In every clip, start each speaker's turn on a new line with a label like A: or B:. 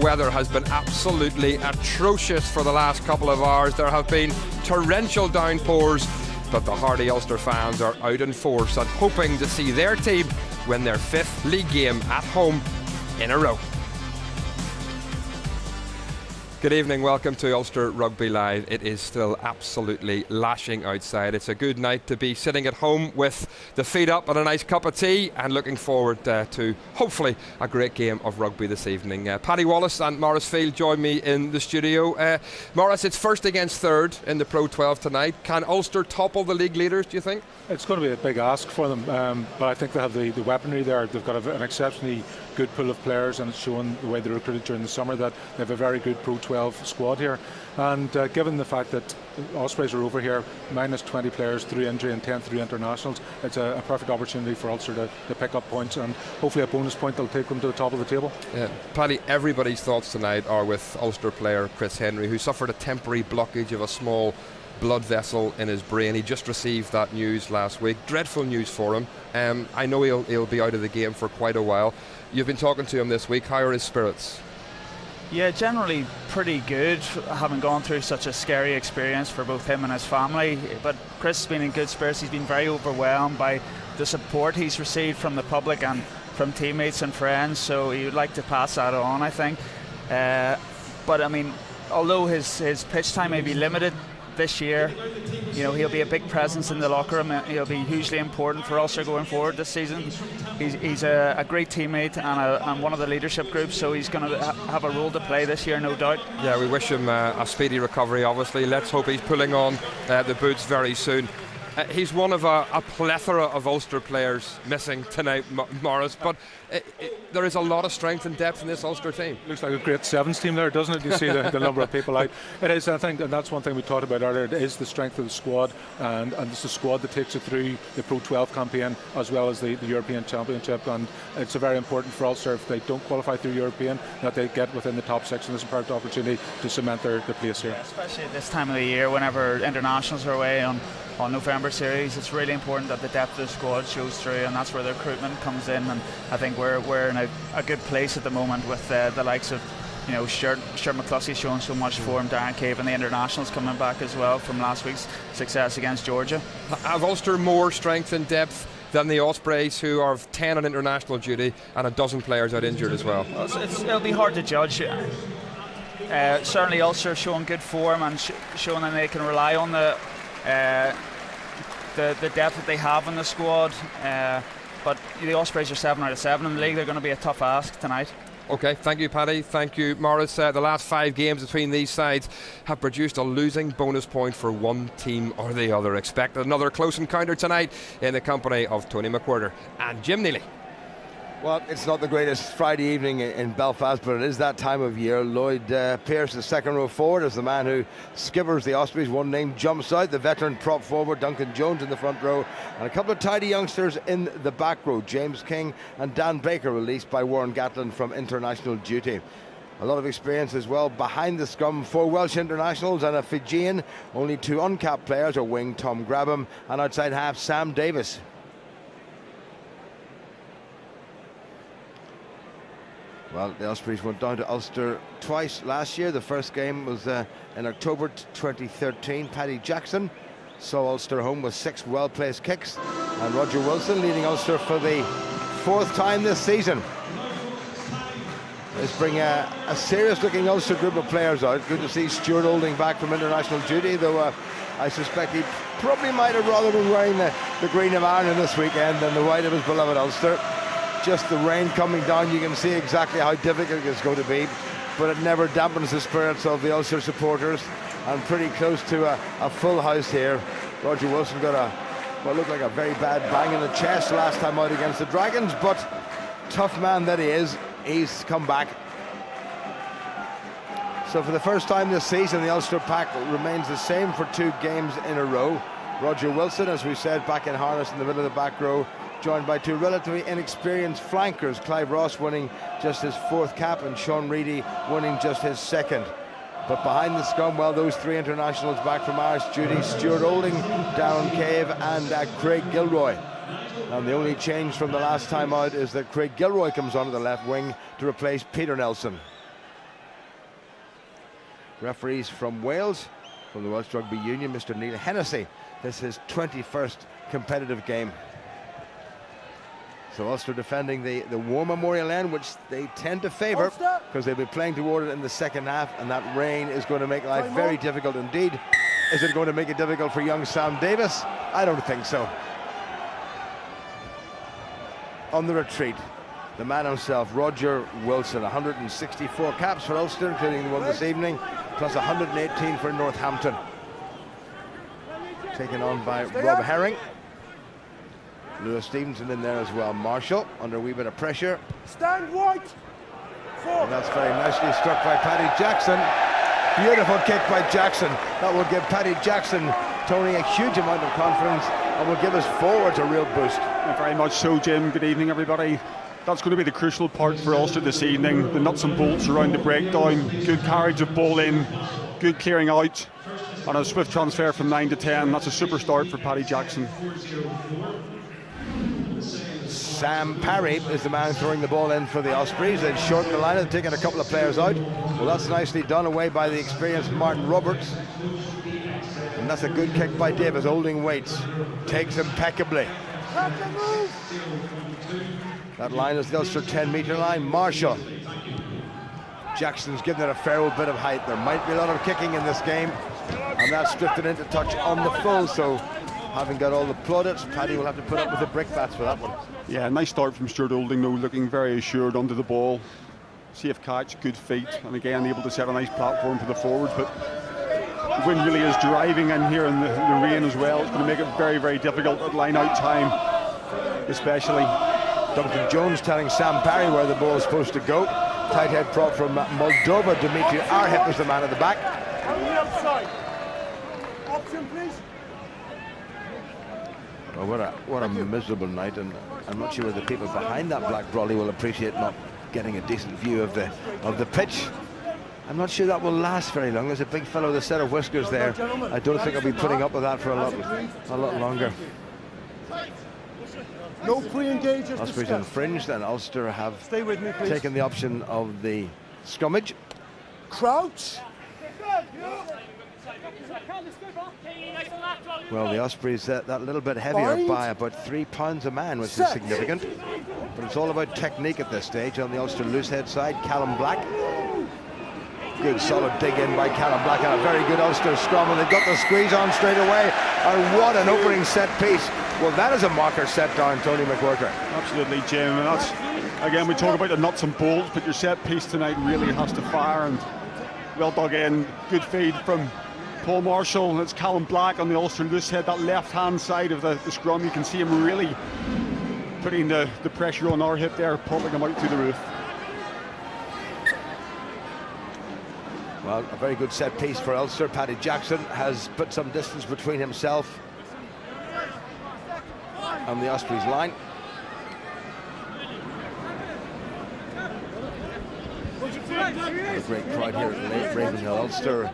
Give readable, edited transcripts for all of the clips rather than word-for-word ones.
A: weather has been absolutely atrocious for the last couple of hours. There have been torrential downpours, but the hardy Ulster fans are out in force and hoping to see their team win their 5th league game at home in a row. Good evening, welcome to Ulster Rugby Live. It is still absolutely lashing outside. It's a good night to be sitting at home with the feet up and a nice cup of tea and looking forward to hopefully a great game of rugby this evening. Paddy Wallace and Maurice Field join me in the studio. Maurice, it's first against third in the Pro 12 tonight. Can Ulster topple the league leaders, do you think?
B: It's going to be a big ask for them, but I think they have the weaponry there. They've got an exceptionally good pool of players, and it's shown the way they recruited during the summer that they have a very good Pro 12 squad here. And given the fact that Ospreys are over here, minus 20 players through injury and 10 through internationals, it's a perfect opportunity for Ulster to pick up points and hopefully a bonus point that'll take them to the top of the table. Yeah.
A: Paddy, everybody's thoughts tonight are with Ulster player Chris Henry, who suffered a temporary blockage of a small blood vessel in his brain. He just received that news last week. Dreadful news for him. I know he'll be out of the game for quite a while. You've been talking to him this week. How are his spirits?
C: Yeah, generally pretty good, having gone through such a scary experience for both him and his family. But Chris has been in good spirits. He's been very overwhelmed by the support he's received from the public and from teammates and friends, so he would like to pass that on, I think. But I mean, although his pitch time may be limited this year, you know, he'll be a big presence in the locker room. He'll be hugely important for Ulster going forward this season. He's a great teammate and one of the leadership groups, so he's going to have a role to play this year, no doubt.
A: Yeah, we wish him a speedy recovery, obviously. Let's hope he's pulling on the boots very soon. He's one of a plethora of Ulster players missing tonight, Maurice, but there is a lot of strength and depth in this Ulster team.
B: Looks like a great sevens team there, doesn't it? You see the number of people out. It is, I think, and that's one thing we talked about earlier. It is the strength of the squad, and it's the squad that takes it through the Pro 12 campaign as well as the European Championship. And it's very important for Ulster, if they don't qualify through European, that they get within the top 6, and this is a perfect opportunity to cement their place here.
C: Yeah, especially at this time of the year, whenever internationals are away on November series, it's really important that the depth of the squad shows through, and that's where the recruitment comes in. And I think we're in a good place at the moment with the likes of, you know, Stuart McCluskey showing so much form, Darren Cave and the internationals coming back as well from last week's success against Georgia.
A: Have Ulster more strength and depth than the Ospreys, who are 10 on international duty and a dozen players out injured as well?
C: It'll be hard to judge. Certainly Ulster showing good form and showing that they can rely on the depth that they have in the squad, but the Ospreys are 7 out of 7 in the league. They're going to be a tough ask tonight.
A: Okay, thank you, Paddy. Thank you, Maurice. The last 5 games between these sides have produced a losing bonus point for one team or the other. Expect another close encounter tonight in the company of Tony McWhirter and Jim Neely.
D: Well, it's not the greatest Friday evening in Belfast, but it is that time of year. Lloyd Pearce, the second row forward, is the man who skippers the Ospreys. One name jumps out, the veteran prop forward, Duncan Jones in the front row, and a couple of tidy youngsters in the back row, James King and Dan Baker, released by Warren Gatlin from international duty. A lot of experience as well behind the scrum. 4 Welsh internationals and a Fijian. Only 2 uncapped players are wing Tom Grabham and outside half Sam Davis. Well, the Ospreys went down to Ulster twice last year. The first game was in October 2013. Paddy Jackson saw Ulster home with 6 well-placed kicks. And Roger Wilson leading Ulster for the 4th time this season. Let's bring a serious-looking Ulster group of players out. Good to see Stuart Olding back from international duty, though I suspect he probably might have rather been wearing the green of Ireland this weekend than the white of his beloved Ulster. Just the rain coming down, you can see exactly how difficult it's going to be, but it never dampens the spirits of the Ulster supporters, and pretty close to a full house here. Roger Wilson got what looked like a very bad bang in the chest last time out against the Dragons, but tough man that he is, he's come back. So for the first time this season, the Ulster pack remains the same for 2 games in a row. Roger Wilson, as we said, back in harness in the middle of the back row, joined by 2 relatively inexperienced flankers, Clive Ross winning just his 4th cap and Sean Reedy winning just his 2nd. But behind the scrum, well, those 3 internationals back from Irish duty, Stuart Olding, Darren Cave and Craig Gilroy. And the only change from the last time out is that Craig Gilroy comes onto the left wing to replace Peter Nelson. Referees from Wales, from the Welsh Rugby Union, Mr. Neil Hennessy. This is his 21st competitive game. So Ulster defending the War Memorial end, which they tend to favour because they'll be playing toward it in the second half, and that rain is going to make life very difficult indeed. Is it going to make it difficult for young Sam Davis? I don't think so. On the retreat, the man himself, Roger Wilson, 164 caps for Ulster, including the one this evening, plus 118 for Northampton. Taken on by Rob Herring. Lewis Stevenson in there as well. Marshall under a wee bit of pressure.
E: Stand white.
D: And that's very nicely struck by Paddy Jackson. Beautiful kick by Jackson. That will give Paddy Jackson, Tony, a huge amount of confidence and will give us forwards a real boost.
F: Very much so, Jim. Good evening, everybody. That's going to be the crucial part for Ulster this evening. The nuts and bolts around the breakdown. Good carriage of ball in. Good clearing out. And a swift transfer from 9 to 10. That's a super start for Paddy Jackson.
D: Sam Parry is the man throwing the ball in for the Ospreys. They've shortened the line and taken a couple of players out. Well, that's nicely done away by the experienced Martin Roberts. And that's a good kick by Davis, holding weights. Takes impeccably. That line is the Ulster 10-metre line. Marshall. Jackson's given it a fair old bit of height. There might be a lot of kicking in this game. And that's drifted into touch on the full, so having got all the plaudits, Paddy will have to put up with the brickbats for that one.
F: Yeah, nice start from Stuart Olding, though, looking very assured under the ball. Safe catch, good feet, and again able to set a nice platform for the forwards. But the wind really is driving in here in the rain as well. It's going to make it very, very difficult at line-out time, especially.
D: Duncan Jones telling Sam Parry where the ball is supposed to go. Tight head prop from Moldova. Dimitri Arhip is the man at the back.
E: On the outside. Option, please.
D: Oh, what a miserable night, and I'm not sure whether the people behind that black brolly will appreciate not getting a decent view of the pitch. I'm not sure that will last very long. There's a big fellow with a set of whiskers there. I don't think I'll be putting up with that for a lot longer.
E: No pre-engagers.
D: Ospreys infringed, and Ulster have
E: Stay with me, please.
D: taken the option of the scrummage.
E: Crouch.
D: Well, the Ospreys that little bit heavier by about 3 pounds a man, which is significant. But it's all about technique at this stage. On the Ulster loosehead side, Callum Black. Good solid dig in by Callum Black, and a very good Ulster scrum, and they've got the squeeze on straight away. And what an opening set piece. Well, that is a marker set down, Tony McWhirter.
F: Absolutely, Jim. And that's, again, we talk about the nuts and bolts, but your set piece tonight really has to fire, and well dug in. Good feed from Paul Marshall. It's Callum Black on the Ulster loosehead, that left-hand side of the scrum. You can see him really putting the pressure on our hip there, popping him out through the roof.
D: Well, a very good set piece for Ulster. Paddy Jackson has put some distance between himself and the Ospreys line. A great crowd here at Ravenhill. Ulster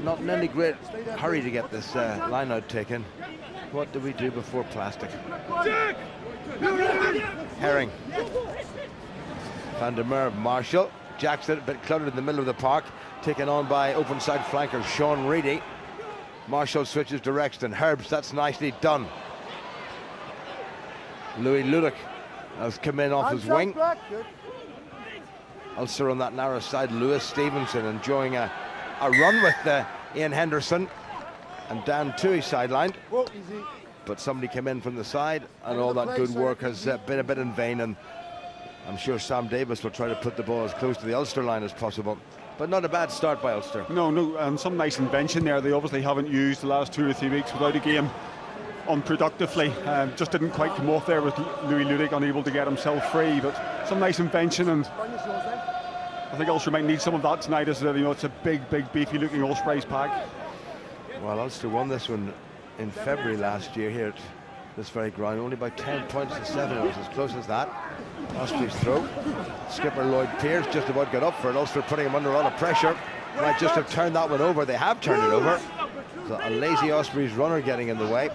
D: not in any great hurry to get this line out taken. What do we do before plastic? Herring. Van der Merwe, Marshall. Jackson a bit cluttered in the middle of the park, taken on by open side flanker Sean Reedy. Marshall switches direction. Herbst, that's nicely done. Louis Ludick has come in off his wing. Ulster on that narrow side. Lewis Stevenson enjoying a run with Ian Henderson, and Dan Toohey sidelined. But somebody came in from the side, and all that good work has been a bit in vain, and I'm sure Sam Davis will try to put the ball as close to the Ulster line as possible. But not a bad start by Ulster.
F: No, and some nice invention there. They obviously haven't used the last 2 or 3 weeks without a game unproductively. Just didn't quite come off there with Louis Ludick unable to get himself free, but some nice invention, and I think Ulster might need some of that tonight, as it's a big beefy looking Ospreys pack.
D: Well, Ulster won this one in February last year here at this very ground, only by 10 points to 7. It was as close as that. Ospreys throw. Skipper Lloyd Pearce just about got up for it. Ulster putting him under a lot of pressure. Might just have turned that one over. They have turned it over. So a lazy Ospreys runner getting in the way.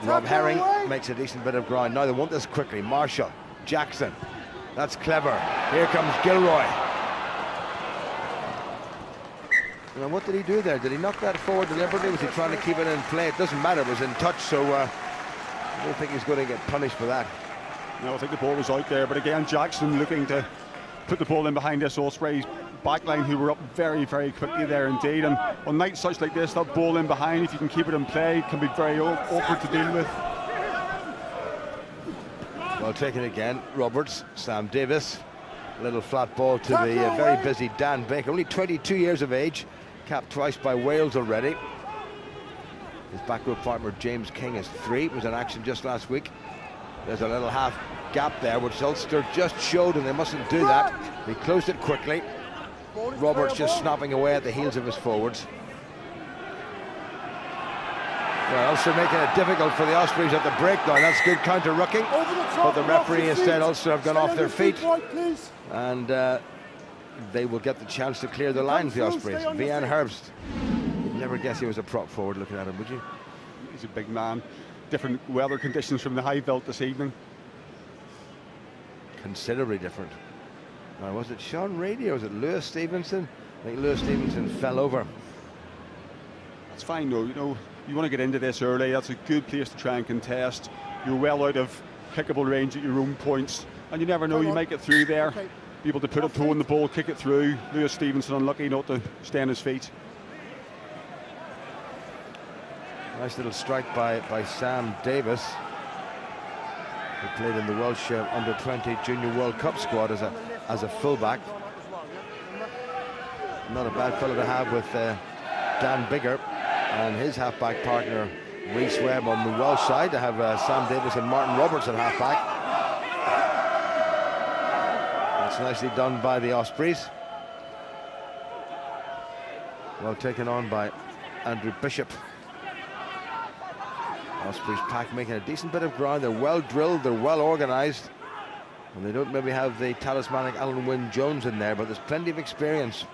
D: Rob Herring makes a decent bit of ground. Now they want this quickly. Marshall, Jackson. That's clever. Here comes Gilroy. Now, what did he do there? Did he knock that forward deliberately? Was he trying to keep it in play? It doesn't matter, it was in touch, so I don't think he's going to get punished for that.
F: No, I think the ball was out there, but again, Jackson looking to put the ball in behind this Ospreys backline, who were up very, very quickly there indeed. And on nights such like this, that ball in behind, if you can keep it in play, can be very awkward to deal with.
D: Well taken again, Roberts, Sam Davis. Little flat ball to the very busy Dan Baker, only 22 years of age, capped twice by Wales already. His back row partner James King is 3, was in action just last week. There's a little half gap there, which Ulster just showed, and they mustn't do that. He closed it quickly. Roberts just snapping away at the heels of his forwards. Well, Ulster making it difficult for the Ospreys at the breakdown. That's good counter-rucking, but the referee has said Ulster have gone off their feet, and they will get the chance to clear the lines, the Ospreys. Vian Herbst. You'd never guess he was a prop forward looking at him, would you?
F: He's a big man. Different weather conditions from the high veld this evening.
D: Considerably different. Now, was it Sean Rady or was it Lewis Stevenson? I think Lewis Stevenson fell over.
F: That's fine though, you know, you want to get into this early. That's a good place to try and contest. You're well out of kickable range at your own points, and you never know, you might get through there. Be able to put a toe in the ball, kick it through. Lewis Stevenson unlucky not to stay on his feet.
D: Nice little strike by Sam Davis, who played in the Welsh under-20 Junior World Cup squad as a fullback. Not a bad fellow to have with Dan Bigger and his halfback partner Rhys Webb on the Welsh side, to have Sam Davis and Martin Roberts at halfback. That's nicely done by the Ospreys. Well taken on by Andrew Bishop. Ospreys pack making a decent bit of ground. They're well drilled, they're well organised, and they don't maybe have the talismanic Alan Wynne-Jones in there, but there's plenty of experience.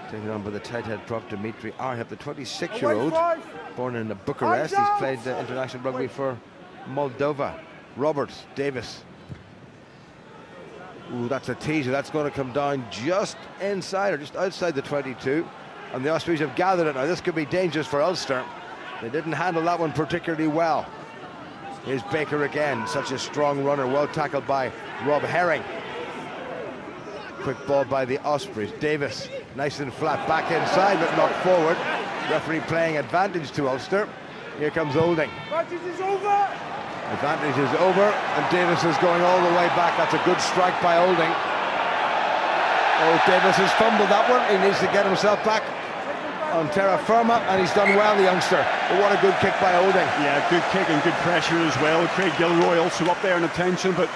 D: Taken on by the tight head prop Dimitri Arhip, the 26-year-old, born in Bucharest. He's played international rugby for Moldova. Roberts, Davis. Ooh, that's a teaser. That's going to come down just inside or just outside the 22. And the Ospreys have gathered it now. This could be dangerous for Ulster. They didn't handle that one particularly well. Here's Baker again, such a strong runner, well tackled by Rob Herring. Quick ball by the Ospreys. Davis, nice and flat, back inside but knocked forward. Referee playing advantage to Ulster. Here comes Olding.
E: Advantage is over.
D: Advantage is over, and Davis is going all the way back. That's a good strike by Olding. Oh, Davis has fumbled that one. He needs to get himself back on terra firma, and he's done well, the youngster. But what a good kick by Olding.
F: Yeah, good kick and good pressure as well. Craig Gilroy also up there in attention, but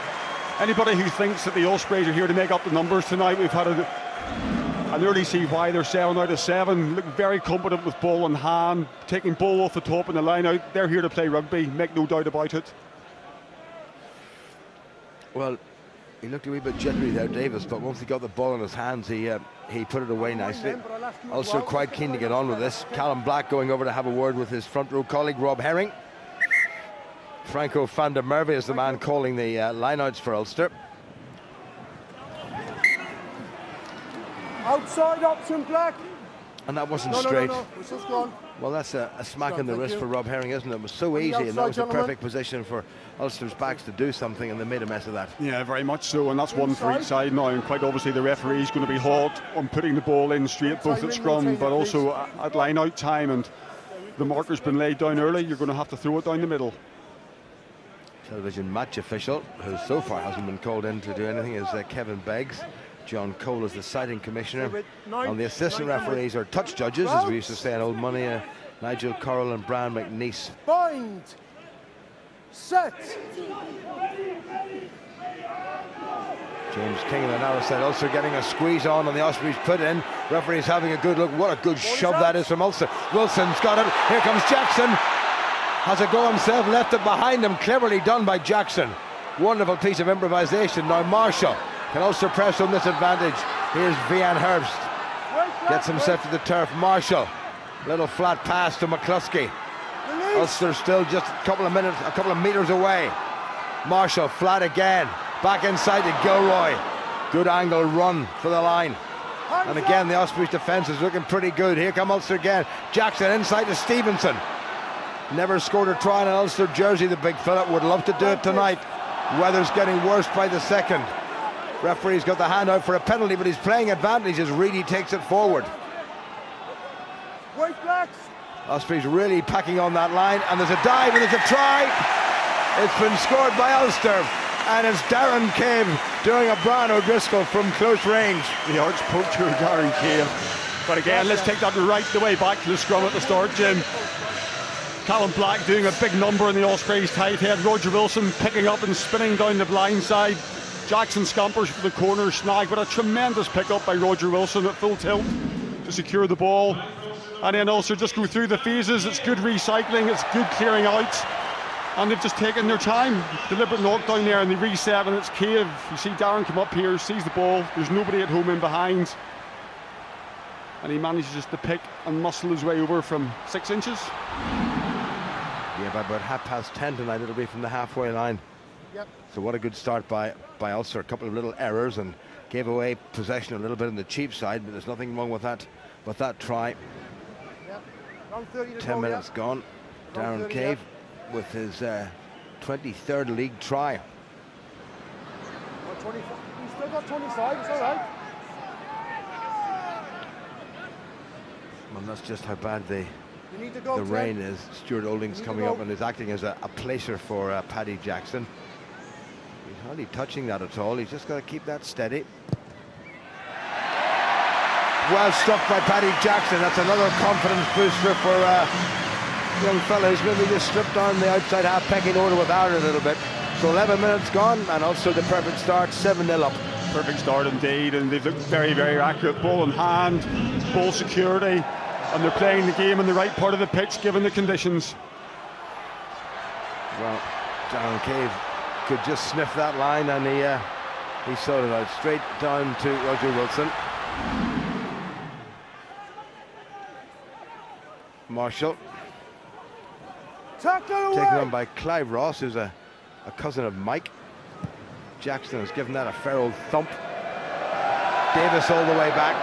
F: anybody who thinks that the Ospreys are here to make up the numbers tonight, we've had I nearly see why they're 7 out of 7. Look very competent with ball in hand, taking ball off the top and the line out. They're here to play rugby, make no doubt about it.
D: Well, he looked a wee bit jittery there, Davis, but once he got the ball in his hands, he put it away nicely. Also quite keen to get on with this. Callum Black going over to have a word with his front row colleague Rob Herring. Franco van der Merwe is the man calling the lineouts for Ulster.
E: Outside option, Black.
D: And that wasn't straight.
E: No. It's just gone.
D: Well, that's a smack in the wrist for Rob Herring, isn't it? It was so easy, and that was the perfect position for Ulster's backs to do something, and they made a mess of that.
F: Yeah, very much so, and that's one for each side now, and quite obviously the referee's going to be hot on putting the ball in straight, both at scrum but also at line-out time, and the marker's been laid down early. You're going to have to throw it down the middle.
D: Television match official, who so far hasn't been called in to do anything, is Kevin Beggs. John Cole is the sighting commissioner, and the assistant referees are touch judges, as we used to say in old money, Nigel Correll and Brian McNeice.
E: Bind. Set.
D: James King in the narrow side, Ulster getting a squeeze on, and the Ospreys put in. Referee's having a good look. What a good shove that is from Ulster. Wilson's got it. Here comes Jackson. Has a go himself, left it behind him. Cleverly done by Jackson. Wonderful piece of improvisation. Now Marshall. Can Ulster press on this advantage? Here's Vian Herbst. Gets himself to the turf. Marshall. Little flat pass to McCluskey. Ulster still just a couple of meters away. Marshall flat again. Back inside to Gilroy. Good angle run for the line. And again, the Ospreys defence is looking pretty good. Here come Ulster again. Jackson inside to Stevenson. Never scored a try in an Ulster jersey, the big fella. Would love to do it tonight. Weather's getting worse by the second. Referee's got the hand out for a penalty, but he's playing advantage as Reedy takes it forward.
E: White Blacks.
D: Ospreys really packing on that line, and there's a dive and there's a try. It's been scored by Ulster, and it's Darren Cave doing a Brian O'Driscoll from close range.
F: The arch poacher Darren Cave. But again, let's take that right the way back to the scrum at the start, Jim. Callum Black doing a big number in the Ospreys tight head. Roger Wilson picking up and spinning down the blind side. Jackson scampers for the corner snag, but a tremendous pick up by Roger Wilson at full tilt to secure the ball. And then Ulster just go through the phases. It's good recycling, it's good clearing out, and they've just taken their time. Deliberate knockdown there, and they reset, and it's Cave. You see Darren come up here, sees the ball, there's nobody at home in behind, and he manages just to pick and muscle his way over from 6 inches.
D: Yeah, by about 10:30 tonight it'll be from the halfway line.
E: Yep.
D: So what a good start by Ulster. A couple of little errors and gave away possession a little bit on the cheap side, but there's nothing wrong with that try.
E: Yep.
D: 10 minutes gone. Darren Cave with his 23rd league try.
E: 25. He's still got 25, it's all right.
D: Well, that's just how bad the
E: rain
D: rain is. Stuart Olding's coming up and is acting as a placer for Paddy Jackson. He's hardly touching that at all. He's just got to keep that steady. Well struck by Paddy Jackson. That's another confidence booster for young fella who's maybe just slipped down the outside half pecking order with Aaron a little bit. So 11 minutes gone, and also the perfect start, 7-0 up.
F: Perfect start indeed, and they've looked very, very accurate. Ball in hand, ball security, and they're playing the game in the right part of the pitch given the conditions.
D: Well, Darren Cave could just sniff that line, and he sorted it out straight down to Roger Wilson. Marshall taken on by Clive Ross, who's a cousin of Mike. Jackson has given that a fair old thump. Davis all the way back.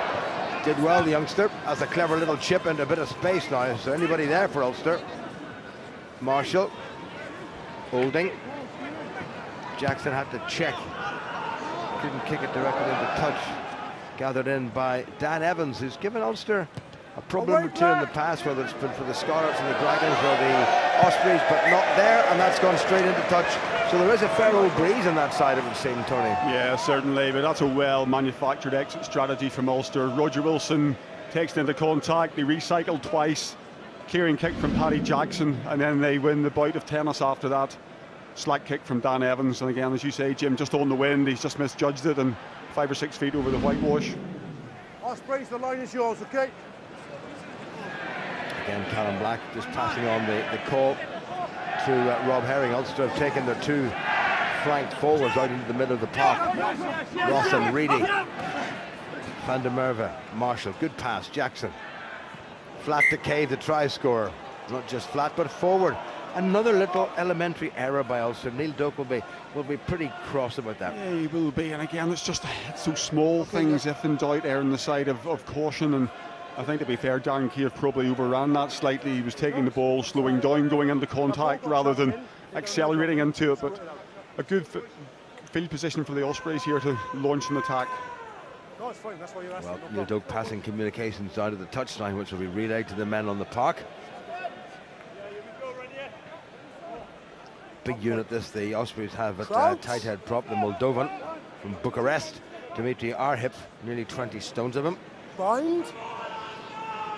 D: Did well, the youngster. Has a clever little chip into a bit of space now. Is there anybody there for Ulster? Marshall. Holding. Jackson had to check. Couldn't kick it directly into touch. Gathered in by Dan Evans, who's given Ulster a problem or two in the past, whether it's been for the Scarlets and the Dragons or the Ospreys, but not there, and that's gone straight into touch. So there is a fair old breeze on that side, it would seem, Tony.
F: Yeah, certainly, but that's a well-manufactured exit strategy from Ulster. Roger Wilson takes it into contact, they recycled twice, clearing kick from Paddy Jackson, and then they win the bout of tennis after that. Slack kick from Dan Evans, and again, as you say, Jim, just on the wind, he's just misjudged it, and 5 or 6 feet over the whitewash.
E: Ospreys, the line is yours, okay?
D: Again, Callum Black just passing on the call to Rob Herring. Ulster have taken their 2 flanked forwards out into the middle of the park. Ross and Reedy. Van der Merwe, Marshall, good pass, Jackson. Flat to Cave, the try scorer. Not just flat, but forward. Another little elementary error by Ulster. Neil Doak will be pretty cross about that.
F: Yeah, he will be, and again, it's so small things. If in doubt, err on the side of caution, and I think, to be fair, Darren Cave probably overran that slightly. He was taking the ball, slowing down, going into contact rather than accelerating into it. But a good field position for the Ospreys here to launch an attack.
E: No, it's fine. That's why you're asking.
D: Well, Neil Doak passing communications down to the touchline, which will be relayed to the men on the park. Big unit this the Ospreys have at tight head prop, the Moldovan from Bucharest, Dimitri Arhip, nearly 20 stones of him.
E: Bind.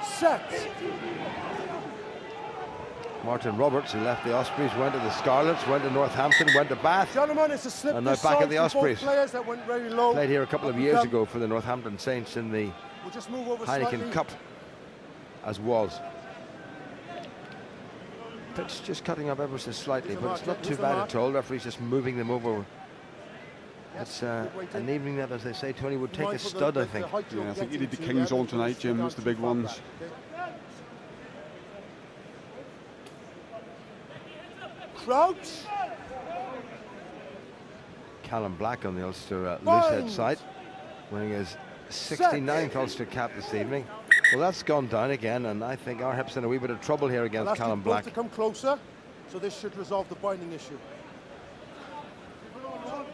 E: Set.
D: Martin Roberts, who left the Ospreys, went to the Scarlets, went to Northampton, went to Bath.
E: Gentlemen, it's a slip.
D: And now back at the Ospreys.
E: That went very low.
D: Played here a couple of years ago for the Northampton Saints in the Heineken Cup, as was. Pitch just cutting up ever so slightly, but it's not too bad at all. Referee's just moving them over. It's an evening that, as they say, Tony, would take a stud, I think.
F: Yeah, I think you need the Kings on tonight, Jim. That's the big ones.
E: Crouch.
D: Callum Black on the Ulster loose head side. winning his 69th Ulster cap this evening. Well, that's gone down again, and I think our hip's in a wee bit of trouble here against Callum Black.
E: To come closer, so this should resolve the binding issue.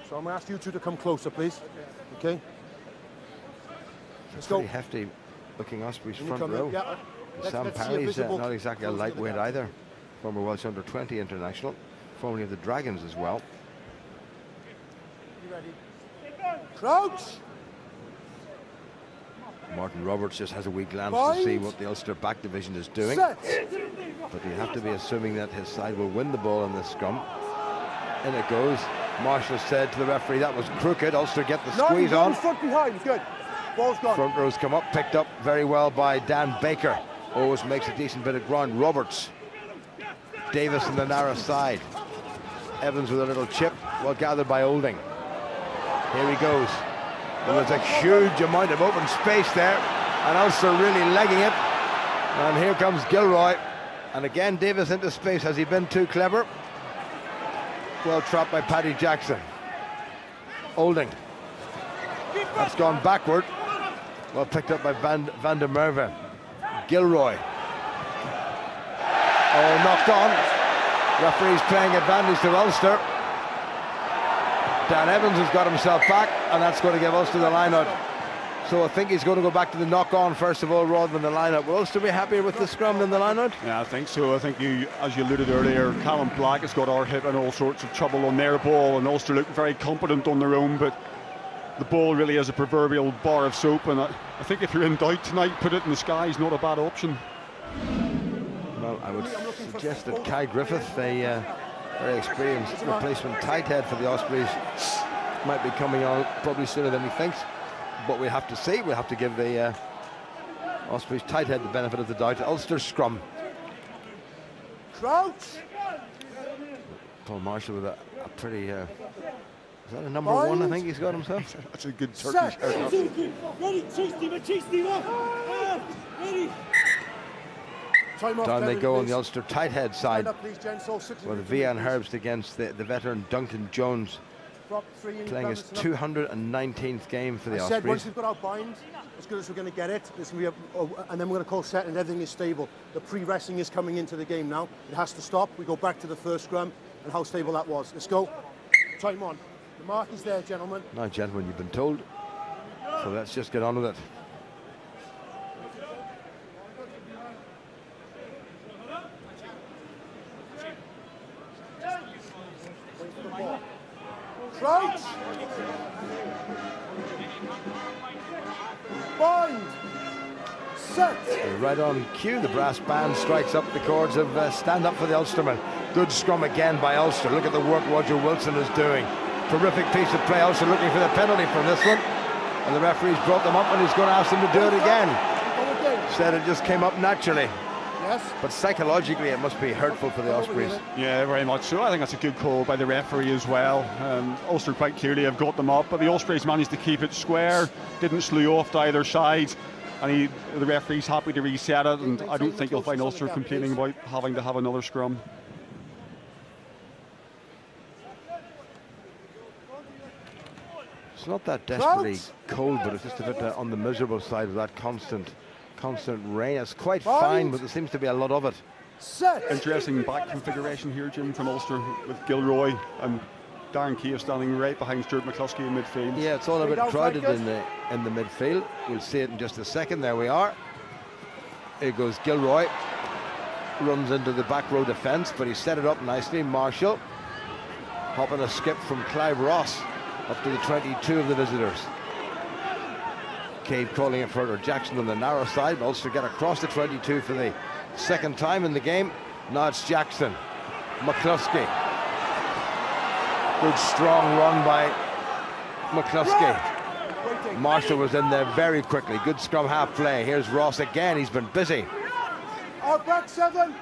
E: So I'm going to ask you two to come closer, please. Okay.
D: Let's go. Pretty hefty looking Ospreys front row.
E: Yeah.
D: Sam Parry's not exactly a lightweight either. Former Welsh under-20 international, formerly of the Dragons as well.
E: You ready? Crouch!
D: Martin Roberts just has a wee glance to see what the Ulster back division is doing.
E: Set.
D: But you have to be assuming that his side will win the ball in this scrum. In it goes. Marshall said to the referee that was crooked. Ulster get the squeeze on.
E: Front behind, good. Ball's gone.
D: Front rows come up, picked up very well by Dan Baker. Always makes a decent bit of ground. Roberts. Davis on the narrow side. Evans with a little chip, well gathered by Olding. Here he goes. There was a huge amount of open space there, and Ulster really legging it. And here comes Gilroy. And again, Davis into space. Has he been too clever? Well trapped by Paddy Jackson. Olding. That's gone backward. Well picked up by Van der Merwe. Gilroy. Oh, knocked on. Referee's playing advantage to Ulster. Dan Evans has got himself back, and that's going to give Ulster the line out. So I think he's going to go back to the knock-on first of all, rather than the line-out. Will Ulster be happier with the scrum than the line-out?
F: Yeah, I think so. I think as you alluded earlier, Callum Black has got our hip in all sorts of trouble on their ball, and Ulster look very competent on their own, but the ball really is a proverbial bar of soap, and I think if you're in doubt tonight, put it in the sky is not a bad option.
D: Well, I would suggest that Kai Griffith, a very experienced replacement tight head for the Ospreys, might be coming on probably sooner than he thinks. But we have to see. We have to give the Ospreys tight head the benefit of the doubt. Ulster scrum.
E: Crouch.
D: Paul Marshall with a pretty. Is that a number 1? I think he's got himself.
F: That's a good Turkish haircut.
E: Ready, chase him up. Ready.
D: Down they go on the Ulster tight head side. With Vian Herbst against the veteran Duncan Jones, playing his 219th game for the Ospreys.
E: I said once we've got our bind, as good as we're going to get it, and then we're going to call set and everything is stable. The pre-wrestling is coming into the game now. It has to stop. We go back to the first scrum and how stable that was. Let's go. Time on. The mark is there, gentlemen.
D: Now, gentlemen, you've been told. So let's just get on with it.
E: Crouch. Bind. Set.
D: Right on cue, the brass band strikes up the chords of Stand Up for the Ulstermen. Good scrum again by Ulster. Look at the work Roger Wilson is doing. Terrific piece of play. Ulster looking for the penalty from this one. And the referee's brought them up and he's going to ask them to do it again. Said it just came up naturally.
E: Yes.
D: But psychologically it must be hurtful for the Ospreys.
F: Yeah, very much so. I think that's a good call by the referee as well. Ulster quite clearly have got them up, but the Ospreys managed to keep it square, didn't slew off to either side, and the referee's happy to reset it, and I don't think you'll find Ulster complaining about having to have another scrum.
D: It's not that desperately cold, but it's just a bit on the miserable side of that constant rain. It's quite fine, but there seems to be a lot of it.
E: Set.
F: Interesting back configuration here, Jim, from Ulster, with Gilroy and Darren Keogh standing right behind Stuart McCluskey in midfield.
D: Yeah, it's all a bit crowded in the midfield. We'll see it in just a second. There we are. Here goes Gilroy. Runs into the back row defence, but he set it up nicely. Marshall hopping a skip from Clive Ross up to the 22 of the visitors. Cave calling it further. Jackson on the narrow side, but Ulster get across the 22 for the second time in the game. Now it's Jackson. McCluskey. Good strong run by McCluskey. Marshall was in there very quickly. Good scrum half play. Here's Ross again. He's been busy.
E: Out back 7.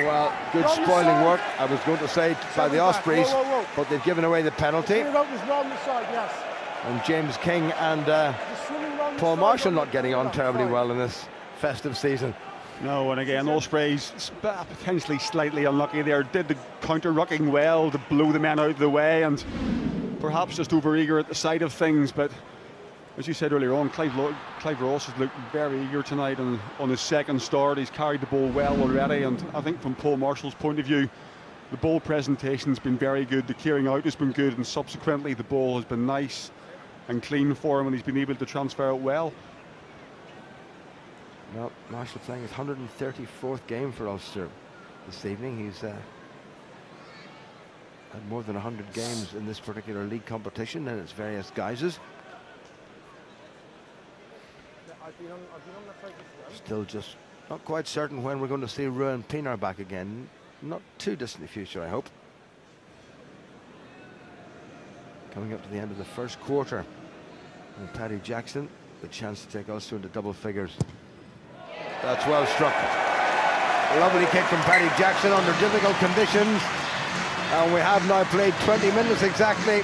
D: Well, good spoiling work, I was going to say, by the Ospreys, but they've given away the penalty. And James King and Paul Marshall not getting on terribly well in this festive season.
F: No, and again, Ospreys potentially slightly unlucky there. Did the counter-rucking well to blow the men out of the way, and perhaps just over-eager at the sight of things, but as you said earlier on, Clive Ross has looked very eager tonight, and on his second start he's carried the ball well already, and I think from Paul Marshall's point of view, the ball presentation's been very good, the clearing out has been good, and subsequently the ball has been nice and clean for him, and he's been able to transfer it well.
D: Well, Marshall playing his 134th game for Ulster this evening. He's had more than 100 games in this particular league competition in its various guises. Still just not quite certain when we're going to see Ruan Pienaar back again. Not too distant future, I hope. Coming up to the end of the first quarter, and Paddy Jackson, the chance to take Ulster into double figures. That's well struck. A lovely kick from Paddy Jackson under difficult conditions. And we have now played 20 minutes exactly.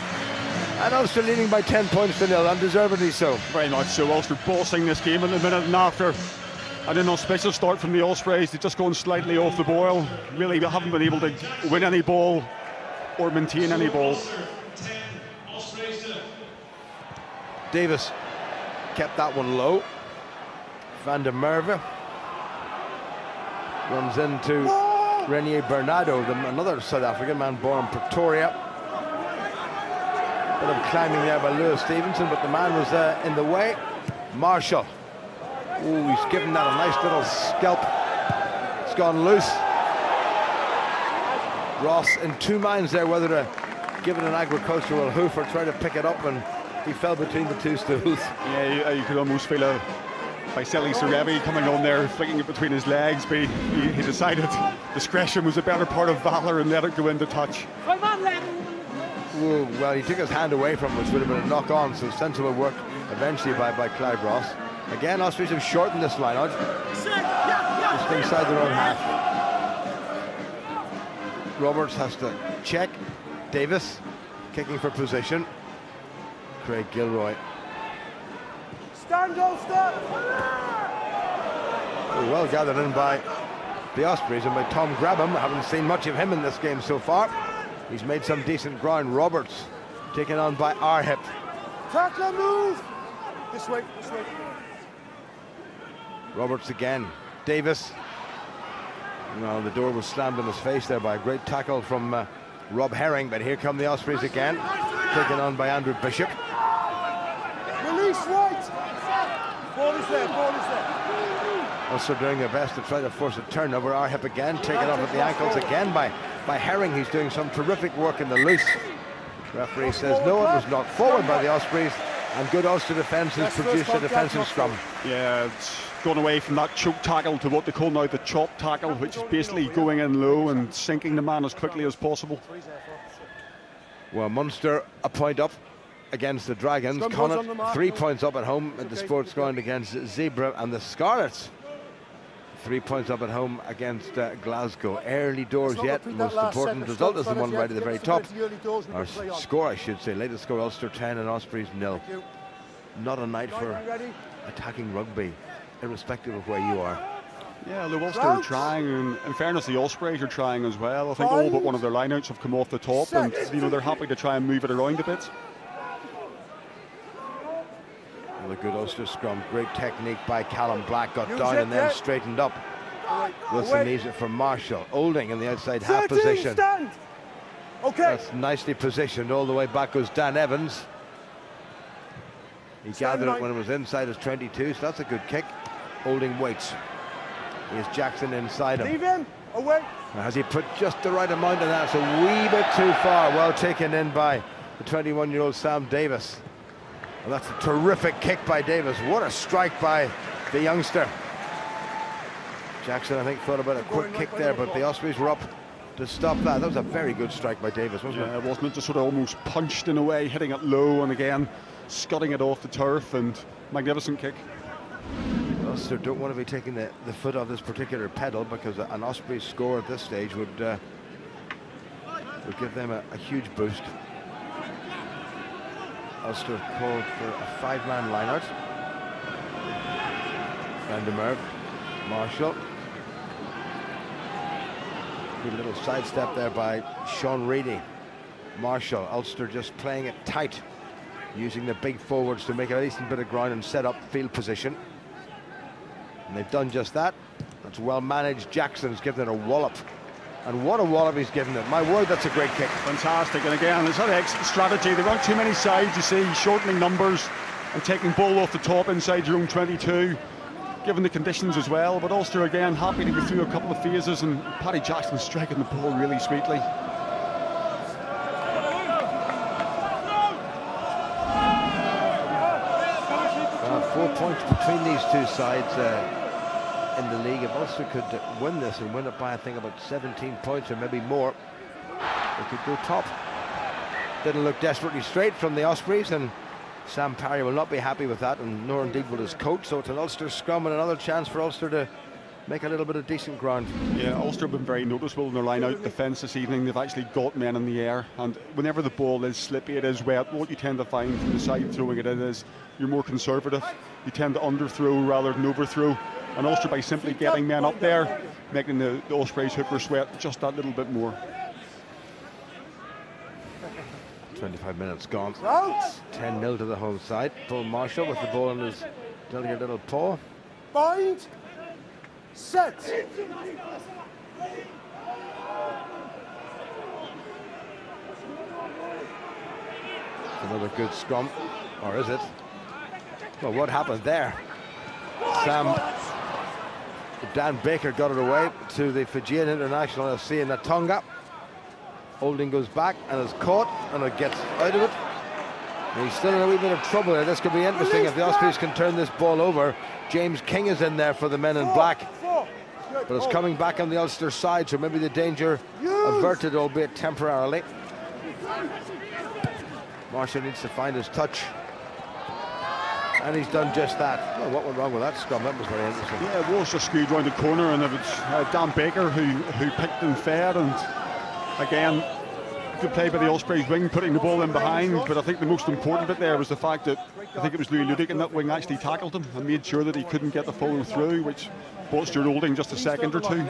D: And Ulster leading by 10 points to nil, undeservedly so.
F: Very much so. Ulster bossing this game in the minute, and after an inauspicious start from the Ospreys, they've just gone slightly off the boil. Really haven't been able to win any ball or maintain any ball.
D: Davis kept that one low. Van der Merwe runs into Renier Bernardo, another South African man born in Pretoria. Bit of climbing there by Lewis Stevenson, but the man was in the way. Marshall. Ooh, he's given that a nice little scalp. It's gone loose. Ross in two minds there whether to give it an agricultural hoof or try to pick it up, and he fell between the two stools.
F: Yeah, you could almost feel a Vaisili Serevi coming on there, flicking it between his legs, but he decided discretion was a better part of valour and let it go into touch.
D: Ooh, well, he took his hand away from him, which would have been a knock-on, so sensible work eventually by Clive Ross. Again, Ospreys have shortened this line out, just inside their own half. Roberts has to check. Davis kicking for position. Craig Gilroy.
E: Stand, Ulster!
D: Well gathered in by the Ospreys and by Tom Grabham. I haven't seen much of him in this game so far. He's made some decent ground. Roberts taken on by Arhip.
E: Tackler, move! This way, this way.
D: Roberts again. Davis. Well, the door was slammed in his face there by a great tackle from Rob Herring, but here come the Ospreys again, taken on by Andrew Bishop.
E: Release right! Ball is there, ball is there.
D: Also doing their best to try to force a turnover. Arhip again, taken off at the ankles again by Herring. He's doing some terrific work in the loose. The referee says no, it was knocked forward by the Ospreys, and good Ulster defence has produced a defensive scrum.
F: Yeah, it's gone away from that choke tackle to what they call now the chop tackle, which is basically going in low and sinking the man as quickly as possible.
D: Well, Munster a point up against the Dragons. Connacht 3 points up at home at the sports ground against Zebra, and the Scarlets 3 points up at home against Glasgow. Early doors yet. The most important result is the one right at the very top. Our score, I should say. Latest score, Ulster 10 and Ospreys 0. Not a night for attacking rugby, irrespective of where you are.
F: Yeah, the Ulster are trying, and in fairness, the Ospreys are trying as well. I think all but one of their lineouts have come off the top, and they're happy to try and move it around a bit.
D: Well, a good Ulster scrum, great technique by Callum Black, got down and then straightened up. Wilson leaves it for Marshall. Olding in the outside half position.
E: Okay.
D: That's nicely positioned. All the way back goes Dan Evans. He gathered it when it was inside his 22, so that's a good kick. Olding waits. Here's Jackson inside him.
E: Leave him away.
D: Has he put just the right amount of that? It's a wee bit too far. Well taken in by the 21-year-old Sam Davis. Well, that's a terrific kick by Davis. What a strike by the youngster. Jackson, I think, thought about a quick kick there, but the Ospreys were up to stop that. That was a very good strike by Davis, wasn't it?
F: Yeah, wasn't it? Just sort of almost punched in a way, hitting it low, and again scudding it off the turf, and magnificent kick.
D: Ulster don't want to be taking the foot off this particular pedal, because an Ospreys score at this stage would give them a huge boost. Ulster called for a 5-man lineout. Van der Merwe, Marshall. Good little sidestep there by Sean Reedy. Marshall. Ulster just playing it tight, using the big forwards to make a decent bit of ground and set up field position. And they've done just that. That's well managed. Jackson's given it a wallop. And what a wallop he's given it. My word, that's a great kick.
F: Fantastic. And again, it's that exit strategy. They run too many sides, you see, shortening numbers and taking ball off the top inside your own 22, given the conditions as well. But Ulster, again, happy to go through a couple of phases, and Paddy Jackson striking the ball really sweetly.
D: 4 points between these two sides in the league. If Ulster could win this and win it by, I think, about 17 points or maybe more, they could go top. Didn't look desperately straight from the Ospreys, and Sam Parry will not be happy with that, and nor indeed will his coach. So it's an Ulster scrum and another chance for Ulster to make a little bit of decent ground.
F: Yeah, Ulster have been very noticeable in their line-out defence this evening. They've actually got men in the air, and whenever the ball is slippy, it is wet, what you tend to find from the side throwing it in is you're more conservative. You tend to underthrow rather than overthrow. And Ulster, by simply getting men up there, making the Ospreys hooker sweat just that little bit more.
D: 25 minutes gone. 10-0 to the home side. Paul Marshall with the ball in his delicate little paw.
E: Bind. Set.
D: Another good scrum, or is it? Well, what happened there? Dan Baker got it away to the Fijian international FC in Tonga. Holding goes back and is caught, and it gets out of it. And he's still in a wee bit of trouble here. This could be interesting if the Ospreys can turn this ball over. James King is in there for the men in black, but it's coming back on the Ulster side, so maybe the danger averted, albeit temporarily. Marshall needs to find his touch, and he's done just that. Well, what went wrong with that scrum? That was very interesting.
F: Yeah, it was just skewed round the corner, and it was Dan Baker who picked and fed, and again, good play by the Ospreys wing, putting the ball in behind. But I think the most important bit there was the fact that I think it was Louis Ludick in that wing actually tackled him and made sure that he couldn't get the follow through, which bought Stuart Olding just a second or two.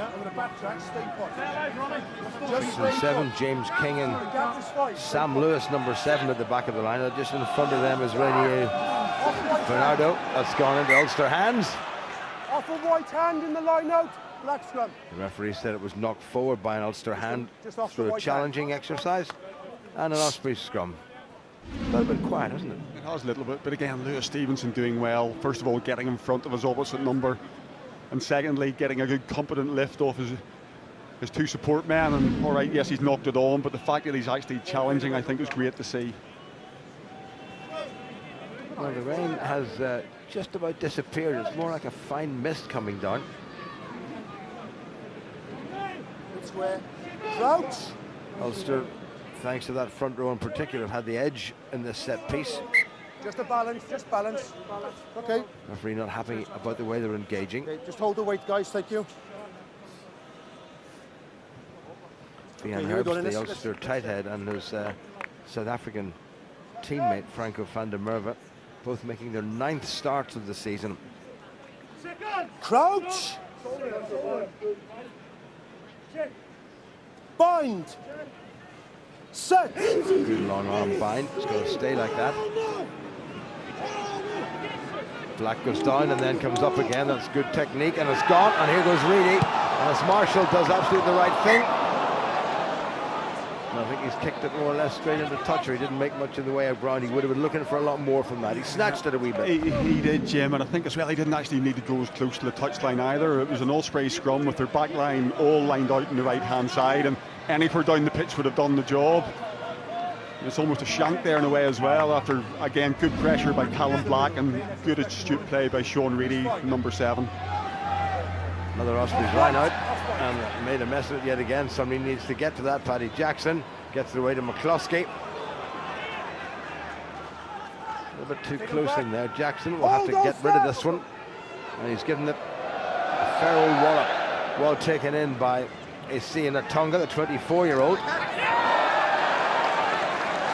D: 6 and 7, James King and Sam Lewis, number 7 at the back of the line. Just in front of them is Renier Bernardo. That's gone into Ulster hands.
E: Off a white hand in the line out. Black scrum.
D: The referee said it was knocked forward by an Ulster hand through a challenging exercise, and an Osprey scrum. A little bit quiet, isn't it?
F: It has a little bit, but again, Lewis Stevenson doing well. First of all, getting in front of his opposite number, and secondly, getting a good competent lift off his two support men. And all right, yes, he's knocked it on, but the fact that he's actually challenging, I think, is great to see.
D: Well, the rain has just about disappeared. It's more like a fine mist coming down.
E: Square. Crouch.
D: Ulster, thanks to that front row in particular, have had the edge in this set piece.
E: Just a balance, just balance. Okay.
D: Referee not happy about the way they're engaging.
E: Okay, just hold the weight, guys, thank you.
D: Ian Herbst, the Ulster tight head, and his South African teammate Franco van der Merwe, both making their 9th starts of the season.
E: Crouch. Bind. Set.
D: Good long arm bind. It's going to stay like that. Black goes down and then comes up again. That's good technique, and it's gone. And here goes Reedy. And as Marshall does absolutely the right thing. And I think he's kicked it more or less straight into touch, or he didn't make much in the way of ground. He would have been looking for a lot more from that. He snatched it a wee bit.
F: He did, Jim, and I think as well he didn't actually need to go as close to the touchline either. It was an Osprey scrum with their back line all lined out on the right hand side, and anywhere down the pitch would have done the job. It's almost a shank there in a way as well, after again good pressure by Callum Black and good astute play by Sean Reedy, number 7.
D: Another Ospreys line out, and made a mess of it yet again. Somebody needs to get to that. Paddy Jackson gets it away to McCluskey. A little bit too close in there. Jackson will have to get rid of this one, and he's given it a fair old wallop. Well taken in by AC Tonga, the 24-year-old.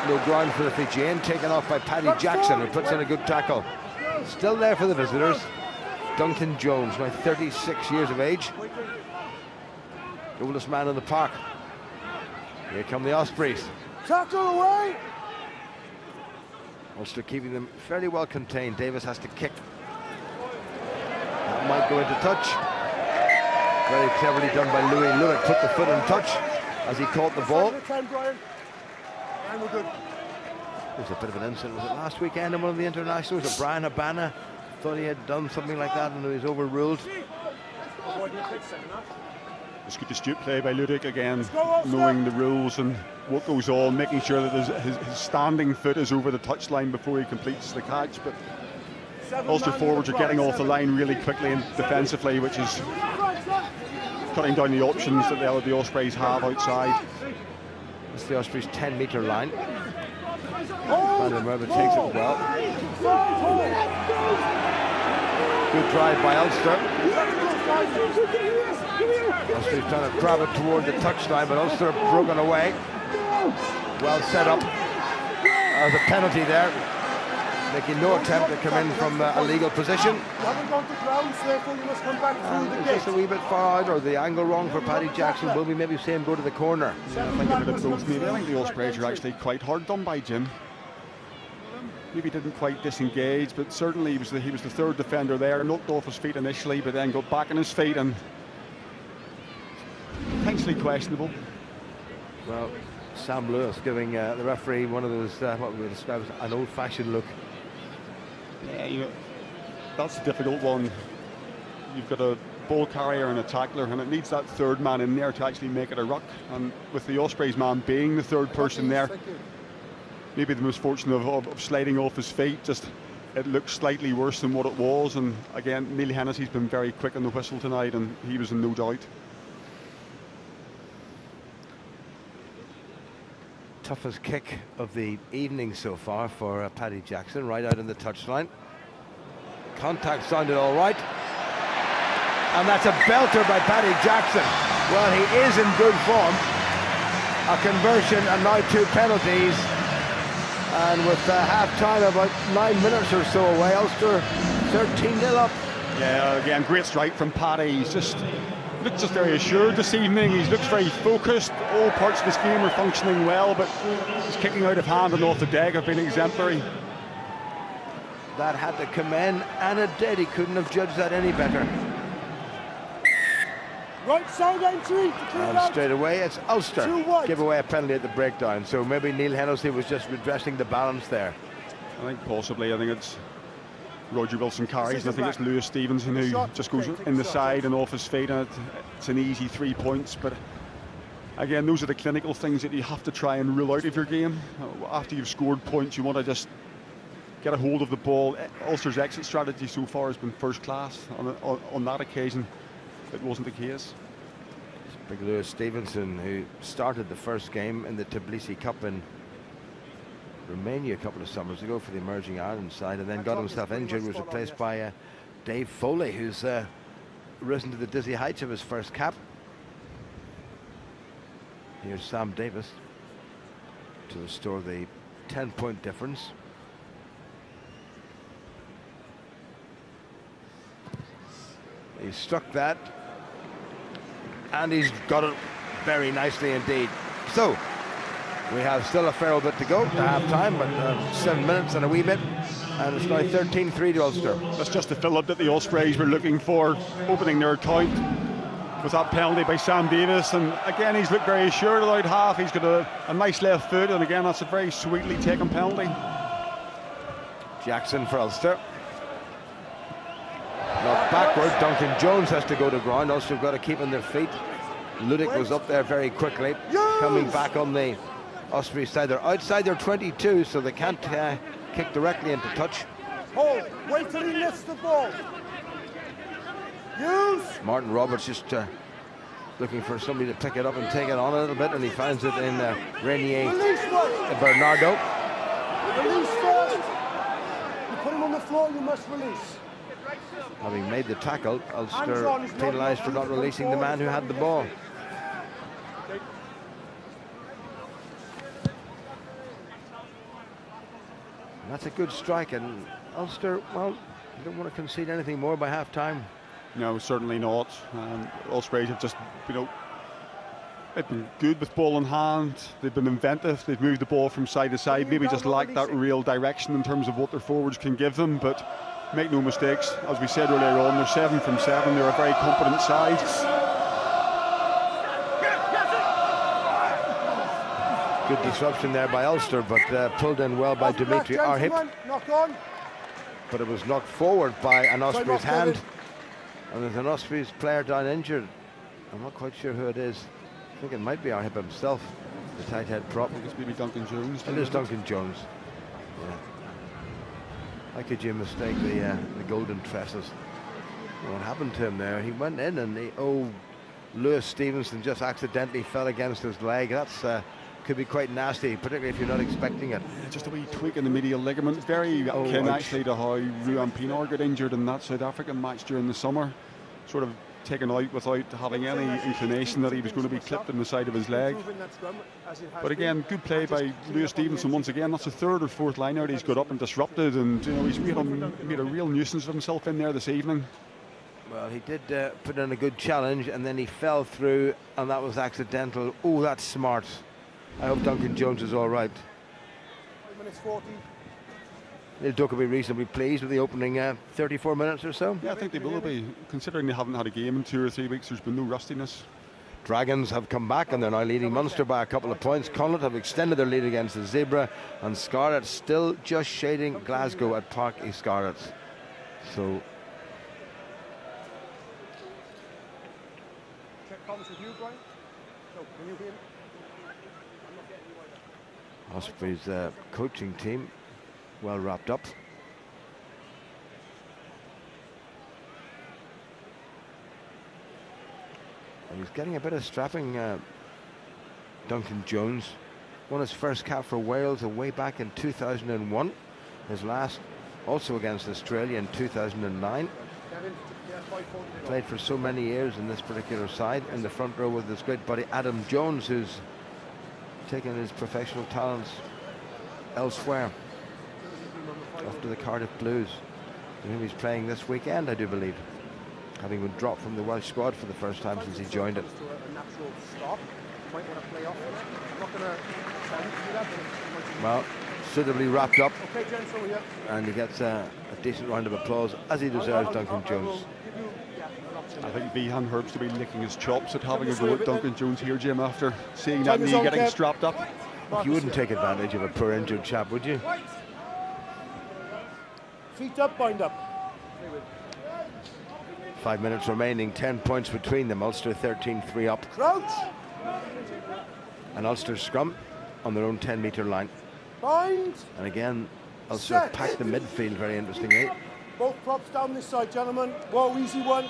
D: No ground for the Fijian, taken off by Paddy Jackson, who puts in a good tackle. Still there for the visitors, Duncan Jones, now 36 years of age, the oldest man in the park. Here come the Ospreys.
E: Tackle away!
D: Ulster keeping them fairly well contained. Davis has to kick. That might go into touch. Very cleverly done by Louis. Ludick put the foot in touch as he caught the ball.
E: And we're good.
D: There's a bit of an incident. Was it last weekend in one of the internationals? Brian Habana thought he had done something like that and he was overruled.
F: It's good astute play by Ludick again, knowing the rules and what goes on, making sure that his standing foot is over the touchline before he completes the catch. But Ulster forwards are getting off the line really quickly and defensively, which is cutting down the options that the Ospreys have outside.
D: It's the Ospreys' 10-metre line. Van der Merwe takes it well. Good drive by Ulster. Ulster's trying to grab it toward the touchline, but Ulster have broken away. Well set up. There's a penalty there. Making no attempt to come in from a legal position.
E: You haven't gone to ground, so therefore you must come back through the gate.
D: Just a wee bit far out, or the angle wrong for Paddy Jackson. Will we maybe see him go to the corner?
F: Yeah, I think a bit of both maybe. I think the Ospreys are actually quite hard done by Jim. Maybe didn't quite disengage, but certainly he was the third defender there. Knocked off his feet initially, but then got back on his feet and potentially questionable.
D: Well, Sam Lewis giving the referee one of those what we would describe as an old-fashioned look.
F: Yeah, that's a difficult one. You've got a ball carrier and a tackler, and it needs that third man in there to actually make it a ruck. And with the Ospreys man being the third person there, maybe the misfortune of sliding off his feet, just it looks slightly worse than what it was. And again, Neil Hennessy's been very quick on the whistle tonight, and he was in no doubt.
D: Toughest kick of the evening so far for Paddy Jackson, right out on the touchline. Contact sounded all right. And that's a belter by Paddy Jackson. Well, he is in good form. A conversion and now 2 penalties. And with half-time about 9 minutes or so away, Ulster 13-0 up.
F: Yeah, again, great strike from Paddy. He's looks just very assured this evening. He looks very focused. All parts of his game are functioning well, but his kicking out of hand and off the deck have been exemplary.
D: That had to come in, and it did. He couldn't have judged that any better.
E: Right side entry.
D: And straight away, it's Ulster give away a penalty at the breakdown. So maybe Neil Hennessy was just redressing the balance there.
F: I think possibly. I think it's Roger Wilson carries, and I think it's Lewis Stevenson who just goes in the side and off his feet, and it's an easy 3 points. But again, those are the clinical things that you have to try and rule out of your game. After you've scored points, you want to just get a hold of the ball. Ulster's exit strategy so far has been first class. On that occasion, it wasn't the case.
D: Big Lewis Stevenson, who started the first game in the Tbilisi Cup in Romania a couple of summers ago for the emerging Ireland side, and then got himself injured, was replaced by Dave Foley, who's risen to the dizzy heights of his first cap. Here's Sam Davis to restore the 10-point difference. He struck that, and he's got it very nicely indeed. So we have still a fair old bit to go to half-time, but 7 minutes and a wee bit, and it's now 13-3 to Ulster.
F: That's just the fill-up that the Ospreys were looking for, opening their account with that penalty by Sam Davis. And again, he's looked very assured about half. He's got a nice left foot, and again, that's a very sweetly taken penalty.
D: Jackson for Ulster. Not backward. Duncan Jones has to go to ground. Ulster have got to keep on their feet. Ludick was up there very quickly, coming back on the Osprey side. They're outside their 22, so they can't kick directly into touch.
E: Hold. Wait till he lifts the ball. Use.
D: Martin Roberts just looking for somebody to pick it up and take it on a little bit, and he finds it in Renier Bernardo.
E: Release first. You put him on the floor, you must release.
D: Having made the tackle, Ulster penalised for not releasing the man who had the ball. And that's a good strike, and Ulster, well, don't want to concede anything more by half-time.
F: No, certainly not. Ospreys have just, They've been good with ball in hand, they've been inventive, they've moved the ball from side to side, maybe just lack that real direction in terms of what their forwards can give them, but make no mistakes, as we said earlier on, they're 7 from 7, they're a very competent side.
D: Good disruption there by Ulster, but pulled in well by Dimitri Arhip. But it was knocked forward by an Ospreys hand. And there's an Ospreys player down injured. I'm not quite sure who it is. I think it might be Arhip himself, the tight head prop.
F: I guess maybe Duncan Jones.
D: It is Duncan Jones. Yeah. How could you mistake the golden tresses? What happened to him there? He went in and Lewis Stevenson just accidentally fell against his leg. That's could be quite nasty, particularly if you're not expecting it.
F: Yeah, just a wee tweak in the medial ligament. Very akin actually to how Ruan Pienaar got injured in that South African match during the summer. Sort of taken out without having any inclination that he was going to be clipped in the side of his leg. But again, good play by Lewis Stevenson once again. That's the third or fourth line out he's got up and disrupted, and he's made a real nuisance of himself in there this evening.
D: Well, he did put in a good challenge, and then he fell through, and that was accidental. Oh, that's smart. I hope Duncan Jones is all right.
E: 5 minutes 40.
D: Neil Duck will be reasonably pleased with the opening 34 minutes or so.
F: Yeah, I think they will be, considering they haven't had a game in 2 or 3 weeks. There's been no rustiness.
D: Dragons have come back and they're now leading Munster by a couple of points. Connacht have extended their lead against the Zebra, and Scarlets still just shading Glasgow at Park y Scarlets. So
E: Check comments with you, Brian. So, can you hear me?
D: Ospreys coaching team well wrapped up. And he's getting a bit of strapping, Duncan Jones. Won his first cap for Wales way back in 2001. His last also against Australia in 2009. Played for so many years in this particular side, in the front row with his great buddy Adam Jones, who's taking his professional talents elsewhere, off to the Cardiff Blues, to whom he's playing this weekend, I do believe, having been dropped from the Welsh squad for the first time since he joined it. Well, suitably wrapped up, and he gets a decent round of applause, as he deserves, Duncan Jones.
F: I think Vihan Herbst to be licking his chops at having a go at Duncan Jones here, Jim, after seeing that knee getting strapped up.
D: You wouldn't take advantage of a poor injured chap, would you?
E: Feet up, bind up.
D: 5 minutes remaining, 10 points between them. Ulster 13-3 up.
E: Crouch.
D: And Ulster scrum on their own 10-metre line.
E: Bind.
D: And again, Ulster packed the midfield very interestingly.
E: Both props down this side, gentlemen. Whoa, easy one.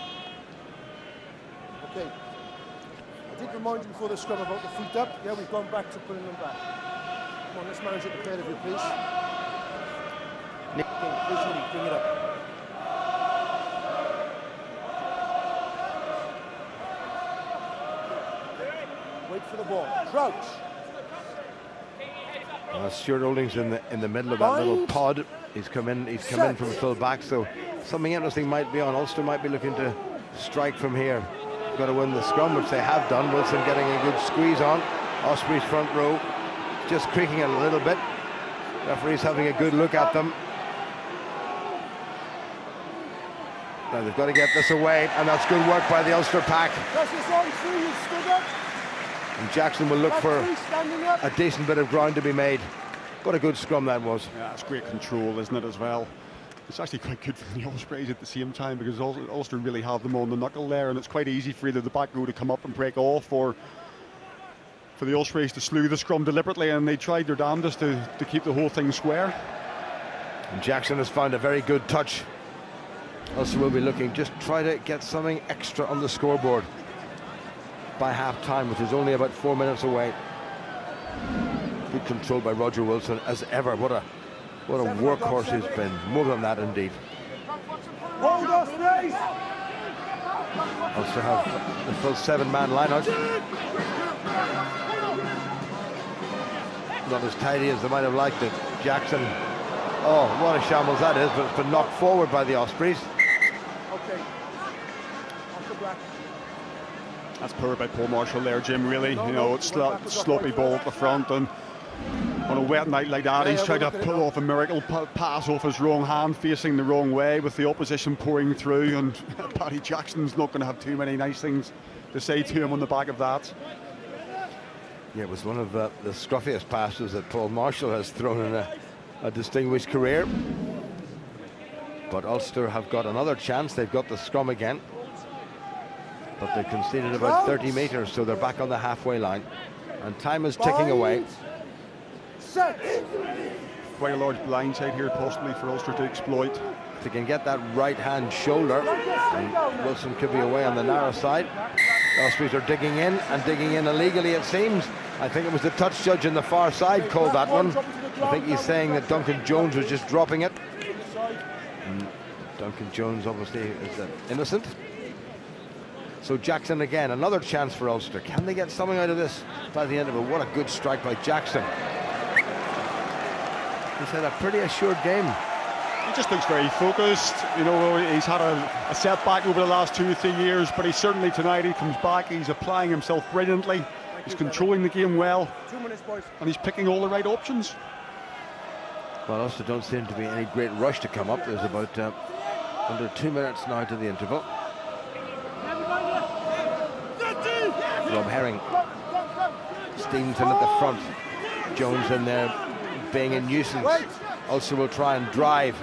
E: Okay. I did remind you before the scrum about the feet up. Yeah, we've gone back to putting them back. Come on, let's manage it the pair of you, please. Okay, visually, bring it up. Wait for the ball. Crouch.
D: Stuart Olding's in the middle of that little pod. He's come in from full back, so something interesting might be on. Ulster might be looking to strike from here. Got to win the scrum, which they have done. Wilson getting a good squeeze on. Ospreys front row just creaking a little bit. Referee's having a good look at them. Now they've got to get this away, and that's good work by the Ulster pack. And Jackson will look for a decent bit of ground to be made. What a good scrum that was.
F: Yeah, it's great control, isn't it, as well? It's actually quite good for the Ospreys at the same time, because Ulster really have them on the knuckle there, and it's quite easy for either the back row to come up and break off, or for the Ospreys to slew the scrum deliberately, and they tried their damnedest to keep the whole thing square.
D: And Jackson has found a very good touch. Ulster will be looking, just try to get something extra on the scoreboard by half-time, which is only about 4 minutes away. Good control by Roger Wilson, as ever. What a workhorse he's been. More than that, indeed.
E: Hold Ospreys!
D: Ulster have the full 7-man line-out. Not as tidy as they might have liked it. Jackson, oh, what a shambles that is, but it's been knocked forward by the Ospreys.
E: Okay. Off the black.
F: That's poor by Paul Marshall there, Jim, really. You know, it's sloppy ball at the front, and on a wet night like that, he's tried to pull off a miracle pass off his wrong hand, facing the wrong way with the opposition pouring through, and Paddy Jackson's not going to have too many nice things to say to him on the back of that.
D: Yeah, it was one of the scruffiest passes that Paul Marshall has thrown in a distinguished career. But Ulster have got another chance. They've got the scrum again, but they've conceded about 30 metres, so they're back on the halfway line, and time is ticking away.
F: Quite a large blindside here possibly for Ulster to exploit.
D: If they can get that right hand shoulder, and Wilson could be away on the narrow side. The Ospreys are digging in illegally, it seems. I think it was the touch judge on the far side called that one. I think he's saying that Duncan Jones was just dropping it. And Duncan Jones obviously is innocent. So Jackson again, another chance for Ulster. Can they get something out of this by the end of it? What a good strike by Jackson. He's had a pretty assured game.
F: He just looks very focused. You know, he's had a setback over the last 2 or 3 years, but certainly tonight he comes back. He's applying himself brilliantly. He's controlling the game well, and he's picking all the right options.
D: Well, Ulster don't seem to be any great rush to come up. There's about under 2 minutes now to the interval. Rob Herring steams in at the front. Jones in there being a nuisance. Ulster will try and drive.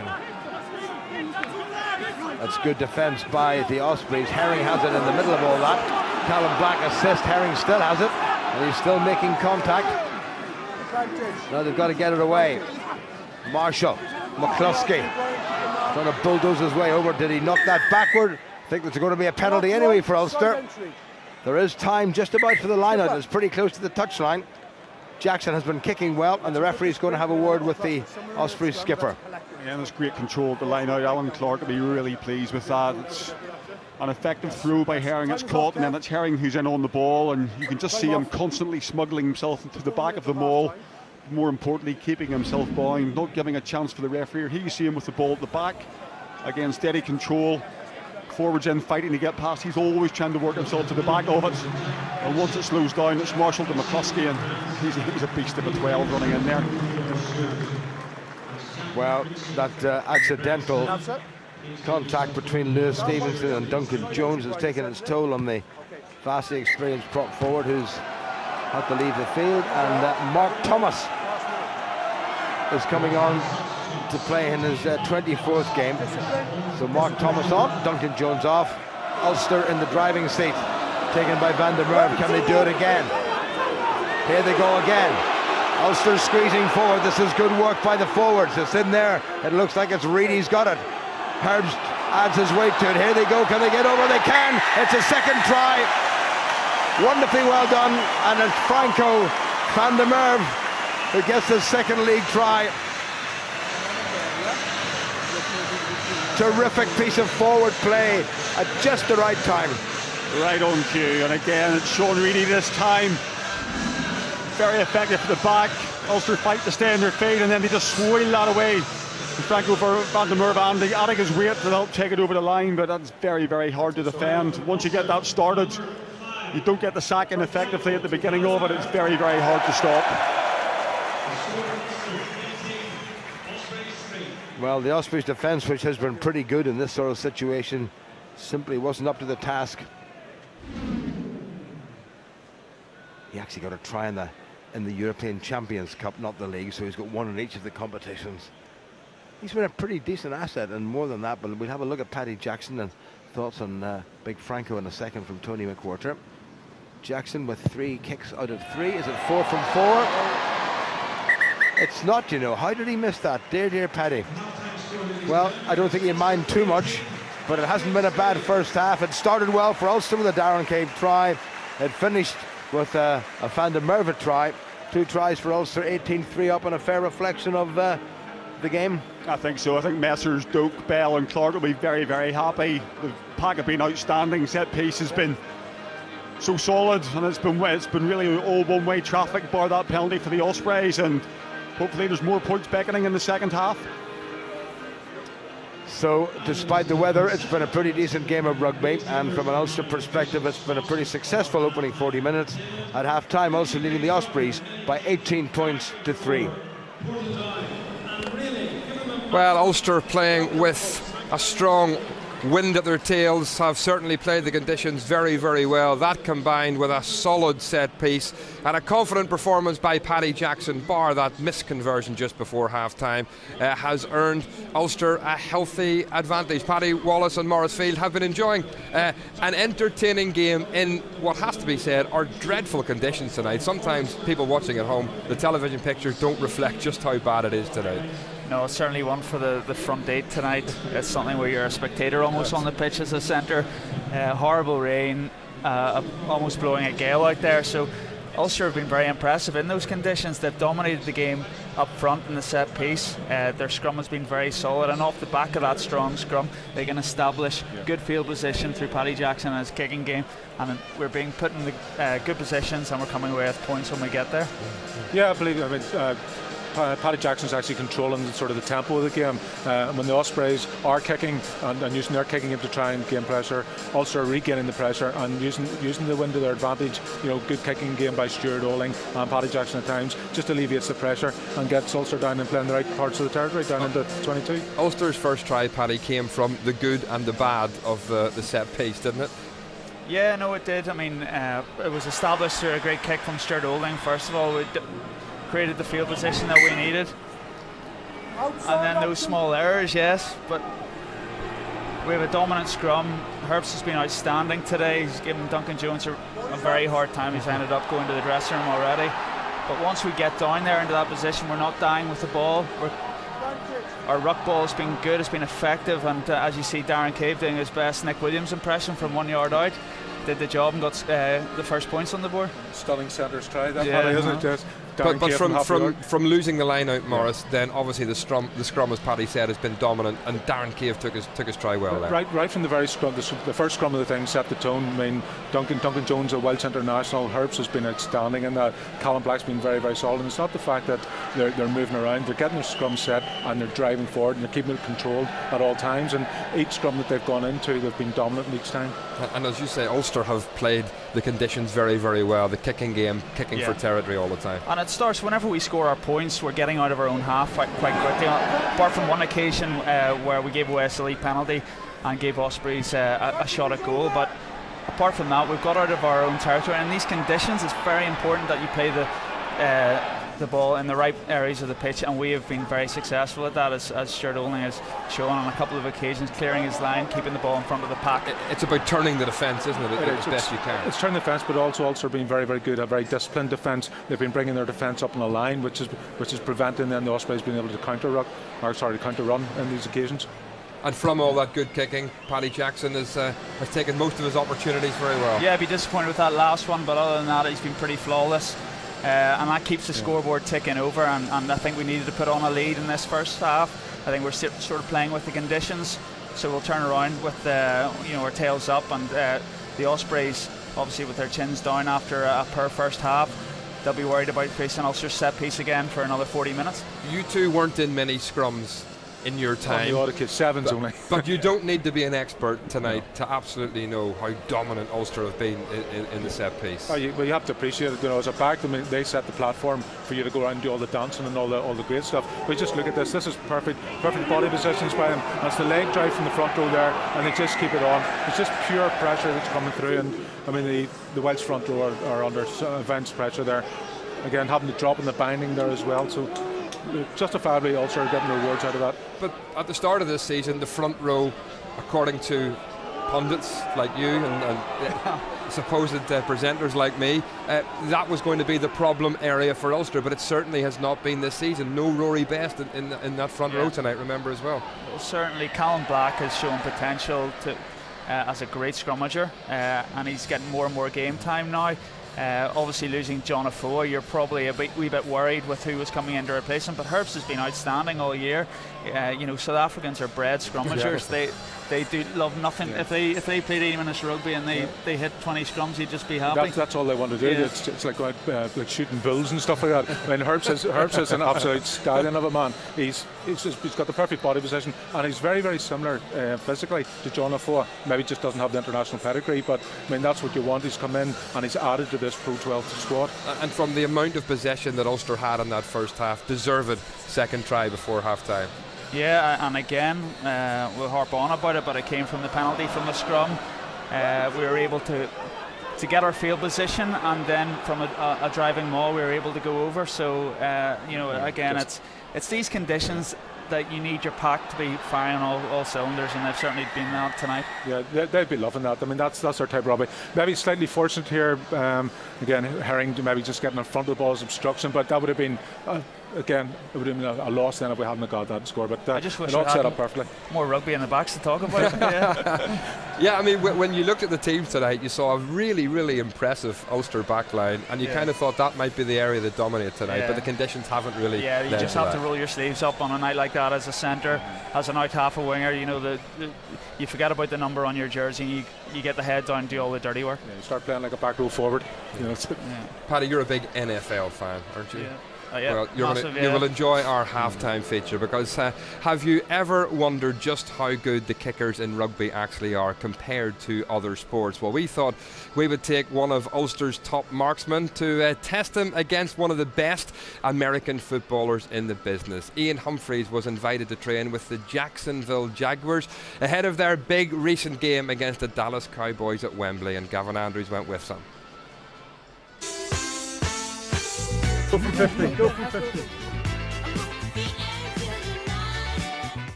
D: That's good defence by the Ospreys. Herring has it in the middle of all that. Callum Black assist. Herring still has it, and he's still making contact. Now they've got to get it away. Marshall, McCluskey trying to bulldoze his way over. Did he knock that backward? I think there's going to be a penalty anyway for Ulster. There is time just about for the line-out. It's pretty close to the touchline. Jackson has been kicking well, and the referee's going to have a word with the Ospreys skipper.
F: Yeah, there's great control at the line-out. Alan Clark will be really pleased with that. It's an effective throw by Herring. It's caught, and then it's Herring who's in on the ball, and you can just see him constantly smuggling himself into the back of the maul. More importantly, keeping himself bound, not giving a chance for the referee. Here you see him with the ball at the back. Again, steady control. Forwards in fighting to get past. He's always trying to work himself to the back of it. And once it slows down, it's Marshall to McCluskey, and he's a beast of a 12 running in there.
D: Well, that accidental contact between Lewis Stevenson and Duncan Jones has taken its toll on the vastly experienced prop forward who's had to leave the field, and Mark Thomas is coming on to play in his 24th game. So Mark Thomas on, Duncan Jones off. Ulster in the driving seat, taken by Van der Merwe. Can they do it again? Here they go again. Ulster squeezing forward. This is good work by the forwards. It's in there. It looks like it's Reedy's got it. Herbst adds his weight to it. Here they go. Can they get over? They can. It's a second try. Wonderfully well done. And it's Franco Van der Merwe who gets his second league try. Terrific piece of forward play at just the right time.
F: Right on cue, and again it's Sean Reedy this time. Very effective at the back. Ulster fight to stay on their feet, and then they just swirl that away. Franco Van der Merwe adding his weight to help take it over the line, but that's very, very hard to defend. Once you get that started, you don't get the sack in effectively at the beginning of it. It's very, very hard to stop.
D: Well, the Ospreys defence, which has been pretty good in this sort of situation, simply wasn't up to the task. He actually got a try in the European Champions Cup, not the league, so he's got one in each of the competitions. He's been a pretty decent asset, and more than that, but we'll have a look at Paddy Jackson and thoughts on Big Franco in a second from Tony McWhorter. Jackson with 3 kicks out of 3. Is it 4 from 4? It's not, you know. How did he miss that? Dear Paddy. Well, I don't think he'd mind too much, but it hasn't been a bad first half. It started well for Ulster with a Darren Cave try. It finished with a Van der Merwe try. 2 tries for Ulster, 18-3 up, and a fair reflection of the game.
F: I think so. I think Messrs Doak, Bell and Clark will be very, very happy. The pack have been outstanding. Set piece has been so solid, and it's been really all one-way traffic, bar that penalty for the Ospreys, and hopefully there's more points beckoning in the second half.
D: So despite the weather, it's been a pretty decent game of rugby, and from an Ulster perspective, it's been a pretty successful opening 40 minutes. At half-time, Ulster leading the Ospreys by 18 points to 3.
A: Well, Ulster playing with a strong wind at their tails have certainly played the conditions very, very well. That combined with a solid set piece and a confident performance by Paddy Jackson, bar that misconversion just before half-time, has earned Ulster a healthy advantage. Paddy, Wallace and Maurice Field have been enjoying an entertaining game in what has to be said are dreadful conditions tonight. Sometimes people watching at home, the television pictures don't reflect just how bad it is tonight.
C: No, it's certainly one for the front eight tonight. It's something where you're a spectator almost on the pitch as a centre. Horrible rain, almost blowing a gale out there. So Ulster have been very impressive in those conditions. They've dominated the game up front in the set piece. Their scrum has been very solid, and off the back of that strong scrum, they can establish good field position through Paddy Jackson and his kicking game. And we're being put in the good positions, and we're coming away with points when we get there.
B: Yeah, I believe. Paddy Jackson's actually controlling sort of the tempo of the game. When the Ospreys are kicking and using their kicking game to try and gain pressure, Ulster are regaining the pressure and using the wind to their advantage. Good kicking game by Stuart Oling and Paddy Jackson at times just alleviates the pressure and gets Ulster down and playing the right parts of the territory down into 22.
A: Ulster's first try, Paddy, came from the good and the bad of the set piece, didn't it?
C: Yeah, no, it did. I mean, it was established through a great kick from Stuart Oling. First of all, created the field position that we needed, and then those small errors, yes, but we have a dominant scrum. Herbst has been outstanding today. He's given Duncan Jones a very hard time. He's ended up going to the dressing room already, but once we get down there into that position, we're not dying with the ball. Our ruck ball has been good, it's been effective, and as you see Darren Cave doing his best Nick Williams impression from 1 yard out, did the job and got the first points on the board.
B: Stunning centre's try, that Paddy, isn't it? Just
A: but from losing the line out, Maurice, then obviously the scrum, as Paddy said, has been dominant, and Darren Cave took his try well there.
B: Right from the very scrum, the first scrum of the thing set the tone. I mean, Duncan Jones, a Welsh international. Herbst has been outstanding in that. Callum Black's been very, very solid. And it's not the fact that they're moving around; they're getting their scrum set and they're driving forward and they're keeping it controlled at all times. And each scrum that they've gone into, they've been dominant each time.
A: And as you say, Ulster have played the conditions very, very well. The kicking game, kicking for territory all the time.
C: And it starts whenever we score our points, we're getting out of our own half quite quickly. Apart from one occasion where we gave away a silly penalty and gave Ospreys a shot at goal, but apart from that, we've got out of our own territory. And in these conditions, it's very important that you play the ball in the right areas of the pitch, and we have been very successful at that, as Stuart Oling has shown on a couple of occasions, clearing his line, keeping the ball in front of the pack.
A: It's about turning the defence, isn't it? As best you can.
B: It's turning the defence, but also Ulster being very, very good, a very disciplined defence. They've been bringing their defence up on a line, which is preventing then the Ospreys being able to counter run in these occasions.
A: And from all that good kicking, Paddy Jackson has taken most of his opportunities very well.
C: Yeah, I'd be disappointed with that last one, but other than that, he's been pretty flawless. And that keeps the scoreboard ticking over, and I think we needed to put on a lead in this first half. I think we're sort of playing with the conditions, so we'll turn around with our tails up, and the Ospreys, obviously with their chins down after a poor first half, they'll be worried about facing Ulster's set piece again for another 40 minutes.
A: You two weren't in many scrums in your time.
B: On the audit, sevens only.
A: But you don't need to be an expert tonight to absolutely know how dominant Ulster have been in the set piece.
B: You have to appreciate it. As a back, they set the platform for you to go around and do all the dancing and all the great stuff. But just look at this. This is perfect body positions by them. That's the leg drive from the front row there, and they just keep it on. It's just pure pressure that's coming through. And I mean, the Welsh front row are under immense pressure there. Again, having to drop in the binding there as well. So justifiably Ulster are getting rewards out of that.
A: But at the start of this season, the front row, according to pundits like you and supposed presenters like me, that was going to be the problem area for Ulster, but it certainly has not been this season. No Rory Best in that front row tonight, remember, as well. Certainly
C: Callum Black has shown potential as a great scrummager, and he's getting more and more game time now. Obviously losing John Afoe, you're probably a wee bit worried with who was coming in to replace him, but Herbst has been outstanding all year. South Africans are bred scrummagers. They do love nothing. If they played 80 minutes rugby and they hit 20 scrums, you'd just be happy.
B: That's all they want to do. Yeah. It's like like shooting bulls and stuff like that. I mean, Herbst is an absolute stallion of a man. He's got the perfect body position, and he's very, very similar physically to John Afoe. Maybe just doesn't have the international pedigree, but I mean that's what you want. He's come in and he's added to this Pro 12 squad.
A: And from the amount of possession that Ulster had in that first half, deserved second try before half time.
C: Yeah, and again, we'll harp on about it, but it came from the penalty from the scrum. We were able to get our field position, and then from a driving maul, we were able to go over. So, again, it's these conditions that you need your pack to be firing all cylinders, and they've certainly been that tonight.
B: Yeah, they'd be loving that. I mean, that's their type of rugby. Maybe slightly fortunate here. Again, Herring maybe just getting in front of the ball is obstruction, but that would have been. Again, it would have been a loss then if we hadn't got that score. But
C: I just wish
B: it all set up perfectly.
C: More rugby in the backs to talk about.
A: Yeah, I mean, when you looked at the team tonight, you saw a really, really impressive Ulster backline, and you kind of thought that might be the area that dominated tonight, but the conditions haven't really.
C: Yeah, you just have to roll your sleeves up on a night like that as a centre, as an out half a winger. You forget about the number on your jersey, and you get the head down and do all the dirty work.
B: Yeah, you start playing like a back row forward.
A: Paddy, you're a big NFL fan, aren't you?
C: Yeah.
A: Well, you will enjoy our halftime feature, because have you ever wondered just how good the kickers in rugby actually are compared to other sports? Well, we thought we would take one of Ulster's top marksmen to test him against one of the best American footballers in the business. Ian Humphreys was invited to train with the Jacksonville Jaguars ahead of their big recent game against the Dallas Cowboys at Wembley, and Gavin Andrews went with them.
G: Go for 50. Go for 50.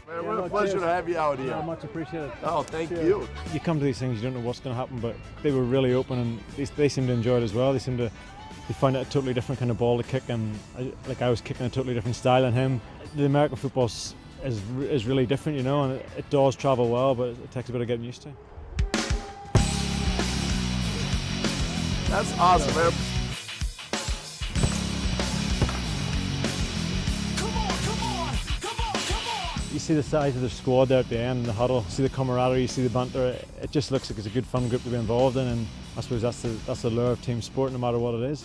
H: Man, what a pleasure to have you out here.
G: Yeah, much appreciated.
H: Oh, thank you.
G: You come to these things, you don't know what's going to happen, but they were really open, and they seem to enjoy it as well. They find it a totally different kind of ball to kick, and I was kicking a totally different style than him. The American football is really different, and it does travel well, but it takes a bit of getting used to.
H: That's awesome, man.
G: You see the size of the squad there at the end in the huddle, see the camaraderie, you see the banter. It just looks like it's a good fun group to be involved in, and I suppose that's the lure of team sport, no matter what it is.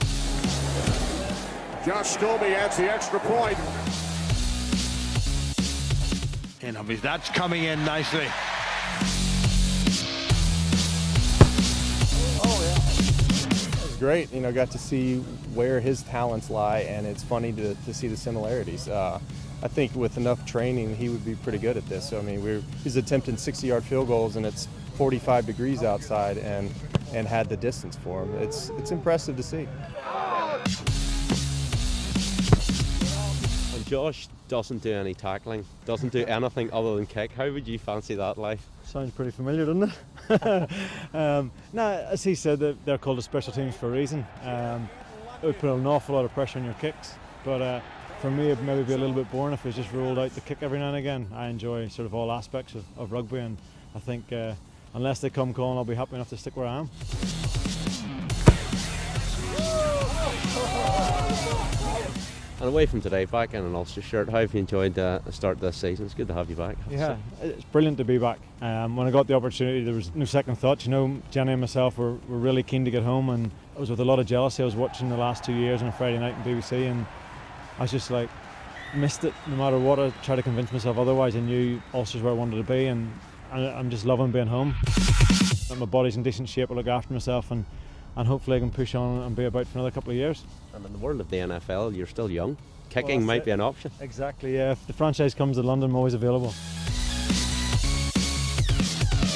I: Josh Scobie adds the extra point.
J: And that's coming in nicely.
K: It was great, got to see where his talents lie, and it's funny to see the similarities. I think with enough training, he would be pretty good at this. So, he's attempting 60-yard field goals, and it's 45 degrees outside, and had the distance for him. It's impressive to see.
L: And Josh doesn't do any tackling, doesn't do anything other than kick. How would you fancy that life?
G: Sounds pretty familiar, doesn't it? As he said, they're called the special teams for a reason. It would put an awful lot of pressure on your kicks, but for me, it'd maybe be a little bit boring if it was just rolled out the kick every now and again. I enjoy sort of all aspects of rugby, and I think unless they come calling, I'll be happy enough to stick where I am.
L: And away from today, back in an Ulster shirt, how have you enjoyed the start of this season? It's good to have you back.
G: Yeah, it's brilliant to be back. When I got the opportunity, there was no second thought. Jenny and myself were really keen to get home, and I was with a lot of jealousy. I was watching the last 2 years on a Friday night on BBC, and I was just missed it. No matter what, I tried to convince myself otherwise. I knew Ulster's where I wanted to be, and I'm just loving being home. My body's in decent shape. I look after myself, and hopefully I can push on and be about for another couple of years.
L: And in the world of the NFL, you're still young. Kicking might be an option.
G: Exactly, yeah. If the franchise comes to London, I'm always available.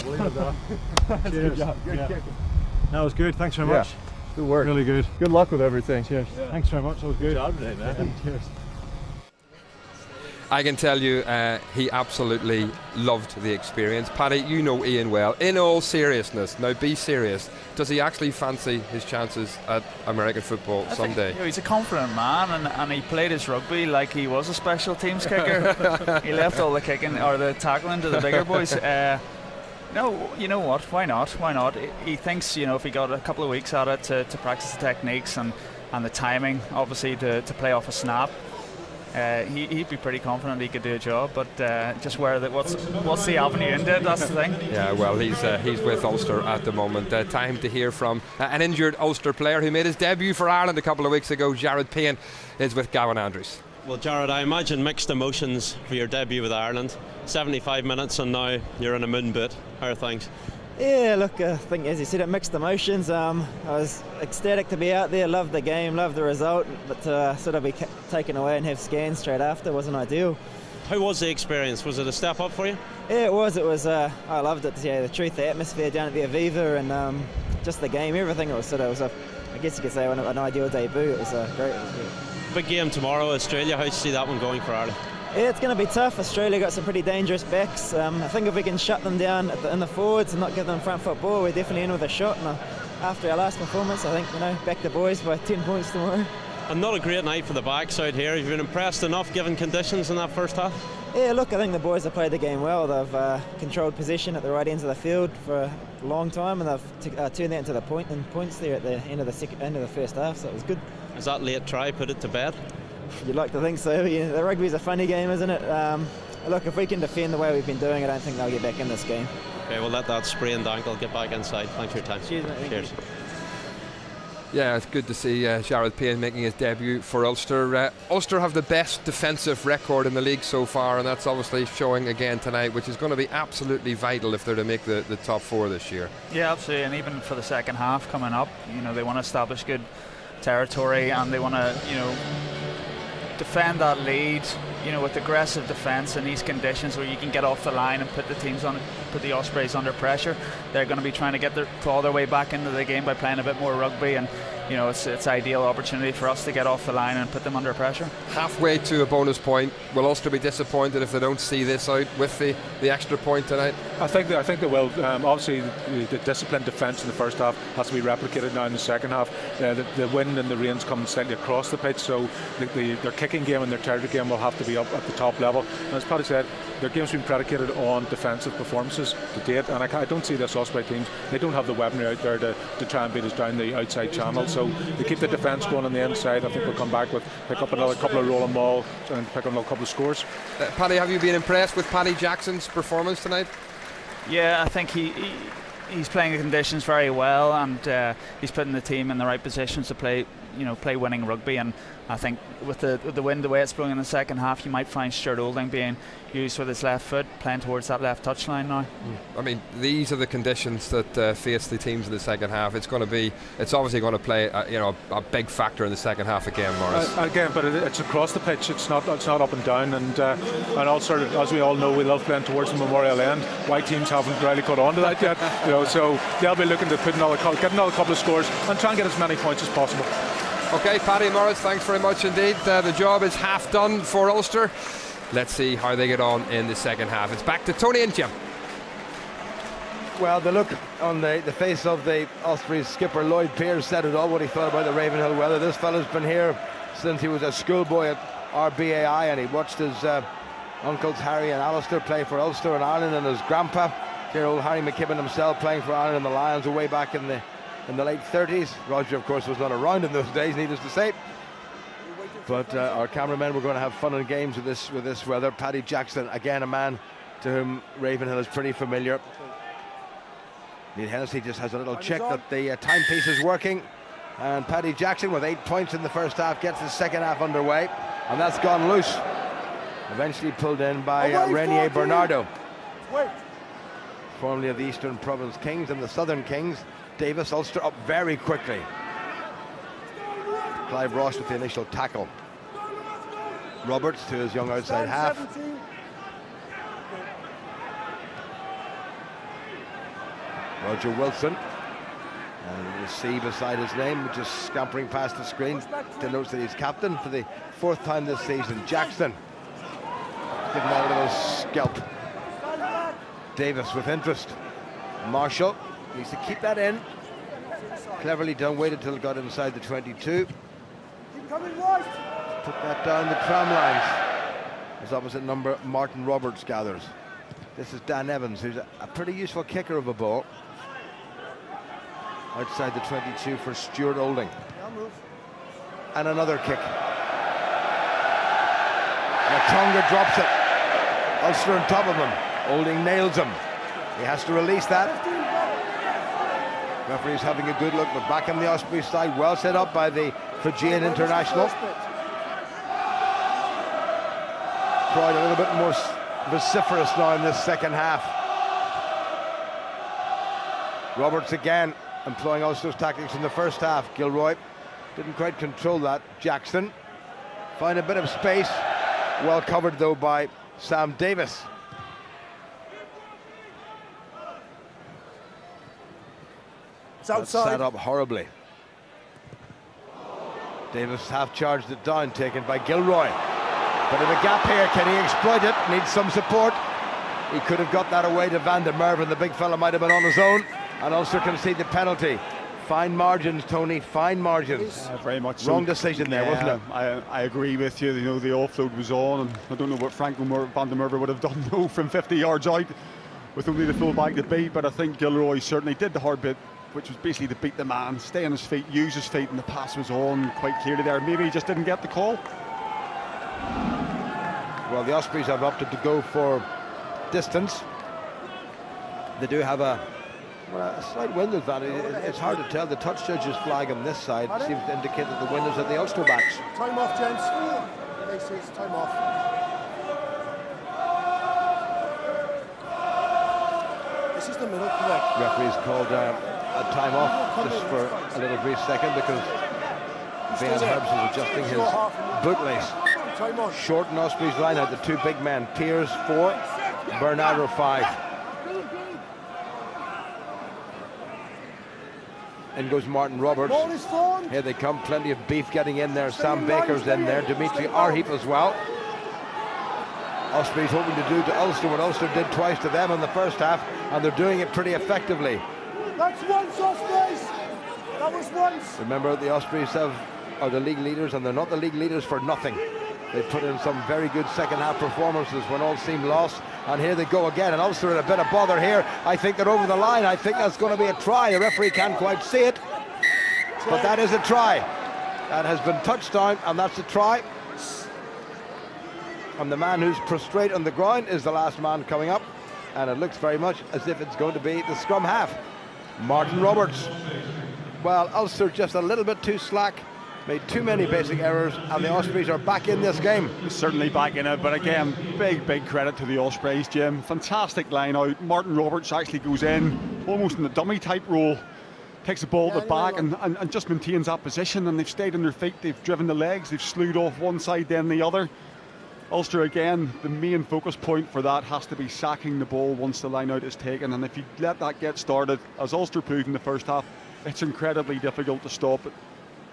K: Good job. Good kicking.
G: That was good. Thanks very much.
K: Good work.
G: Really good.
K: Good luck with everything.
G: Cheers. Yeah. Thanks very much. That was good.
K: Good job today, man.
G: Cheers.
A: I can tell you he absolutely loved the experience. Paddy, you know Ian well. In all seriousness, now be serious, does he actually fancy his chances at American football someday?
C: He's a confident man, and he played his rugby like he was a special teams kicker. He left all the kicking or the tackling to the bigger boys. No, you know what? Why not? Why not? He thinks, if he got a couple of weeks at it to practice the techniques and the timing, obviously to play off a snap, he'd be pretty confident he could do a job. But just what's the avenue into it? That's the thing.
A: Yeah, well, he's with Ulster at the moment. Time to hear from an injured Ulster player who made his debut for Ireland a couple of weeks ago. Jared Payne is with Gavin Andrews.
L: Well, Jared, I imagine mixed emotions for your debut with Ireland. 75 minutes and now you're in a moon boot. How are things?
M: Yeah, look, I think as you said, it mixed emotions. I was ecstatic to be out there, loved the game, loved the result, but to sort of be taken away and have scans straight after wasn't ideal.
L: How was the experience? Was it a step up for you?
M: Yeah, it was. I loved it. Yeah, the truth, the atmosphere down at the Aviva, and just the game, everything. It was I guess you could say, an ideal debut. It was great.
L: Big game tomorrow, Australia. How do you see that one going for Ireland?
M: Yeah, it's going to be tough. Australia got some pretty dangerous backs. I think if we can shut them down in the forwards and not give them front foot ball, we're definitely in with a shot. And after our last performance, I think, back the boys by 10 points tomorrow.
L: And not a great night for the backs out here. Have you been impressed enough given conditions in that first half?
M: Yeah, look, I think the boys have played the game well. They've controlled possession at the right ends of the field for a long time, and they've turned that into the points there at the end of the first half, so it was good.
L: Is that late try put it to bed?
M: You'd like to think so. Yeah, the rugby's a funny game, isn't it? Look, if we can defend the way we've been doing, I don't think they'll get back in this game.
L: Okay, we'll let that sprained ankle get back inside. Thanks for your time.
M: Cheers, mate.
L: Cheers.
A: Yeah, it's good to see Jared Payne making his debut for Ulster. Ulster have the best defensive record in the league so far, and that's obviously showing again tonight, which is going to be absolutely vital if they're to make the top four this year.
C: Yeah, absolutely, and even for the second half coming up, they want to establish good territory, and they want to, defend that lead, with aggressive defence in these conditions where you can get off the line and put the Ospreys under pressure. They're going to be trying to claw their way back into the game by playing a bit more rugby, and it's ideal opportunity for us to get off the line and put them under pressure.
A: Halfway to a bonus point. Will Ulster be disappointed if they don't see this out with the extra point tonight?
B: I think they will. Obviously, the disciplined defence in the first half has to be replicated now in the second half. The wind and the rain's coming slightly across the pitch, so their kicking game and their territory game will have to be up at the top level. And as Paddy said, their game's been predicated on defensive performances to date, and I don't see this Osprey teams. They don't have the weaponry out there to try and beat us down the outside channel. So they keep the defence going on the inside. I think we'll come back pick up another couple of rolling ball and pick up another couple of scores.
A: Paddy, have you been impressed with Paddy Jackson's performance tonight?
C: Yeah, I think he's playing the conditions very well, and he's putting the team in the right positions to play winning rugby. And I think with the wind the way it's blowing in the second half, you might find Stuart Olding being used with his left foot, playing towards that left touchline now.
A: I mean, these are the conditions that face the teams in the second half. It's obviously going to play a big factor in the second half again, Morris.
B: Again, but it's across the pitch. It's not up and down, and also, as we all know, we love playing towards the Memorial end. White teams haven't really caught on to that yet, so they'll be looking to get another couple of scores and try and get as many points as possible.
A: Okay, Paddy and Morris, thanks very much indeed. The job is half done for Ulster. Let's see how they get on in the second half. It's back to Tony and Jim.
D: Well, the look on the face of the Ospreys skipper Lloyd Pearce said it all, what he thought about the Ravenhill weather. This fella's been here since he was a schoolboy at RBAI, and he watched his uncles Harry and Alistair play for Ulster and Ireland, and his grandpa, dear old Harry McKibben himself, playing for Ireland and the Lions way back in the late 30s. Roger, of course, was not around in those days, needless to say. But our cameramen were going to have fun and games with this weather. Paddy Jackson, again, a man to whom Ravenhill is pretty familiar. Neil Hennessy just has a little check that the timepiece is working. And Paddy Jackson, with 8 points in the first half, gets the second half underway. And that's gone loose. Eventually pulled in by Renier Bernardo, formerly of the Eastern Province Kings and the Southern Kings. Davis, Ulster up very quickly. Clive Ross with the initial tackle. Roberts to his young outside half. Roger Wilson. And the C beside his name, just scampering past the screen, denotes that he's captain for the 4th time this season. Jackson giving that a little scalp. Davis with interest. Marshall needs to keep that in. Cleverly done, waited till it got inside the 22. Put that down the tram lines as opposite number Martin Roberts gathers. This is Dan Evans, who's a pretty useful kicker of a ball. Outside the 22 for Stuart Olding. And another kick. Tonga drops it. Ulster on top of him. Olding nails him. He has to release that. Referee's having a good look, but back on the Ospreys side, well set up by the Fijian international. Crowd a little bit more vociferous now in this second half. Roberts again employing Ulster's tactics in the first half. Gilroy didn't quite control that. Jackson find a bit of space. Well covered though by Sam Davis.
E: It's outside.
D: That's set up horribly. Davis half charged it down, taken by Gilroy. Bit of a gap here, can he exploit it? Needs some support. He could have got that away to Van der Merwe. The big fella might have been on his own, and Ulster concede the penalty. Fine margins, Tony, fine margins.
F: Very much
D: Wrong
F: so.
D: decision there, wasn't it?
F: I agree with you. You know, the offload was on, and I don't know what Van der Merwe would have done though from 50 yards out with only the full back to beat, but I think Gilroy certainly did the hard bit, which was basically to beat the man, stay on his feet, use his feet, and the pass was on quite clearly there. Maybe he just didn't get the call.
D: Well, the Ospreys have opted to go for distance. They do have a slight wind advantage. It's hard to tell. The touch judge's flag on this side seems to indicate that the wind is at the Ulster backs.
E: Time off, gents. They say it's time off. This is the middle, correct?
D: Referee's called a time off just for a little brief second because Van Herbs is adjusting his bootlace. Shorten Ospreys line out, the two big men. Piers 4, Bernardo 5. In goes Martin Roberts. Here they come, plenty of beef getting in there. Sam Baker's in there, Dimitri Arheep as well. Ospreys hoping to do to Ulster what Ulster did twice to them in the first half, and they're doing it pretty effectively.
E: That's once, Ospreys! That was once!
D: Remember, the Ospreys are the league leaders, and they're not the league leaders for nothing. They put in some very good second half performances when all seemed lost, and here they go again, and Ulster in a bit of bother here. I think they're over the line. I think that's going to be a try. The referee can't quite see it, but that is a try. That has been touched down, and that's a try. And the man who's prostrate on the ground is the last man coming up, and it looks very much as if it's going to be the scrum half. Martin Roberts. Well, Ulster just a little bit too slack, made too many basic errors, and the Ospreys are back in this game.
F: Certainly back in it, but again, big credit to the Ospreys, Jim. Fantastic line out. Martin Roberts actually goes in almost in the dummy type role, takes the ball to the back and just maintains that position, and they've stayed on their feet, they've driven the legs, they've slewed off one side then the other. Ulster again, the main focus point for that has to be sacking the ball once the line out is taken, and if you let that get started, as Ulster proved in the first half, it's incredibly difficult to stop it.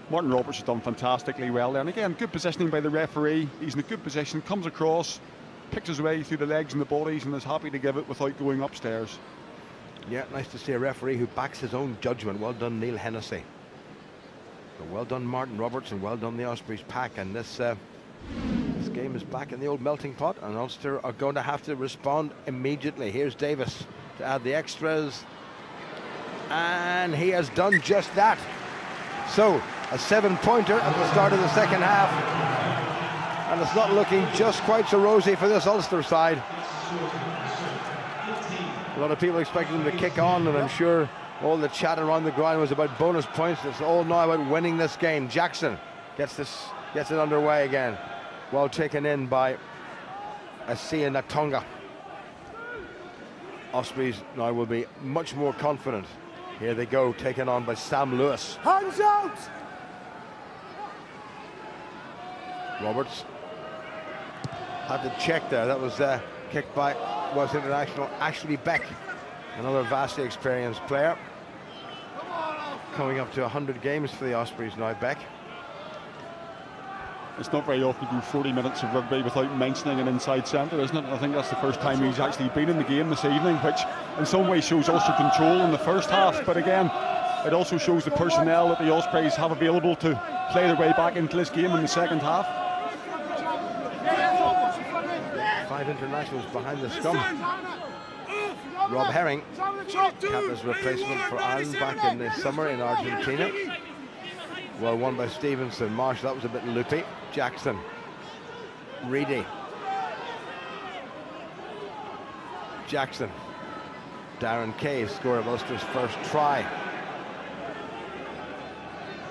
F: Martin Roberts has done fantastically well there, and again, good positioning by the referee. He's in a good position, comes across, picks his way through the legs and the bodies, and is happy to give it without going upstairs.
D: Yeah, nice to see a referee who backs his own judgment. Well done, Neil Hennessy. So well done, Martin Roberts, and well done the Ospreys pack. And this game is back in the old melting pot, and Ulster are going to have to respond immediately. Here's Davis to add the extras, and he has done just that. So a 7-pointer at the start of the second half, and it's not looking just quite so rosy for this Ulster side. A lot of people expecting them to kick on, and I'm sure all the chat around the ground was about bonus points. It's all now about winning this game. Jackson gets it underway again. Well taken in by Asia Natonga. Ospreys now will be much more confident. Here they go, taken on by Sam Lewis.
E: Hands out!
D: Roberts had to check there. That was kicked by Welsh international Ashley Beck, another vastly experienced player. Coming up to 100 games for the Ospreys now, Beck.
F: It's not very often you do 40 minutes of rugby without mentioning an inside centre, isn't it? I think that's the first time he's actually been in the game this evening, which in some ways shows Ulster control in the first half, but again, it also shows the personnel that the Ospreys have available to play their way back into this game in the second half.
D: 5 internationals behind the scrum. Rob Herring, captain's replacement for Ireland back in the summer in Argentina. Well won by Stevenson. Marshall, that was a bit loopy. Jackson. Reedy. Jackson. Darren Cave, scorer of Ulster's first try.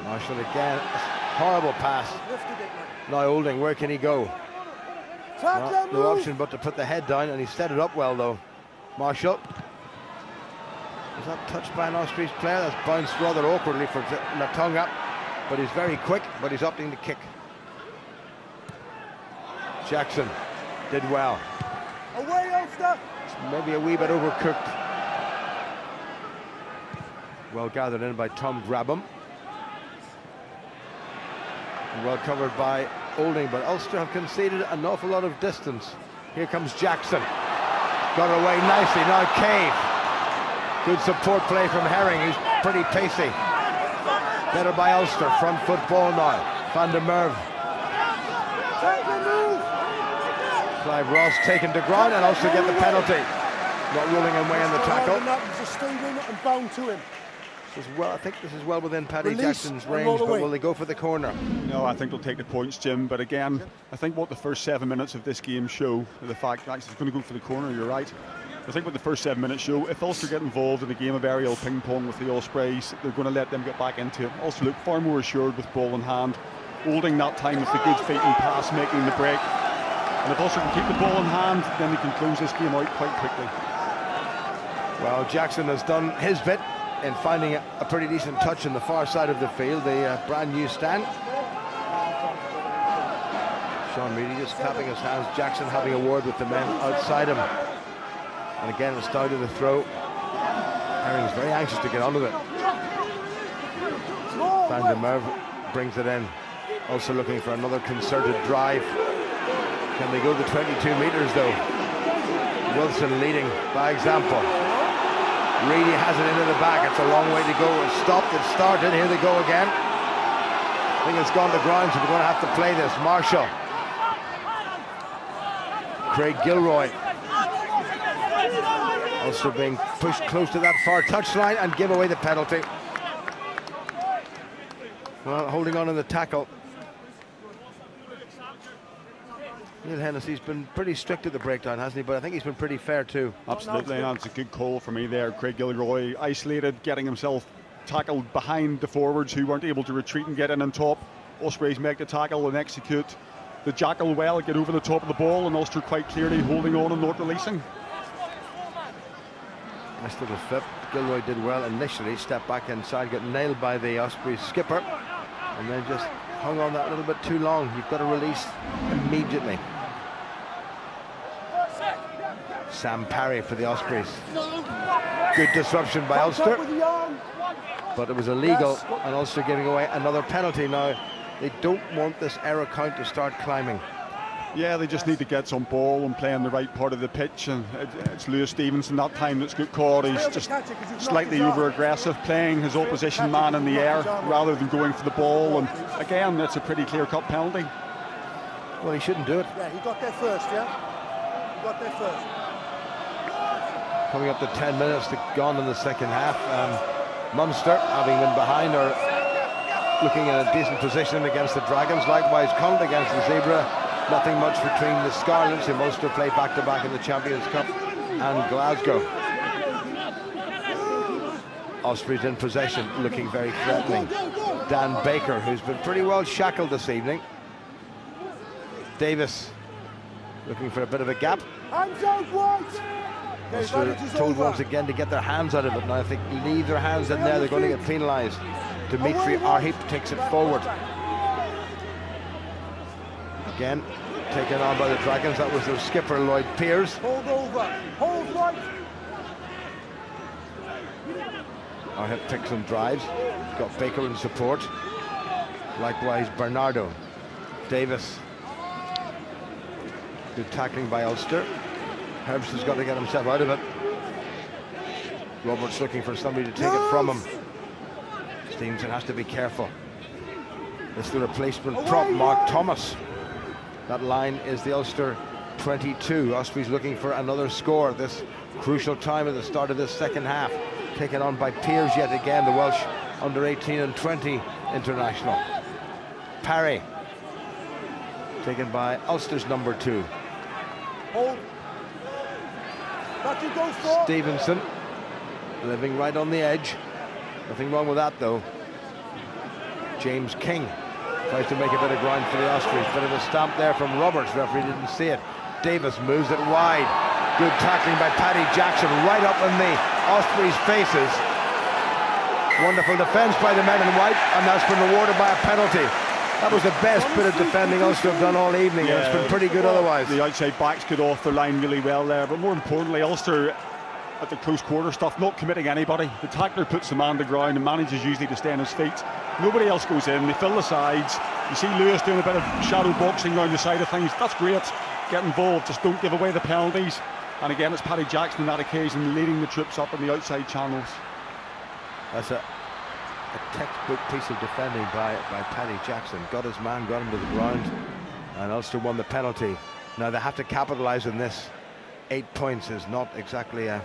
D: Marshall again. Horrible pass. Now Olding, where can he go? Well, no option but to put the head down, and he set it up well though. Marshall. Was that touched by an Ospreys player? That's bounced rather awkwardly for Natonga, but he's very quick, but he's opting to kick. Jackson did well.
E: Away, Ulster!
D: Maybe a wee bit overcooked. Well gathered in by Tom Grabham. Well covered by Olding, but Ulster have conceded an awful lot of distance. Here comes Jackson. Got away nicely. Now Cave. Good support play from Herring, who's pretty pacey. Better by Ulster. Front foot ball now. Van der Merwe. Clive Ross taken to ground, and Ulster get the penalty. Not rolling away in the tackle.
E: Just stayed in and bound to him.
D: I think this is well within Paddy Jackson's range, but will they go for the corner?
F: No, I think they'll take the points, Jim. But again, I think what the first 7 minutes of this game show, the fact that it's going to go for the corner, you're right. I think what the first 7 minutes show, if Ulster get involved in a game of aerial ping-pong with the Ospreys, they're going to let them get back into it. Ulster look far more assured with ball in hand, holding that time with the good feet and pass, making the break. And if Ulster can keep the ball in hand, then they can close this game out quite quickly.
D: Well, Jackson has done his bit in finding a pretty decent touch in the far side of the field, the brand new stand. Sean Reedy just clapping his hands. Jackson having a word with the men outside him. And again, it's down to the throw. Herring's very anxious to get onto it. Van der Merwe brings it in. Also looking for another concerted drive. Can they go the 22 metres though? Wilson leading by example. Reedy has it into the back. It's a long way to go. It's stopped, it started. Here they go again. I think it's gone to ground, so we're going to have to play this. Marshall. Craig Gilroy. Also being pushed close to that far touchline and give away the penalty. Well, holding on in the tackle. Neil Hennessy's been pretty strict at the breakdown, hasn't he? But I think he's been pretty fair too.
F: Absolutely, and it's a good call for me there. Craig Gilroy isolated, getting himself tackled behind the forwards who weren't able to retreat and get in on top. Ospreys make the tackle and execute the jackal well, get over the top of the ball, and Ulster quite clearly holding on and not releasing.
D: Nice little flip. Gilroy did well initially, stepped back inside, got nailed by the Ospreys skipper, and then just hung on that a little bit too long. You've got to release immediately. Sam Parry for the Ospreys. Good disruption by Ulster, but it was illegal, and Ulster giving away another penalty. Now they don't want this error count to start climbing.
F: Yeah, they just need to get some ball and play on the right part of the pitch, and it's Lewis Stevenson that time that's got caught. He's just slightly over aggressive, playing his opposition man in the air rather than going for the ball, and again that's a pretty clear-cut penalty.
D: Well, he shouldn't do it.
E: Yeah, he got there first, yeah? He got there first.
D: Coming up to 10 minutes gone in the second half. Munster, having been behind, are looking in a decent position against the Dragons. Likewise, Connacht against the Zebra. Nothing much between the Scarlets, who Ulster play back-to-back in the Champions Cup, and Glasgow. Ospreys in possession, looking very threatening. Dan Baker, who's been pretty well shackled this evening. Davis, looking for a bit of a gap.
E: Hands out, White!
D: Ulster told once again to get their hands out of it. Now if they leave their hands in there, they're going to get penalised. Dimitri Arhip takes it forward. Again, taken on by the Dragons. That was their skipper, Lloyd Pears.
E: Hold over. Hold right.
D: Arhip picks and drives. He's got Baker in support. Likewise, Bernardo. Davis. Good tackling by Ulster. Herbst has got to get himself out of it. Roberts looking for somebody to take it from him. Stevenson has to be careful. It's the replacement prop, Mark Thomas. That line is the Ulster 22. Ospreys looking for another score. This Crucial time at the start of this second half. Taken on by Piers yet again, the Welsh under 18 and 20 international. Parry. Taken by Ulster's number 2.
E: Hold. Back you go for.
D: Stevenson. Living right on the edge. Nothing wrong with that though. James King tries to make a bit of ground for the Ospreys. Bit of a stamp there from Roberts. Referee didn't see it. Davis moves it wide. Good tackling by Paddy Jackson right up in the Ospreys' faces. Wonderful defence by the men in white, and that's been rewarded by a penalty. That was the best bit of defending Ulster have done all evening, and it's been pretty good otherwise.
F: The outside backs got off their line really well there, but more importantly, Ulster at the close quarter stuff, not committing anybody. The tackler puts the man on the ground and manages usually to stay on his feet. Nobody else goes in, they fill the sides. You see Lewis doing a bit of shadow boxing around the side of things. That's great. Get involved, just don't give away the penalties. And again, it's Paddy Jackson on that occasion leading the troops up in the outside channels.
D: That's a textbook piece of defending by Paddy Jackson. Got his man, got him to the ground, and Ulster won the penalty. Now they have to capitalise on this. 8 points is not exactly an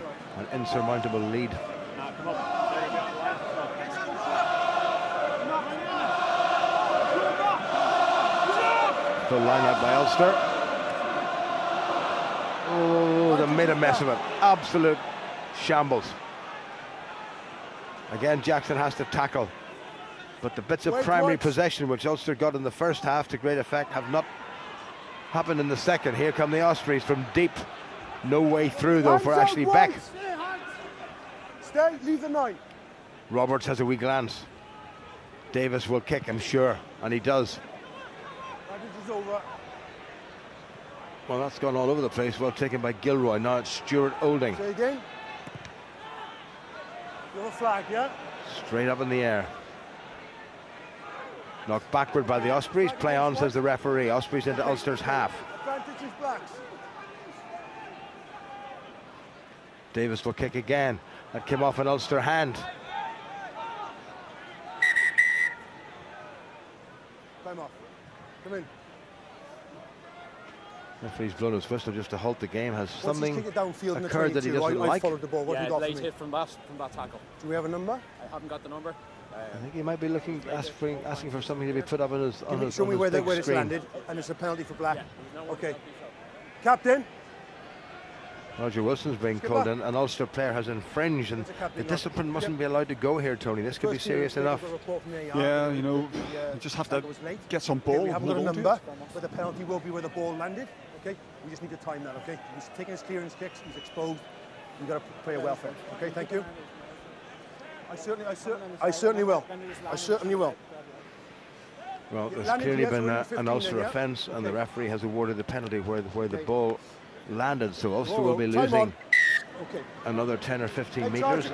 D: insurmountable lead. Full line out by Ulster. Oh, they made a mess of it. Absolute shambles. Again, Jackson has to tackle. But the bits of primary possession which Ulster got in the first half to great effect have not happened in the second. Here come the Ospreys from deep. No way through though for Ashley Beck.
E: Stay, leave the 9.
D: Roberts has a wee glance. Davis will kick, I'm sure, and he does.
E: Over.
D: Well, that's gone all over the place. Well taken by Gilroy. Now it's Stuart Olding.
E: Say again. You have a flag, yeah?
D: Straight up in the air. Knocked backward by the Ospreys. Play on, says the referee. Ospreys into Ulster's half.
E: Advantage is Blacks.
D: Davis will kick again. That came off an Ulster hand.
E: Time off. Come in.
D: Referee's blown his whistle just to halt the game. Has something
E: occurred
D: that he doesn't like?
E: I followed the ball. What
N: yeah, late hit from that tackle.
E: Do we have a number?
N: I haven't got the number.
D: I think he might be looking, asking for something to be put up on his on his
E: Show me where it's
D: screen.
E: landed, and it's a penalty for Black. Yeah, okay. Captain.
D: Roger Wilson's being called in. An Ulster player has infringed, and the discipline mustn't be allowed to go here, Tony. This could be serious enough.
F: Yeah, you know, you just have to get some ball.
E: We haven't got a number, but the penalty will be where the ball landed. Okay, we just need to time that. Okay, he's taking his clearance kicks. He's exposed. You've got to play a welfare. Okay, thank you. I certainly will. I certainly will.
D: Well, there's clearly been an Ulster offence, and the referee has awarded the penalty where the ball landed. So Ulster will be losing another 10 or 15 metres.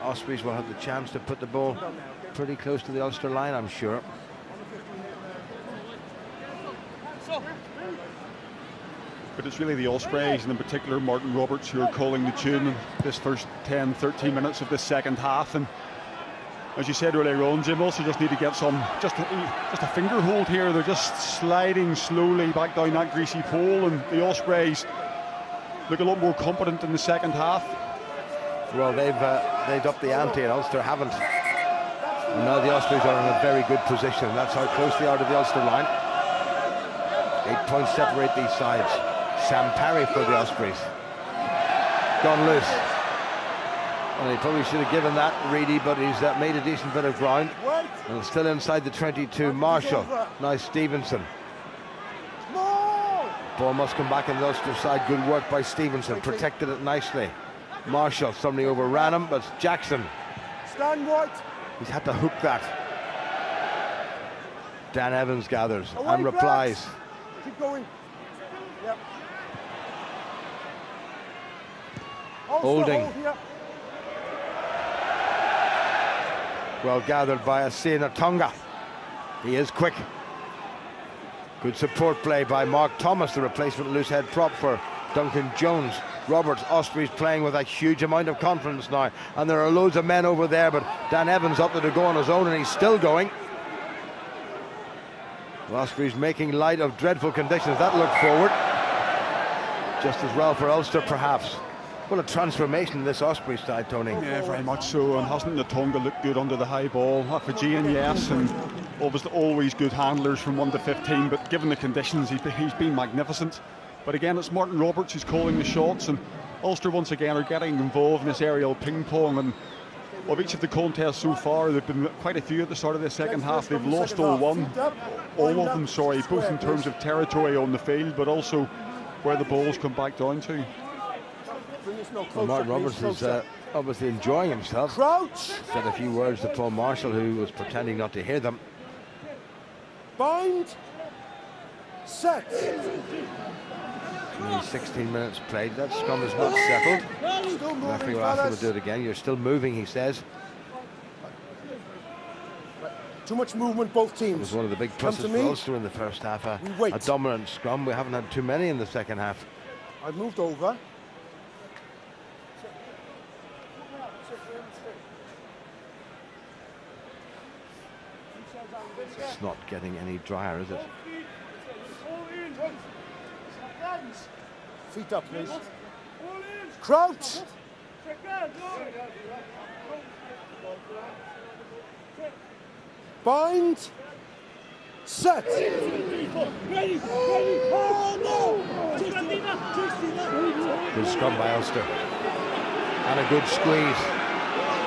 D: Ospreys will have the chance to put the ball pretty close to the Ulster line, I'm sure.
F: But it's really the Ospreys, and in particular Martin Roberts, who are calling the tune in this first 10, 13 minutes of this second half. And as you said earlier on, Jim, also just need to get some, just a finger hold here. They're just sliding slowly back down that greasy pole, and the Ospreys look a lot more competent in the second half.
D: Well, they've upped the ante, and Ulster haven't. And now the Ospreys are in a very good position. That's how close they are to the Ulster line. 8 points separate these sides. Sam Parry for the Ospreys. Gone loose. And he probably should have given that, Reedy, but he's made a decent bit of ground. And still inside the 22, Marshall. Now Stevenson. Ball must come back on the Ulster side. Good work by Stevenson. Protected it nicely. Marshall, somebody overran him, but Jackson.
E: Stand right.
D: He's had to hook that. Dan Evans gathers and replies.
E: Keep going. Yep.
D: Holding. Well gathered by Asena Tonga. He is quick. Good support play by Mark Thomas, the replacement loose head prop for Duncan Jones. Roberts, Ospreys playing with a huge amount of confidence now, and there are loads of men over there, but Dan Evans up there to go on his own, and he's still going. Ospreys making light of dreadful conditions. That looked forward. Just as well for Ulster, perhaps. what a transformation in this Ospreys side, Tony.
F: Yeah, very much so. And hasn't Natonga looked good under the high ball? Fijian, yes, and always good handlers from 1 to 15. But given the conditions, he's been magnificent. But again, it's Martin Roberts who's calling the shots, and Ulster once again are getting involved in this aerial ping pong. And of each of the contests so far, there've been quite a few at the start of the second half. They've lost all of them, both in terms of territory on the field, but also where the balls come back down to.
D: Well, Martin Roberts is obviously enjoying himself. Said a few words to Paul Marshall, who was pretending not to hear them.
E: Bind. Set.
D: 16 minutes played. That scrum is not settled. The referee will ask him to do it again. You're still moving, he says.
E: Too much movement, both teams.
D: It was one of the big pluses for Ulster in the first half. A dominant scrum. We haven't had too many in the second half.
E: I've moved over.
D: It's not getting any drier, is it?
E: Feet up, please. Crouch. Bind. Set.
D: Good scrum by Ulster. And a good squeeze.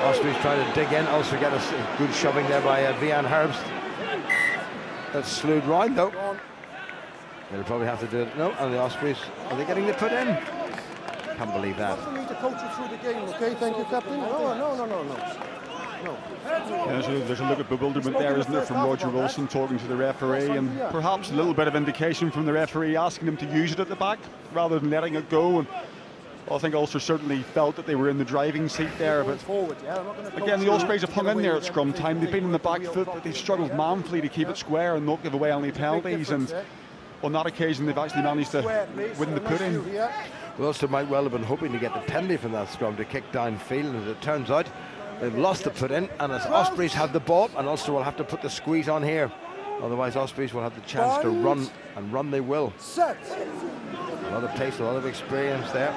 D: Ospreys trying to dig in. Ulster get a good shoving there by Vian Herbst. That's slewed round though. They'll probably have to do it. No, and the Ospreys, are they getting the put in? Can't believe that.
E: I need to coach you through the game, okay? Thank you, Captain. No.
F: Yeah, there's a look at bewilderment there, isn't there, from Roger Wilson talking to the referee, and perhaps a little bit of indication from the referee asking him to use it at the back rather than letting it go. And I think Ulster certainly felt that they were in the driving seat there, but again, the Ospreys have hung in there at scrum time. They've been in the back foot, but they've struggled manfully to keep it square and not give away any penalties, and on that occasion they've actually managed to win the put-in.
D: Well, Ulster might well have been hoping to get the penalty from that scrum to kick downfield, and as it turns out they've lost the put-in, and as Ospreys have the ball, and Ulster will have to put the squeeze on here, otherwise Ospreys will have the chance to run, and run they will.
E: Set.
D: A lot of pace, a lot of experience there.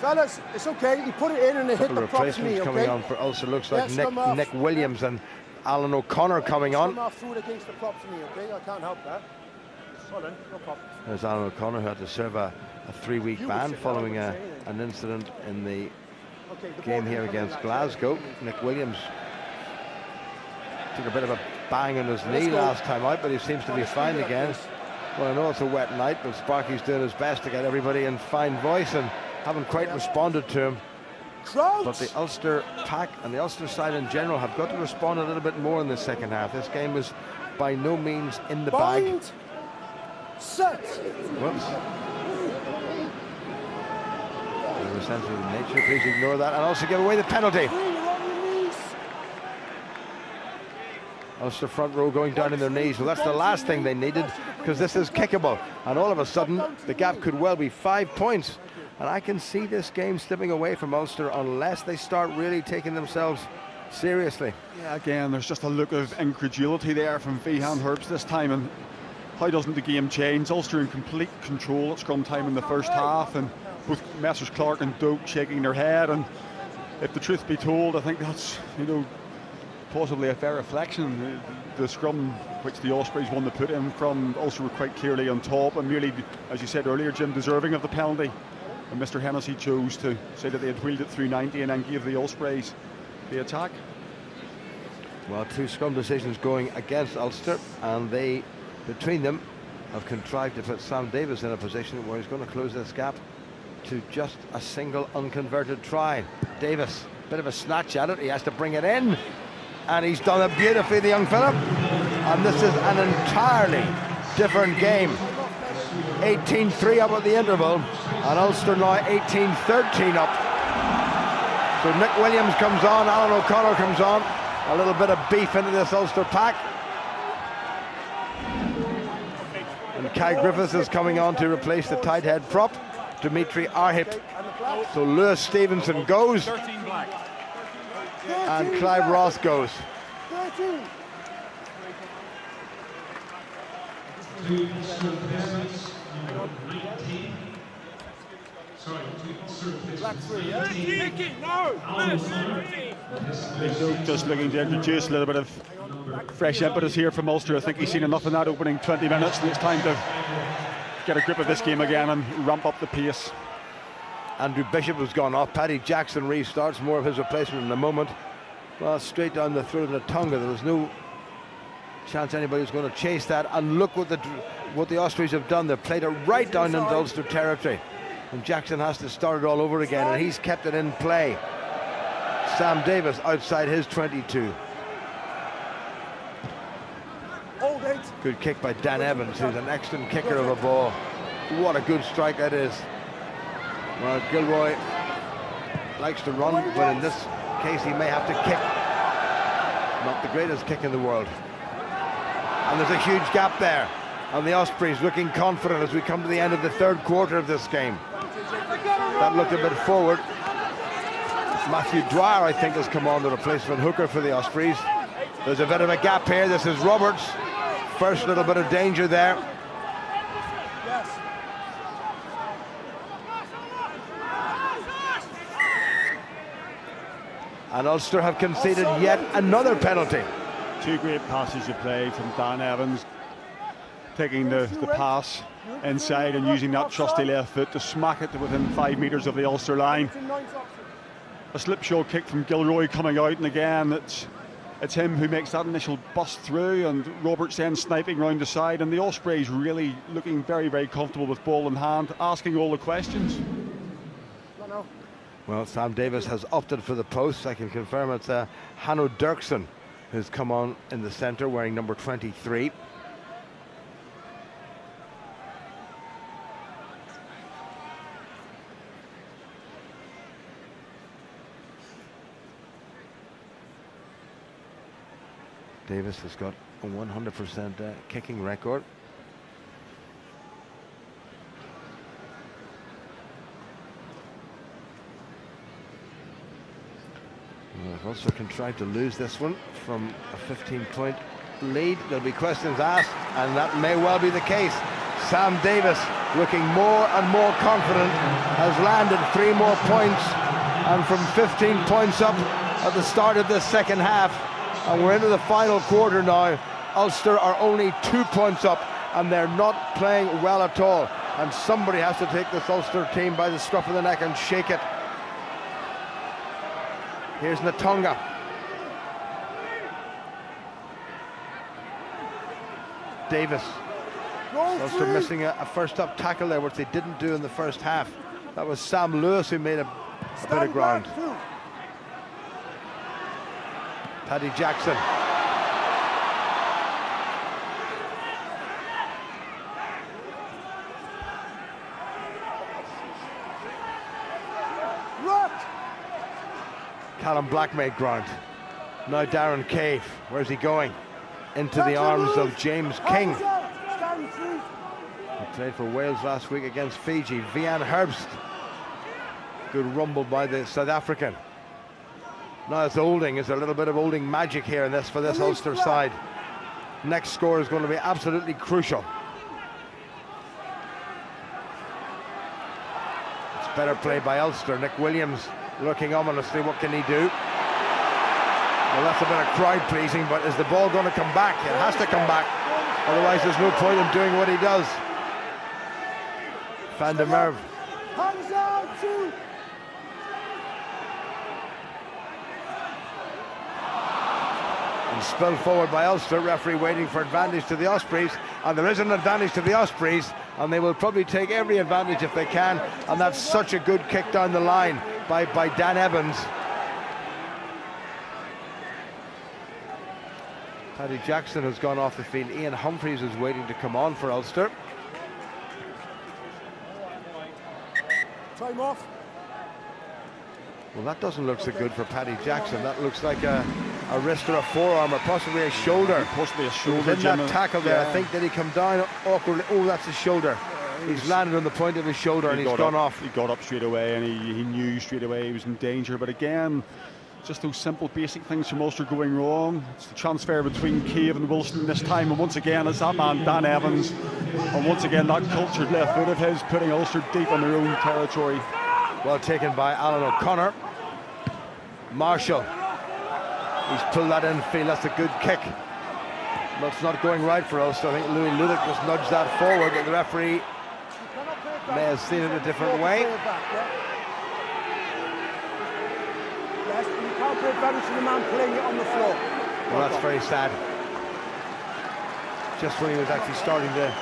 E: Fellas, it's okay. You put it in and it hit the props knee, okay?
D: Coming on for Ulster. Looks like Nick Williams and Alan O'Connor coming on.
E: Off through it against the props knee, okay? I can't help that. Hold on, no problem.
D: There's Alan O'Connor, who had to serve a 3-week ban following an incident in the game here against Glasgow. Nick Williams took a bit of a bang on his knee last time out, but he seems to be fine again. Well, I know it's a wet night, but Sparky's doing his best to get everybody in fine voice and haven't quite responded to him. But the Ulster pack and the Ulster side in general have got to respond a little bit more in the second half. This game was by no means in the bag.
E: Set.
D: Whoops. They were sensitive in nature. Please ignore that and also give away the penalty. Ulster front row going down in their knees. Well, that's the last thing they needed, because this is kickable. And all of a sudden, the gap could well be 5 points. And I can see this game slipping away from Ulster unless they start really taking themselves seriously.
F: Yeah, again, there's just a look of incredulity there from Vihan Herbst this time. And how doesn't the game change? Ulster in complete control at scrum time in the first half, and both Messrs Clark and Doak shaking their head. And if the truth be told, I think that's, possibly a fair reflection. The scrum which the Ospreys won the put-in from, Ulster were quite clearly on top and merely, as you said earlier, Jim, deserving of the penalty. And Mr Hennessy chose to say that they had wheeled it through 90 and then gave the Ospreys the attack.
D: Well, 2 scrum decisions going against Ulster, and they, between them, have contrived to put Sam Davis in a position where he's going to close this gap to just a single unconverted try. Davis, bit of a snatch at it, he has to bring it in, and he's done it beautifully, the young fella. And this is an entirely different game. 18-3 up at the interval, and Ulster now 18-13 up. So Nick Williams comes on, Alan O'Connor comes on. A little bit of beef into this Ulster pack. And Kai Griffiths is coming on to replace the tight head prop, Dimitri Arhip. So Lewis Stevenson goes, and Clive Ross goes.
E: 13. Black 3, yeah?
F: Big Luke just looking to introduce a little bit of fresh impetus here from Ulster. I think he's seen enough in that opening 20 minutes, and it's time to get a grip of this game again and ramp up the pace.
D: Andrew Bishop has gone off. Paddy Jackson restarts, more of his replacement in a moment. Well, straight down the throat of Natonga. There was no chance anybody was going to chase that. And look what the Ospreys have done. They've played it right down into Ulster territory. And Jackson has to start it all over again, and he's kept it in play. Sam Davis outside his 22. Good kick by Dan Evans, who's an excellent kicker of a ball. What a good strike that is. Well, Gilroy likes to run, but in this case he may have to kick. Not the greatest kick in the world. And there's a huge gap there. And the Ospreys looking confident as we come to the end of the third quarter of this game. That looked a bit forward. Matthew Dwyer, I think, has come on, the replacement hooker for the Ospreys. There's a bit of a gap here. This is Roberts. First little bit of danger there. And Ulster have conceded yet another penalty.
F: Two great passes of play from Dan Evans, taking the pass inside and using that trusty left foot to smack it to within 5 metres of the Ulster line. A slipshod kick from Gilroy coming out, and again it's him who makes that initial bust through, and Roberts then sniping round the side, and the Ospreys really looking very, very comfortable with ball in hand, asking all the questions.
D: Well, Sam Davis has opted for the post. I can confirm it's Hanno Dirksen who's come on in the centre wearing number 23. Davis has got a 100% kicking record. Well, if Ulster can try to lose this one from a 15-point lead, there'll be questions asked, and that may well be the case. Sam Davis, looking more and more confident, has landed 3 more points, and from 15 points up at the start of this second half. And we're into the final quarter now. Ulster are only 2 points up, and they're not playing well at all. And somebody has to take this Ulster team by the scruff of the neck and shake it. Here's Natonga. Davis. Ulster missing a first-up tackle there, which they didn't do in the first half. That was Sam Lewis who made a bit of ground. Paddy Jackson. Callum Black made ground. Now Darren Cave. Where's he going? Into the arms of James King. He played for Wales last week against Fiji. Vian Herbst. Good rumble by the South African. Now it's Olding. There's a little bit of Olding magic here in this for this Ulster side. Next score is going to be absolutely crucial. It's better play by Ulster. Nick Williams looking ominously. What can he do? Well, that's a bit of crowd pleasing, but is the ball going to come back? It has to come back. Otherwise there's no point in doing what he does. Van der Merwe. And spilled forward by Ulster. Referee waiting for advantage to the Ospreys, and there is an advantage to the Ospreys, and they will probably take every advantage if they can. And that's such a good kick down the line by Dan Evans. Paddy Jackson has gone off the field. Ian Humphreys is waiting to come on for Ulster.
E: Time off.
D: Well, that doesn't look so good for Paddy Jackson. That looks like a wrist or a forearm, or possibly a shoulder.
F: Possibly a shoulder.
D: In that tackle there, yeah. I think, did he come down awkwardly? Oh, that's his shoulder. He's landed on the point of his shoulder, and he's gone off.
F: He got up straight away, and he knew straight away he was in danger. But again, Just those simple basic things from Ulster going wrong. It's the transfer between Cave and Wilson this time, and once again it's that man Dan Evans, and once again that cultured left foot of his putting Ulster deep in their own territory.
D: Well taken by Alan O'Connor. Marshall, he's pulled that infield. That's a good kick, but it's not going right for Ulster. I think Louis Ludick just nudged that forward, but the referee may have seen it a different way.
E: Yes, but you can't put advantage to the man playing it on the floor.
D: Well, that's very sad. Just when he was actually starting to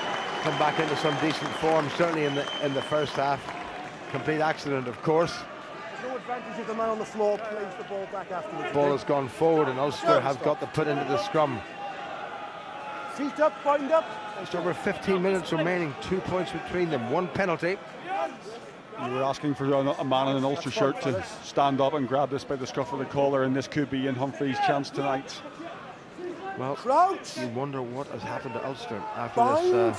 D: come back into some decent form, certainly in the first half. Complete accident, of course.
E: There's no advantage if the man on the floor plays the ball back afterwards.
D: The ball has gone forward, and Ulster have got to put into the scrum.
E: Feet up, bind up.
D: Just over 15 minutes remaining, 2 points between them, one penalty.
F: You were asking for a man in an Ulster shirt to stand up and grab this by the scruff of the collar, and this could be Ian Humphrey's chance tonight.
D: Well, you wonder what has happened to Ulster after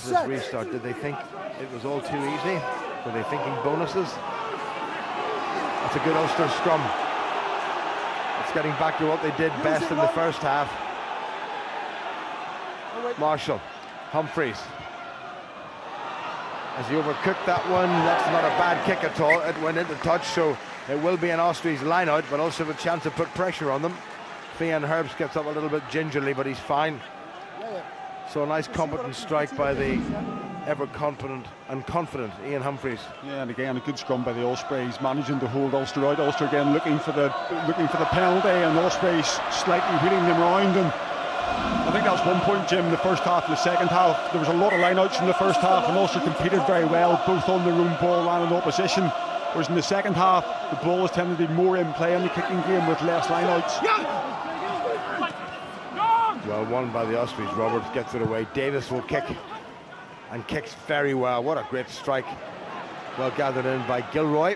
D: this restart. Did they think it was all too easy? Were they thinking bonuses? That's a good Ulster scrum. It's getting back to what they did best in the first half. Marshall, Humphreys. As he overcooked that one, that's not a bad kick at all. It went into touch, so it will be an Ospreys line out, but also have a chance to put pressure on them. Fian Herbst gets up a little bit gingerly, but he's fine. So a nice competent strike by the ever-confident and confident Ian Humphreys.
F: Yeah, and again a good scrum by the Ospreys, managing to hold Ulster out. Ulster again looking for the penalty, and the Ospreys slightly wheeling them round. And I think that's 1 point, Jim, in the first half. In the second half, there was a lot of line-outs in the first half, and Ulster competed very well, both on their own ball and in opposition. Whereas in the second half, the ball has tended to be more in play in the kicking game with less line-outs.
D: Well won by the Ospreys. Roberts gets it away. Davis will kick, and kicks very well. What a great strike. Well gathered in by Gilroy.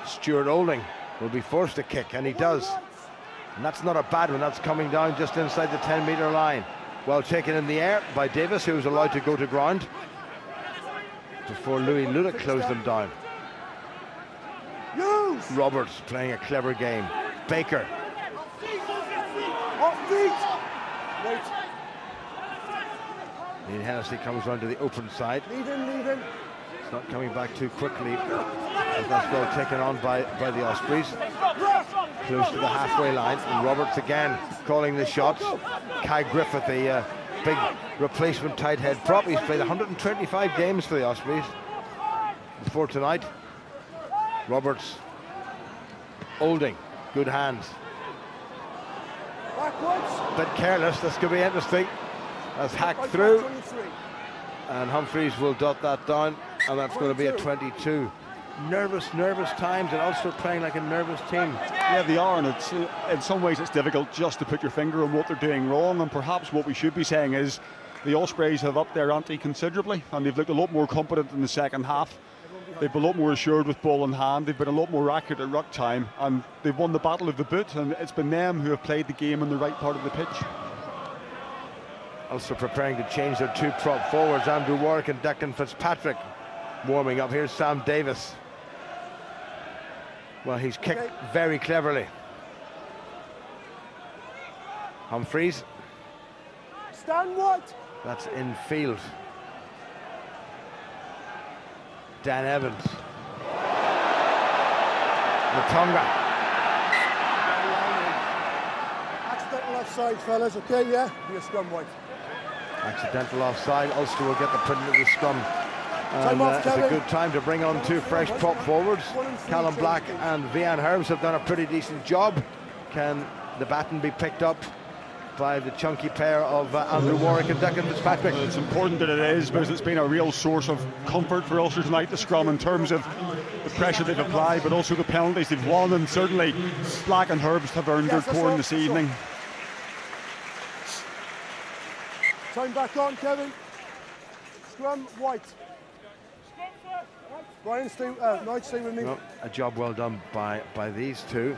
D: Stuart Olding will be forced to kick, and he does. And that's not a bad one. That's coming down just inside the 10-metre line. Well taken in the air by Davis, who was allowed to go to ground before Louis Ludick closed them down. Roberts playing a clever game. Baker.
E: Off feet. Wait.
D: Ian Hennessy comes round to the open side.
E: Leave him.
D: It's not coming back too quickly. That's well taken on by the Ospreys. Close to the halfway line, and Roberts again calling the shots. Kai Griffith, the big replacement tight head prop. He's played 125 games for the Ospreys before tonight. Roberts, Olding, good hands.
E: Backwards.
D: Bit careless. This could be interesting. That's hacked through, and Humphreys will dot that down, and that's going to be a 22. Nervous times, and Ulster playing like a nervous team.
F: Yeah, they are, and it's in some ways it's difficult just to put your finger on what they're doing wrong, and perhaps what we should be saying is the Ospreys have upped their ante considerably, and they've looked a lot more competent in the second half. They've been a lot more assured with ball in hand, they've been a lot more accurate at ruck time, and they've won the battle of the boot, and it's been them who have played the game in the right part of the pitch.
D: Ulster preparing to change their two prop forwards, Andrew Warwick and Declan Fitzpatrick warming up. Here's Sam Davis. Well, he's kicked very cleverly. Humphreys.
E: Stand what?
D: That's in field. Dan Evans. Matonga.
E: Accidental offside, fellas, okay, yeah? Be a scrum white.
D: Accidental offside. Ulster will get the print of the scrum. And it's a good time to bring on two fresh prop forwards. Callum Black and Fian Herbst have done a pretty decent job. Can the baton be picked up by the chunky pair of Andrew Warwick and Declan Fitzpatrick?
F: Well, it's important that it is, because it's been a real source of comfort for Ulster tonight, the scrum, in terms of the pressure they've applied, but also the penalties they've won, and certainly Black and Herbst have earned their corn this evening.
E: Time back on, Kevin. Scrum white. Brian, stay with me.
D: Well, a job well done by these two.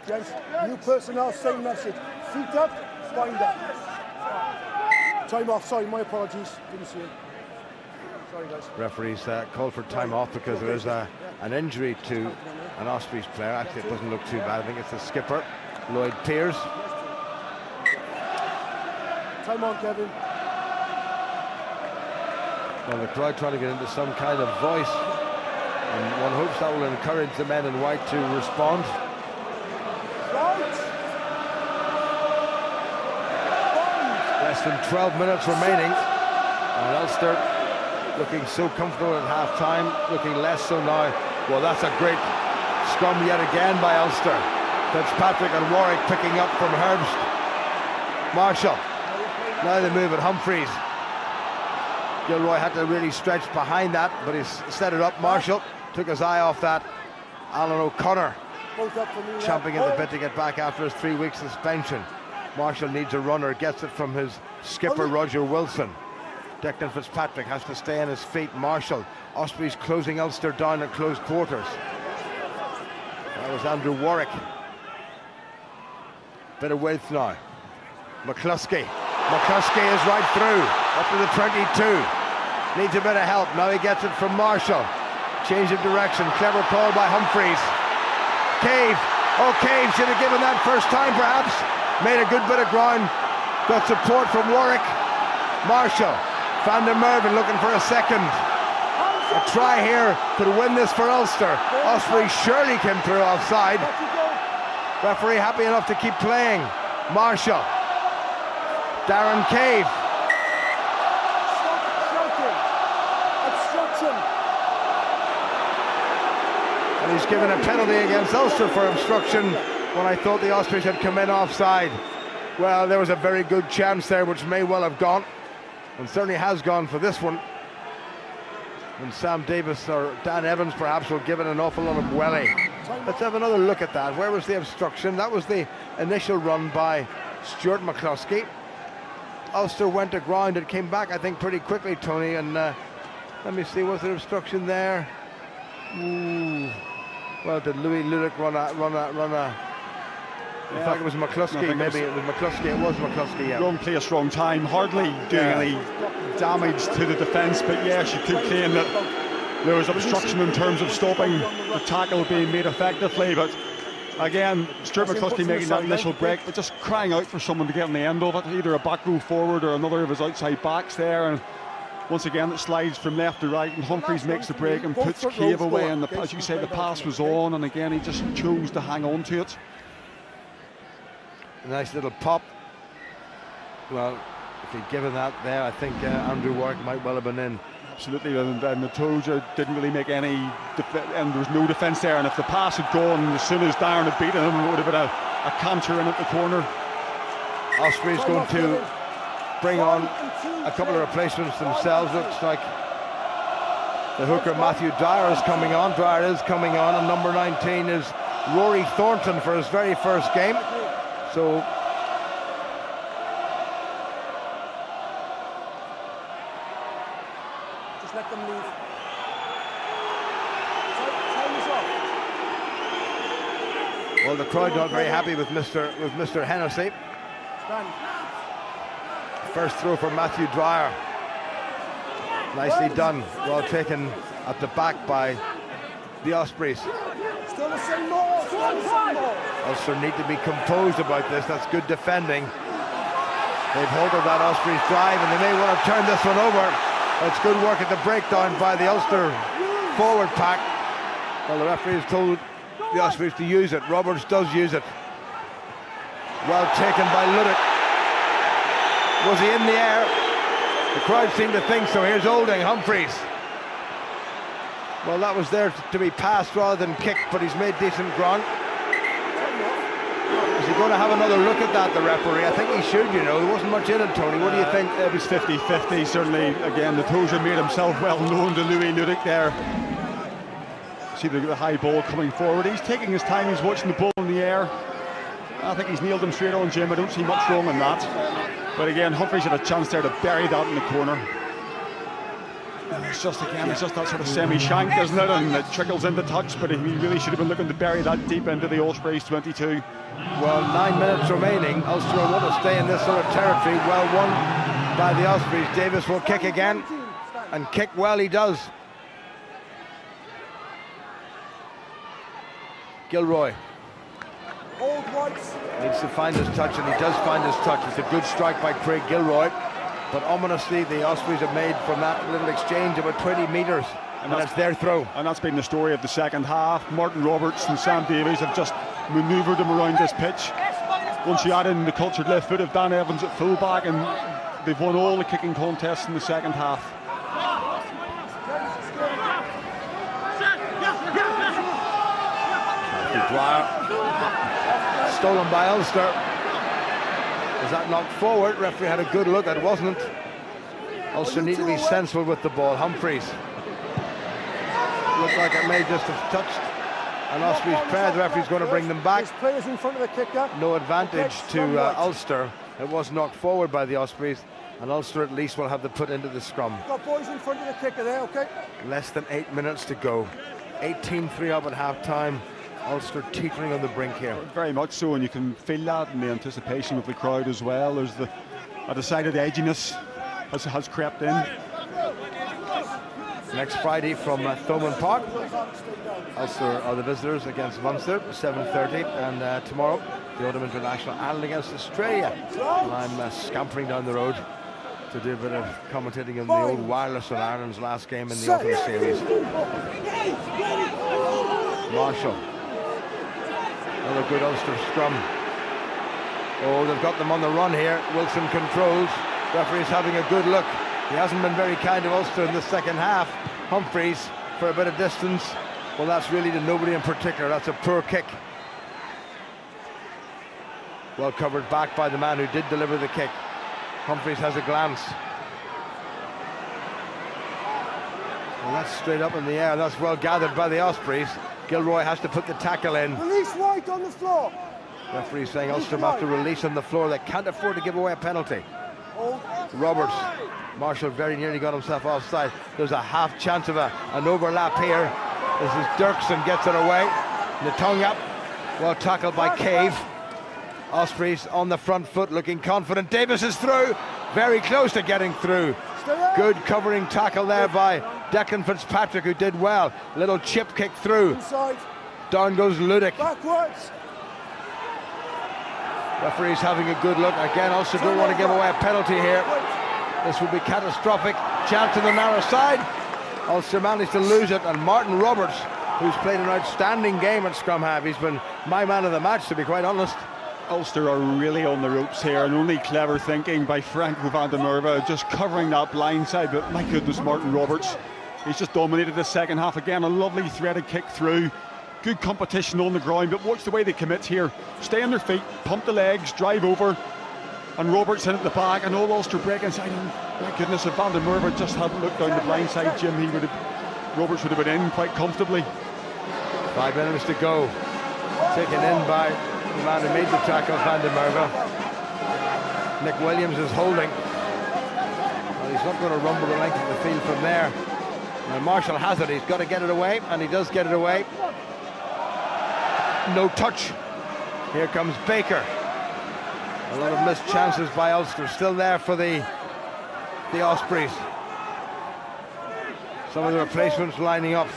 E: Gents, new personnel, same message. Feet up, bind up. Time off, sorry, my apologies. Didn't see it.
D: Referees called for time off because there is an injury to an Ospreys player. Actually, it doesn't look too bad. I think it's the skipper, Lloyd Pearce.
E: Time on, Kevin.
D: Well, the crowd trying to get into some kind of voice, and one hopes that will encourage the men in white to respond. Less than 12 minutes remaining, and Ulster looking so comfortable at half-time, looking less so now. Well, that's a great scrum yet again by Ulster. Fitzpatrick and Warwick picking up from Herbst. Marshall. Now they move at Humphreys. Gilroy had to really stretch behind that, but he set it up. Marshall took his eye off that. Alan O'Connor champing at the bit to get back after his 3 week suspension. Marshall needs a runner, gets it from his skipper Roger Wilson. Declan Fitzpatrick has to stay on his feet. Marshall, Ospreys closing Ulster down at close quarters. That was Andrew Warwick. Bit of width now. McCluskey is right through, up to the 22. Needs a bit of help, now he gets it from Marshall. Change of direction, clever call by Humphreys. Cave should have given that first time perhaps. Made a good bit of ground, got support from Warwick. Marshall, Van der Merven looking for a second. A try here could win this for Ulster. Osprey surely came through offside. Referee happy enough to keep playing. Marshall, Darren Cave. And he's given a penalty against Ulster for obstruction when I thought the Ospreys had come in offside. Well, there was a very good chance there which may well have gone, and certainly has gone for this one. And Sam Davis or Dan Evans perhaps will give it an awful lot of welly. Let's have another look at that. Where was the obstruction? That was the initial run by Stuart McCluskey. Ulster went to ground. It came back, I think, pretty quickly, Tony. And let me see, was there obstruction there? Ooh. Well, did Louis Ludick run a? In fact, it was McCluskey. Maybe it was McCluskey. It was McCluskey. Yeah.
F: Wrong place, wrong time. Hardly doing any damage to the defence, but yeah, she could claim that there was obstruction in terms of stopping the tackle being made effectively. But again, Stuart McCluskey making that initial break, but just crying out for someone to get on the end of it, either a back row forward or another of his outside backs there. And once again, it slides from left to right, and Humphreys makes the break and puts Cave away. And as you say, the pass was on, and again, he just chose to hang on to it.
D: A nice little pop. Well, if he'd given that there, I think Andrew Warwick might well have been in.
F: Absolutely, and Matoja didn't really make any, and there was no defence there. And if the pass had gone as soon as Darren had beaten him, it would have been a canter in at the corner.
D: Ospreys going to bring on a couple of replacements themselves. Looks like the hooker Matthew Dyer is coming on. And number 19 is Rory Thornton for his very first game. So
E: just let them leave.
D: Well, the crowd not very happy with Mr. Hennessy. First throw for Matthew Dwyer. Nicely done. Well taken at the back by the Ospreys.
E: Still the same ball.
D: Ulster need to be composed about this. That's good defending. They've halted that Ospreys drive, and they may want to turn this one over. It's good work at the breakdown by the Ulster forward pack. Well, the referee has told the Ospreys to use it. Roberts does use it. Well taken by Ludick. Was he in the air? The crowd seemed to think so. Here's Olding, Humphreys. Well, that was there to be passed rather than kicked, but he's made decent ground. Is he going to have another look at that, the referee? I think he should, you know. There wasn't much in it, Tony. What do you think?
F: It was 50-50, certainly. Again, Matoja made himself well known to Louis Ludick there. See the high ball coming forward. He's taking his time. He's watching the ball in the air. I think he's nailed him straight on, Jim. I don't see much wrong in that. But again, Humphreys had a chance there to bury that in the corner. It's just that sort of semi-shank, isn't it? And it trickles into touch, but he really should have been looking to bury that deep into the Ospreys 22.
D: Well, 9 minutes remaining. Ulster will want to stay in this sort of territory. Well won by the Ospreys. Davis will kick again. and kick well he does. Gilroy needs to find his touch, and he does find his touch. It's a good strike by Craig Gilroy, but ominously the Ospreys have made from that little exchange about 20 metres, and that's their throw.
F: And that's been the story of the second half. Martin Roberts and Sam Davies have just manoeuvred him around this pitch. Once you add in the cultured left foot of Dan Evans at fullback, and they've won all the kicking contests in the second half.
D: Dwyer, stolen by Ulster. Was that knocked forward? Referee had a good look, that wasn't. Ulster need to be sensible with the ball. Humphreys looked like it may just have touched an Ospreys player. The referee's going to bring them back.
E: Players in front of the kicker.
D: No advantage to Ulster. It was knocked forward by the Ospreys, and Ulster at least will have the put into the scrum.
E: Got boys in front of the kicker there, okay?
D: Less than 8 minutes to go. 18-3 up at half-time. Ulster teetering on the brink here.
F: Very much so, and you can feel that in the anticipation of the crowd as well. There's a decided edginess has crept in.
D: Next Friday from Thomond Park, Ulster are the visitors against Munster, 7:30, and tomorrow the Autumn International Ireland against Australia. And I'm scampering down the road to do a bit of commentating on the old wireless on Ireland's last game in the Autumn series. Marshall. Another good Ulster scrum. Oh, they've got them on the run here. Wilson controls. Referee's having a good look. He hasn't been very kind to Ulster in the second half. Humphreys for a bit of distance. Well, that's really to nobody in particular. That's a poor kick. Well covered back by the man who did deliver the kick. Humphreys has a glance. Well, that's straight up in the air. That's well gathered by the Ospreys. Gilroy has to put the tackle in.
E: Release White on the floor.
D: Referee saying Ulster have to release on the floor. They can't afford to give away a penalty. Roberts. Marshall very nearly got himself offside. There's a half chance of an overlap here. This is Dirksen gets it away. Natonga, well tackled by Cave. Ospreys on the front foot, looking confident. Davis is through, very close to getting through. Good covering tackle there by Declan Fitzpatrick, who did well. Little chip kick through. Down goes Ludick.
E: Backwards.
D: Referee's having a good look. Again, Ulster don't want to give away a penalty here. This would be catastrophic. Chance to the narrow side. Ulster managed to lose it, and Martin Roberts, who's played an outstanding game at scrum half, he's been my man of the match, to be quite honest.
F: Ulster are really on the ropes here, and only clever thinking by Franco van der Merwe, just covering that blind side. But my goodness, Martin Roberts, he's just dominated the second half. Again, a lovely threaded kick through. Good competition on the ground, but watch the way they commit here. Stay on their feet, pump the legs, drive over, and Roberts in at the back, and all Ulster break inside. And my goodness, if van der Merwe just hadn't looked down the blind side, Jim, Roberts would have been in quite comfortably.
D: 5 minutes to go. Taken in by the man who made the tackle, van der Merwe. Nick Williams is holding. Well, he's not going to rumble the length of the field from there. Now Marshall has it, he's got to get it away, and he does get it away. No touch. Here comes Baker. A lot of missed chances by Ulster, still there for the Ospreys. Some of the replacements lining up.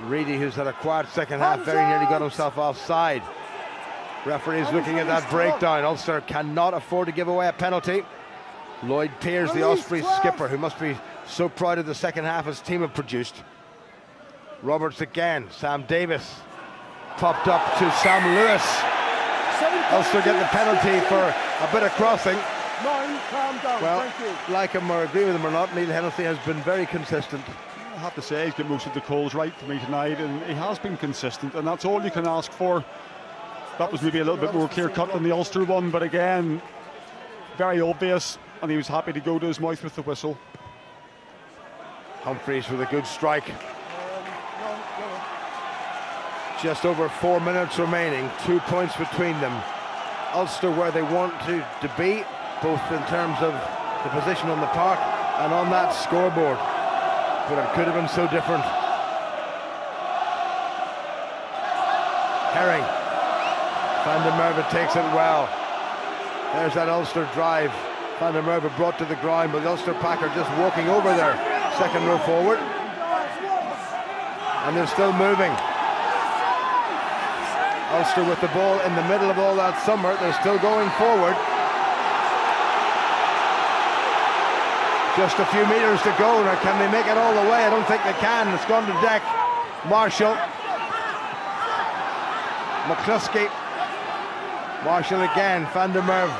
D: Reedy, who's had a quiet second half, very nearly got himself offside. Referee is looking at that breakdown. Ulster cannot afford to give away a penalty. Lloyd Pears, the Ospreys skipper, who must be so proud of the second half his team have produced. Roberts again. Sam Davis popped up to Sam Lewis. Ulster get the penalty for a bit of crossing.
E: Calm down,
D: well,
E: thank you.
D: Like him or agree with him or not, Neil Hennessy has been very consistent.
F: I have to say, he's got most of the calls right for me tonight, and he has been consistent, and that's all you can ask for. That was maybe a little bit more clear-cut than the Ulster one, but again, very obvious, and he was happy to go to his mouth with the whistle.
D: Humphreys with a good strike. Just over 4 minutes remaining, 2 points between them. Ulster where they want to be, both in terms of the position on the park and on that scoreboard. But it could have been so different. Herring. Van der Merwe takes it well. There's that Ulster drive. Van der Merwe brought to the ground, but the Ulster pack are just walking over their second row forward. And they're still moving. Ulster with the ball in the middle of all that summer. They're still going forward. Just a few metres to go. Now, can they make it all the way? I don't think they can. It's gone to deck. Marshall. McCluskey. Marshall again. Van der Merwe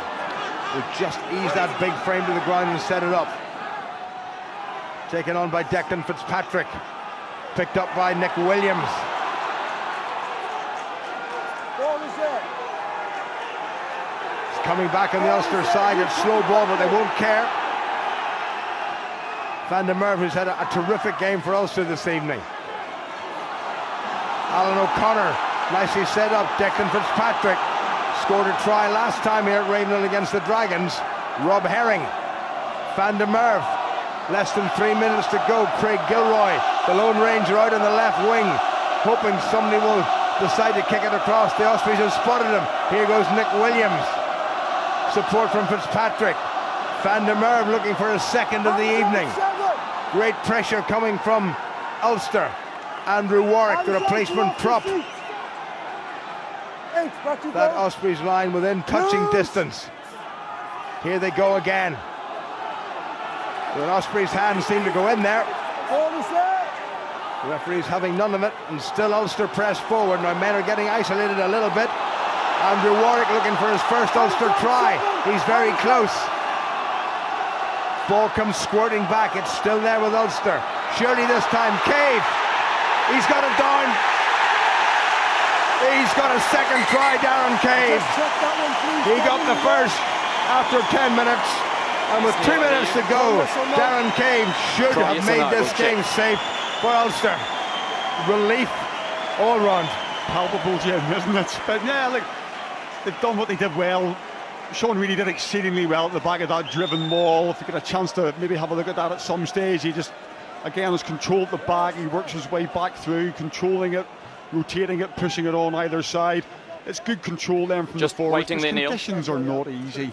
D: will just ease that big frame to the ground and set it up. Taken on by Declan Fitzpatrick. Picked up by Nick Williams. It's coming back on the Ulster side. It's slow ball, but they won't care. Van der Merwe, who's had a terrific game for Ulster this evening. Alan O'Connor, nicely set up. Declan Fitzpatrick scored a try last time here at Ravenhill against the Dragons. Rob Herring. Van der Merwe, less than 3 minutes to go. Craig Gilroy, the Lone Ranger, out on the left wing, hoping somebody will decide to kick it across. The Ospreys have spotted him. Here goes Nick Williams. Support from Fitzpatrick. Van der Merwe looking for a second of the evening. Great pressure coming from Ulster. Andrew Warwick, the replacement prop. That Ospreys line within touching distance. Here they go again. The Ospreys' hands seem to go in there. The referee's having none of it, and still Ulster press forward. Now men are getting isolated a little bit. Andrew Warwick looking for his first Ulster try. He's very close. Ball comes squirting back. It's still there with Ulster. Surely this time Cave. He's got it down. He's got a second try, Darren Cave. He got the first after 10 minutes. And with 2 minutes to go, Darren Cave should have made this game safe for Ulster. Relief all round.
F: Palpable, Jim, isn't it? But yeah, look, they've done what they did well. Sean really did exceedingly well at the back of that driven maul. If you get a chance to maybe have a look at that at some stage, he just, again, has controlled the back. He works his way back through, controlling it, rotating it, pushing it on either side. It's good control then from
N: just
F: the forwards.
N: Waiting the
F: conditions are not easy,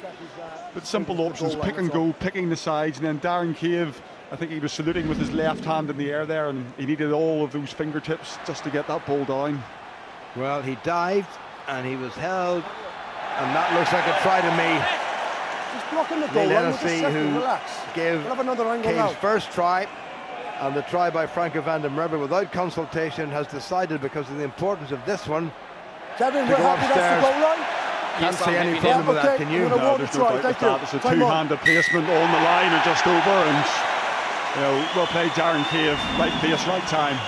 F: but simple options, pick and go, picking the sides, and then Darren Cave, I think he was saluting with his left hand in the air there, and he needed all of those fingertips just to get that ball down.
D: Well, he dived and he was held, and that looks like a try to me.
E: Just blocking the goal.
D: Neil Hennessy, who gave Cave's first try, and the try by Franco van der Merwe without consultation, has decided, because of the importance of this one,
E: Kevin,
D: to go upstairs. Can't see any problem with that, can you?
F: No, there's no doubt with that. It's a two-handed placement on the line and just over, and you know, well played, Darren Cave. Right place, right time.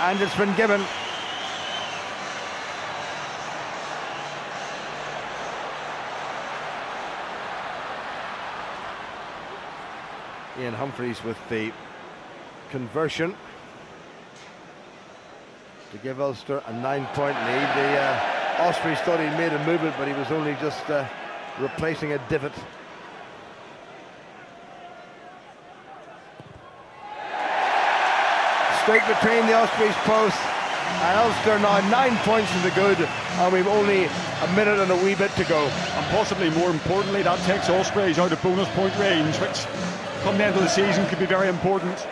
D: And it's been given. Ian Humphreys with the conversion to give Ulster a 9-point lead. The Ospreys thought he'd made a movement, but he was only just replacing a divot. Straight between the Ospreys posts, and Ulster now 9 points to the good, and we've only a minute and a wee bit to go.
F: And possibly more importantly, that takes Ospreys out of bonus point range, which come the end of the season could be very important.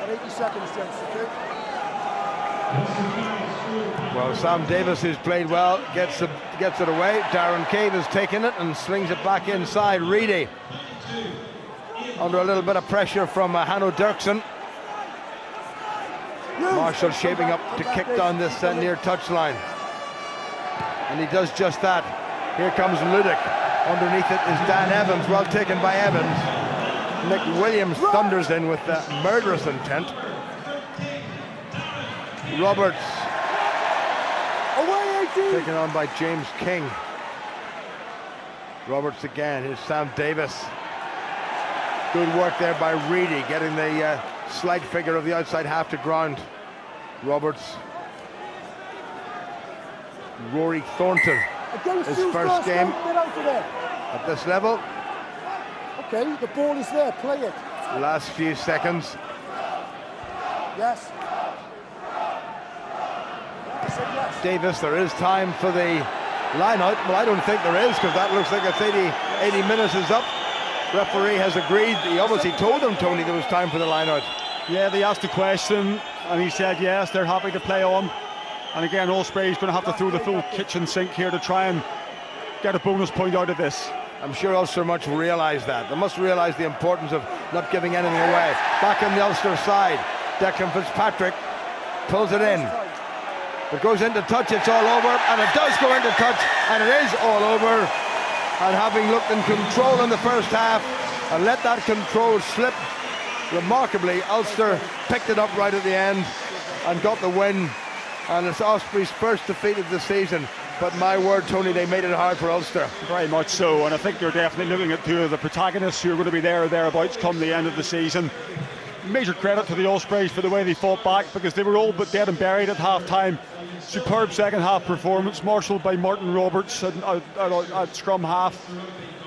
E: 80 seconds, gents.
D: Well, Sam Davis, who's played well, gets it away. Darren Cave has taken it and slings it back inside. Reedy under a little bit of pressure from Hanno Dirksen. Marshall shaping up to kick down this near touchline, and he does just that. Here comes Ludick. Underneath it is Dan Evans, well taken by Evans. Nick Williams thunders in with murderous intent. Roberts taken on by James King. Roberts again. Here's Sam Davis. Good work there by Reedy, getting the slight figure of the outside half to ground. Roberts. Rory Thornton, his first game at this level.
E: Okay, the ball is there, play it.
D: Last few seconds.
E: Yes.
D: Davis, there is time for the line out. Well, I don't think there is, because that looks like it's 80 minutes is up. referee has agreed. He obviously told them, Tony, there was time for the line out.
F: Yeah, they asked the question and he said yes, they're happy to play on. And again, Ospreys going to have to throw the full kitchen sink here to try and get a bonus point out of this.
D: I'm sure Ulster must realise that. They must realise the importance of not giving anything away. Back on the Ulster side, Declan Fitzpatrick pulls it in. It goes into touch, it's all over, and it does go into touch, and it is all over. And having looked in control in the first half and let that control slip, remarkably, Ulster picked it up right at the end and got the win. And it's Ospreys' first defeat of the season. But my word, Tony, they made it hard for Ulster.
F: Very much so, and I think you're definitely looking at two of the protagonists who are going to be there or thereabouts come the end of the season. Major credit to the Ospreys for the way they fought back, because they were all but dead and buried at half-time. Superb second half performance, marshalled by Martin Roberts at scrum half.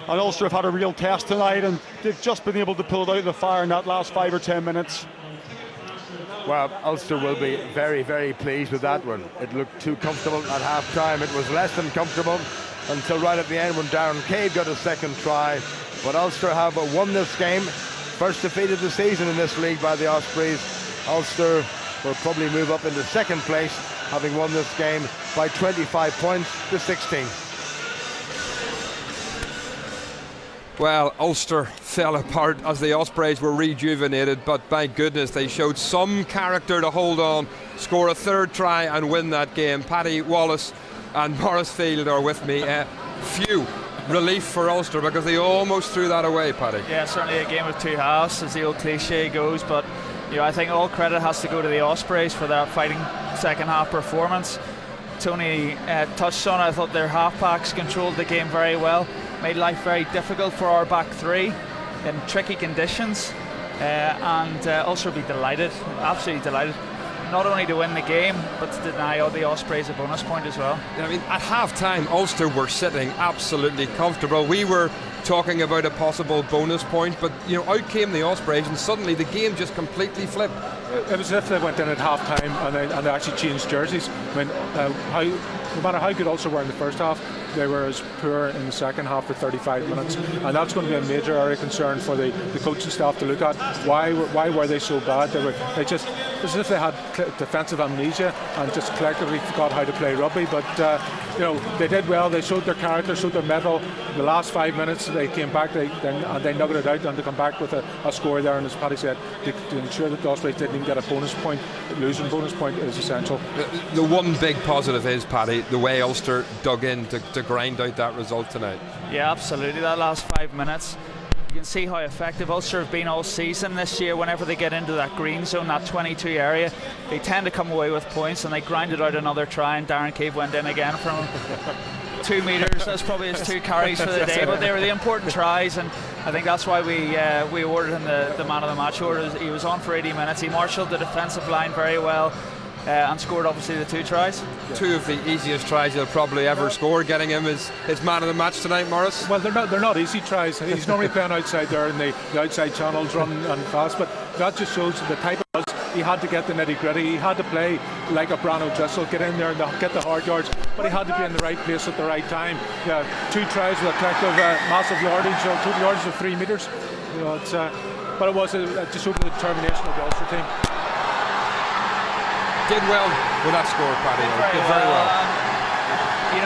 F: And Ulster have had a real test tonight, and they've just been able to pull it out of the fire in that last 5 or 10 minutes.
D: Well, Ulster will be very, very pleased with that one. It looked too comfortable at half-time. It was less than comfortable until right at the end when Darren Cave got a second try. But Ulster have won this game. First defeat of the season in this league by the Ospreys. Ulster will probably move up into second place, having won this game by 25 points to 16.
A: Well, Ulster fell apart as the Ospreys were rejuvenated, but by goodness, they showed some character to hold on, score a third try and win that game. Paddy Wallace and Maurice Field are with me. Phew, relief for Ulster, because they almost threw that away, Paddy.
C: Yeah, certainly a game of two halves, as the old cliche goes, but I think all credit has to go to the Ospreys for that fighting second half performance. Tony touched on it. I thought their half-backs controlled the game very well, made life very difficult for our back three in tricky conditions, and Ulster will be delighted, absolutely delighted, not only to win the game but to deny all the Ospreys a bonus point as well.
A: I mean, at half-time Ulster were sitting absolutely comfortable. We were talking about a possible bonus point, but out came the Ospreys and suddenly the game just completely flipped.
B: It was as if they went in at half-time and they actually changed jerseys. I mean, no matter how good Ulster were in the first half, they were as poor in the second half for 35 minutes, and that's going to be a major area of concern for the coaching staff to look at. Why were they so bad? They just, as if they had defensive amnesia and just collectively forgot how to play rugby. But they did well. They showed their character, showed their mettle. The last 5 minutes they came back, they nuggeted it out, and to come back with a score there. And as Paddy said, to ensure that the Ospreys didn't even get a bonus point, losing bonus point is essential.
A: The one big positive is, Paddy, the way Ulster dug in to grind out that result tonight.
C: Yeah, absolutely. That last 5 minutes, you can see how effective Ulster have been all season this year. Whenever they get into that green zone, that 22 area, they tend to come away with points, and they grinded out another try, and Darren Cave went in again from 2 metres. That's probably his 2 carries for the day, but they were the important tries, and I think that's why we awarded him the man of the match award. He was on for 80 minutes. He marshalled the defensive line very well. And scored obviously the 2 tries.
A: 2 of the easiest tries he'll probably ever score, getting him his man of the match tonight, Maurice.
B: Well, they're not easy tries. He's normally playing outside there in the outside channels, run and fast, but that just shows the type of us. He had to get the nitty gritty. He had to play like a Brano Driscoll, get in there and get the hard yards, but he had to be in the right place at the right time. 2 tries with a collective massive yardage, total yardage of 3 metres. But it was just showed the determination of the Ulster team.
A: Did well with that score, Paddy. Did very well.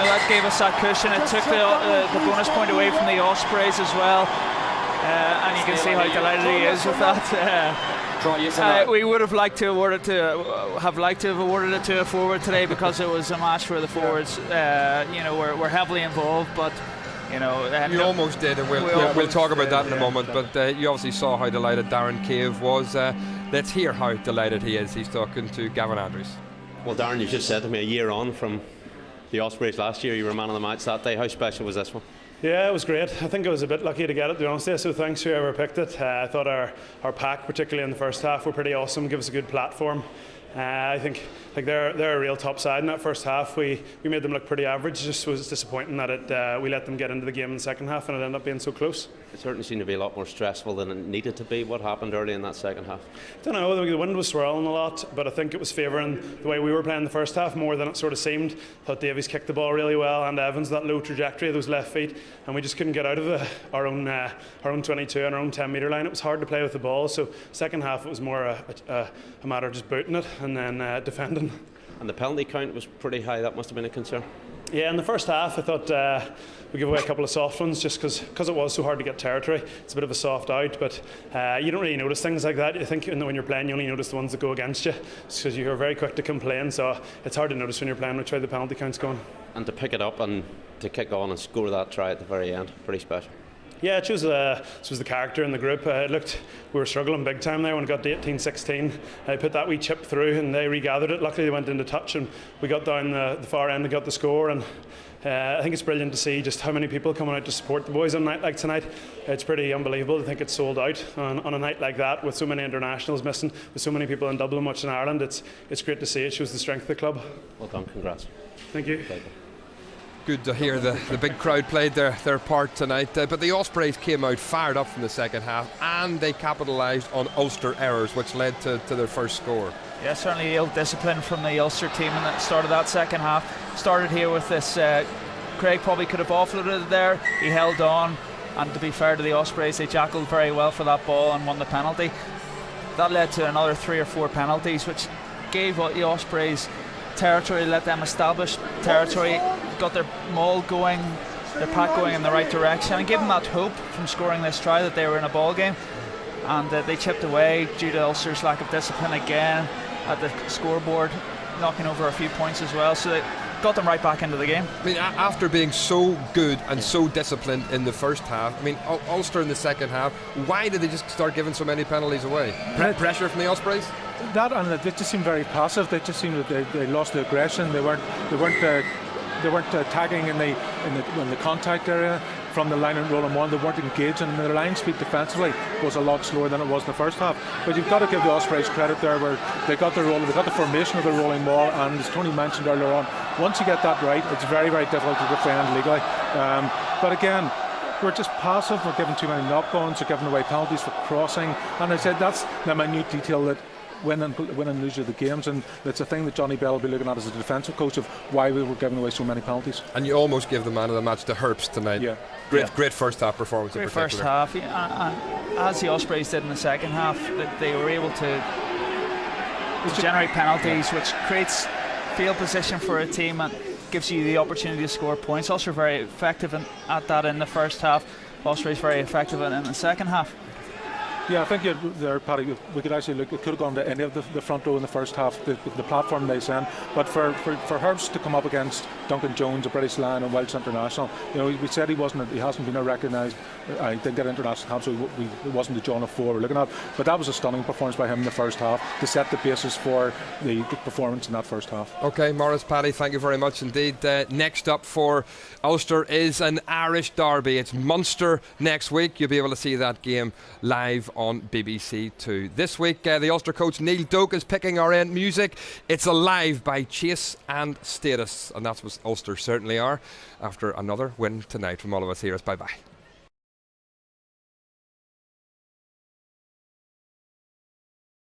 C: That gave us that cushion. It took the bonus point away from the Ospreys as well, and you can see how delighted he is with that. We would have liked to have awarded it to a forward today, because it was a match where the forwards, were heavily involved, but.
A: You almost did, and we'll talk about that in a moment. But you obviously saw how delighted Darren Cave was. Let's hear how delighted he is. He's talking to Gavin Andrews.
L: Well, Darren, you just said to me, a year on from the Ospreys last year, you were man of the match that day. How special was this one?
O: Yeah, it was great. I think I was a bit lucky to get it, to be honest with you, so thanks whoever picked it. I thought our pack, particularly in the first half, were pretty awesome, give us a good platform. I think they're a real top side in that first half. We made them look pretty average. Just was disappointing that we let them get into the game in the second half and it ended up being so close.
L: It certainly seemed to be a lot more stressful than it needed to be. What happened early in that second half?
O: I don't know, the wind was swirling a lot, but I think it was favouring the way we were playing the first half more than it sort of seemed. Thought Davies kicked the ball really well, and Evans, that low trajectory of those left feet, and we just couldn't get out of our own 22 and our own 10-metre line. It was hard to play with the ball, so second half it was more a matter of just booting it and then defending.
L: And the penalty count was pretty high. That must have been a concern.
O: Yeah, in the first half I thought we gave away a couple of soft ones just because it was so hard to get territory. It's a bit of a soft out, but you don't really notice things like that. I think when you're playing you only notice the ones that go against you, because you're very quick to complain, so it's hard to notice when you're playing which way the penalty count's going.
L: And to pick it up and to kick on and score that try at the very end, pretty special.
O: Yeah, it shows the character in the group. It looked we were struggling big time there when it got to 18-16. I put that wee chip through and they regathered it. Luckily they went into touch and we got down the far end and got the score. And I think it's brilliant to see just how many people coming out to support the boys on a night like tonight. It's pretty unbelievable to think it's sold out on a night like that with so many internationals missing, with so many people in Dublin watching Ireland. It's great to see. It shows the strength of the club.
L: Well done, congrats.
O: Thank you.
A: Good to hear the big crowd played their part tonight, but the Ospreys came out fired up from the second half and they capitalised on Ulster errors, which led to their first score.
C: Yeah, certainly ill discipline from the Ulster team in the start of that second half. Started here with this, Craig probably could have offloaded it there, he held on, and to be fair to the Ospreys, they jackled very well for that ball and won the penalty. That led to another 3 or 4 penalties, which gave the Ospreys territory, let them establish territory, got their maul going, their pack going in the right direction, and gave them that hope from scoring this try that they were in a ball game. And they chipped away due to Ulster's lack of discipline again at the scoreboard, knocking over a few points as well, so they got them right back into the game.
A: I mean, after being so good and so disciplined in the first half, I mean, Ulster in the second half, why did they just start giving so many penalties away? Pressure from the Ospreys?
B: That, and they just seemed very passive. They just seemed that they lost the aggression. They weren't tagging in the contact area from the line and rolling one. They weren't engaging, and their line speed defensively was a lot slower than it was in the first half. But you've got to give the Ospreys credit there, where they got the rolling, they got the formation of the rolling ball, and as Tony mentioned earlier on, once you get that right, it's very, very difficult to defend legally. But again, we're just passive. We're giving too many knock-ons. We're giving away penalties for crossing, and I said that's the minute detail that win and lose you the games, and it's a thing that Johnny Bell will be looking at as a defensive coach of why we were giving away so many penalties.
A: And you almost give the man of the match to Herbst tonight.
B: Yeah.
A: Great first half performance.
C: Great first half, and as the Ospreys did in the second half, that they were able to generate penalties, which creates field position for a team and gives you the opportunity to score points. Also very effective at that in the first half. Ospreys very effective in the second half.
B: Yeah, I think there, Paddy, we could actually look, it could have gone to any of the front row in the first half, the platform they sent. But for Herbst to come up against Duncan Jones, a British Lion and Welsh international, you know, we said he hasn't been recognised. I didn't get international camp, so it wasn't the John of 4 we're looking at. But that was a stunning performance by him in the first half to set the basis for the performance in that first half.
A: Okay, Morris, Paddy, thank you very much indeed. Next up for Ulster is an Irish derby. It's Munster next week. You'll be able to see that game live on BBC Two. This week, the Ulster coach Neil Doak is picking our end music. It's Alive by Chase and Status, and that's what Ulster certainly are after another win tonight. From all of us here, bye bye.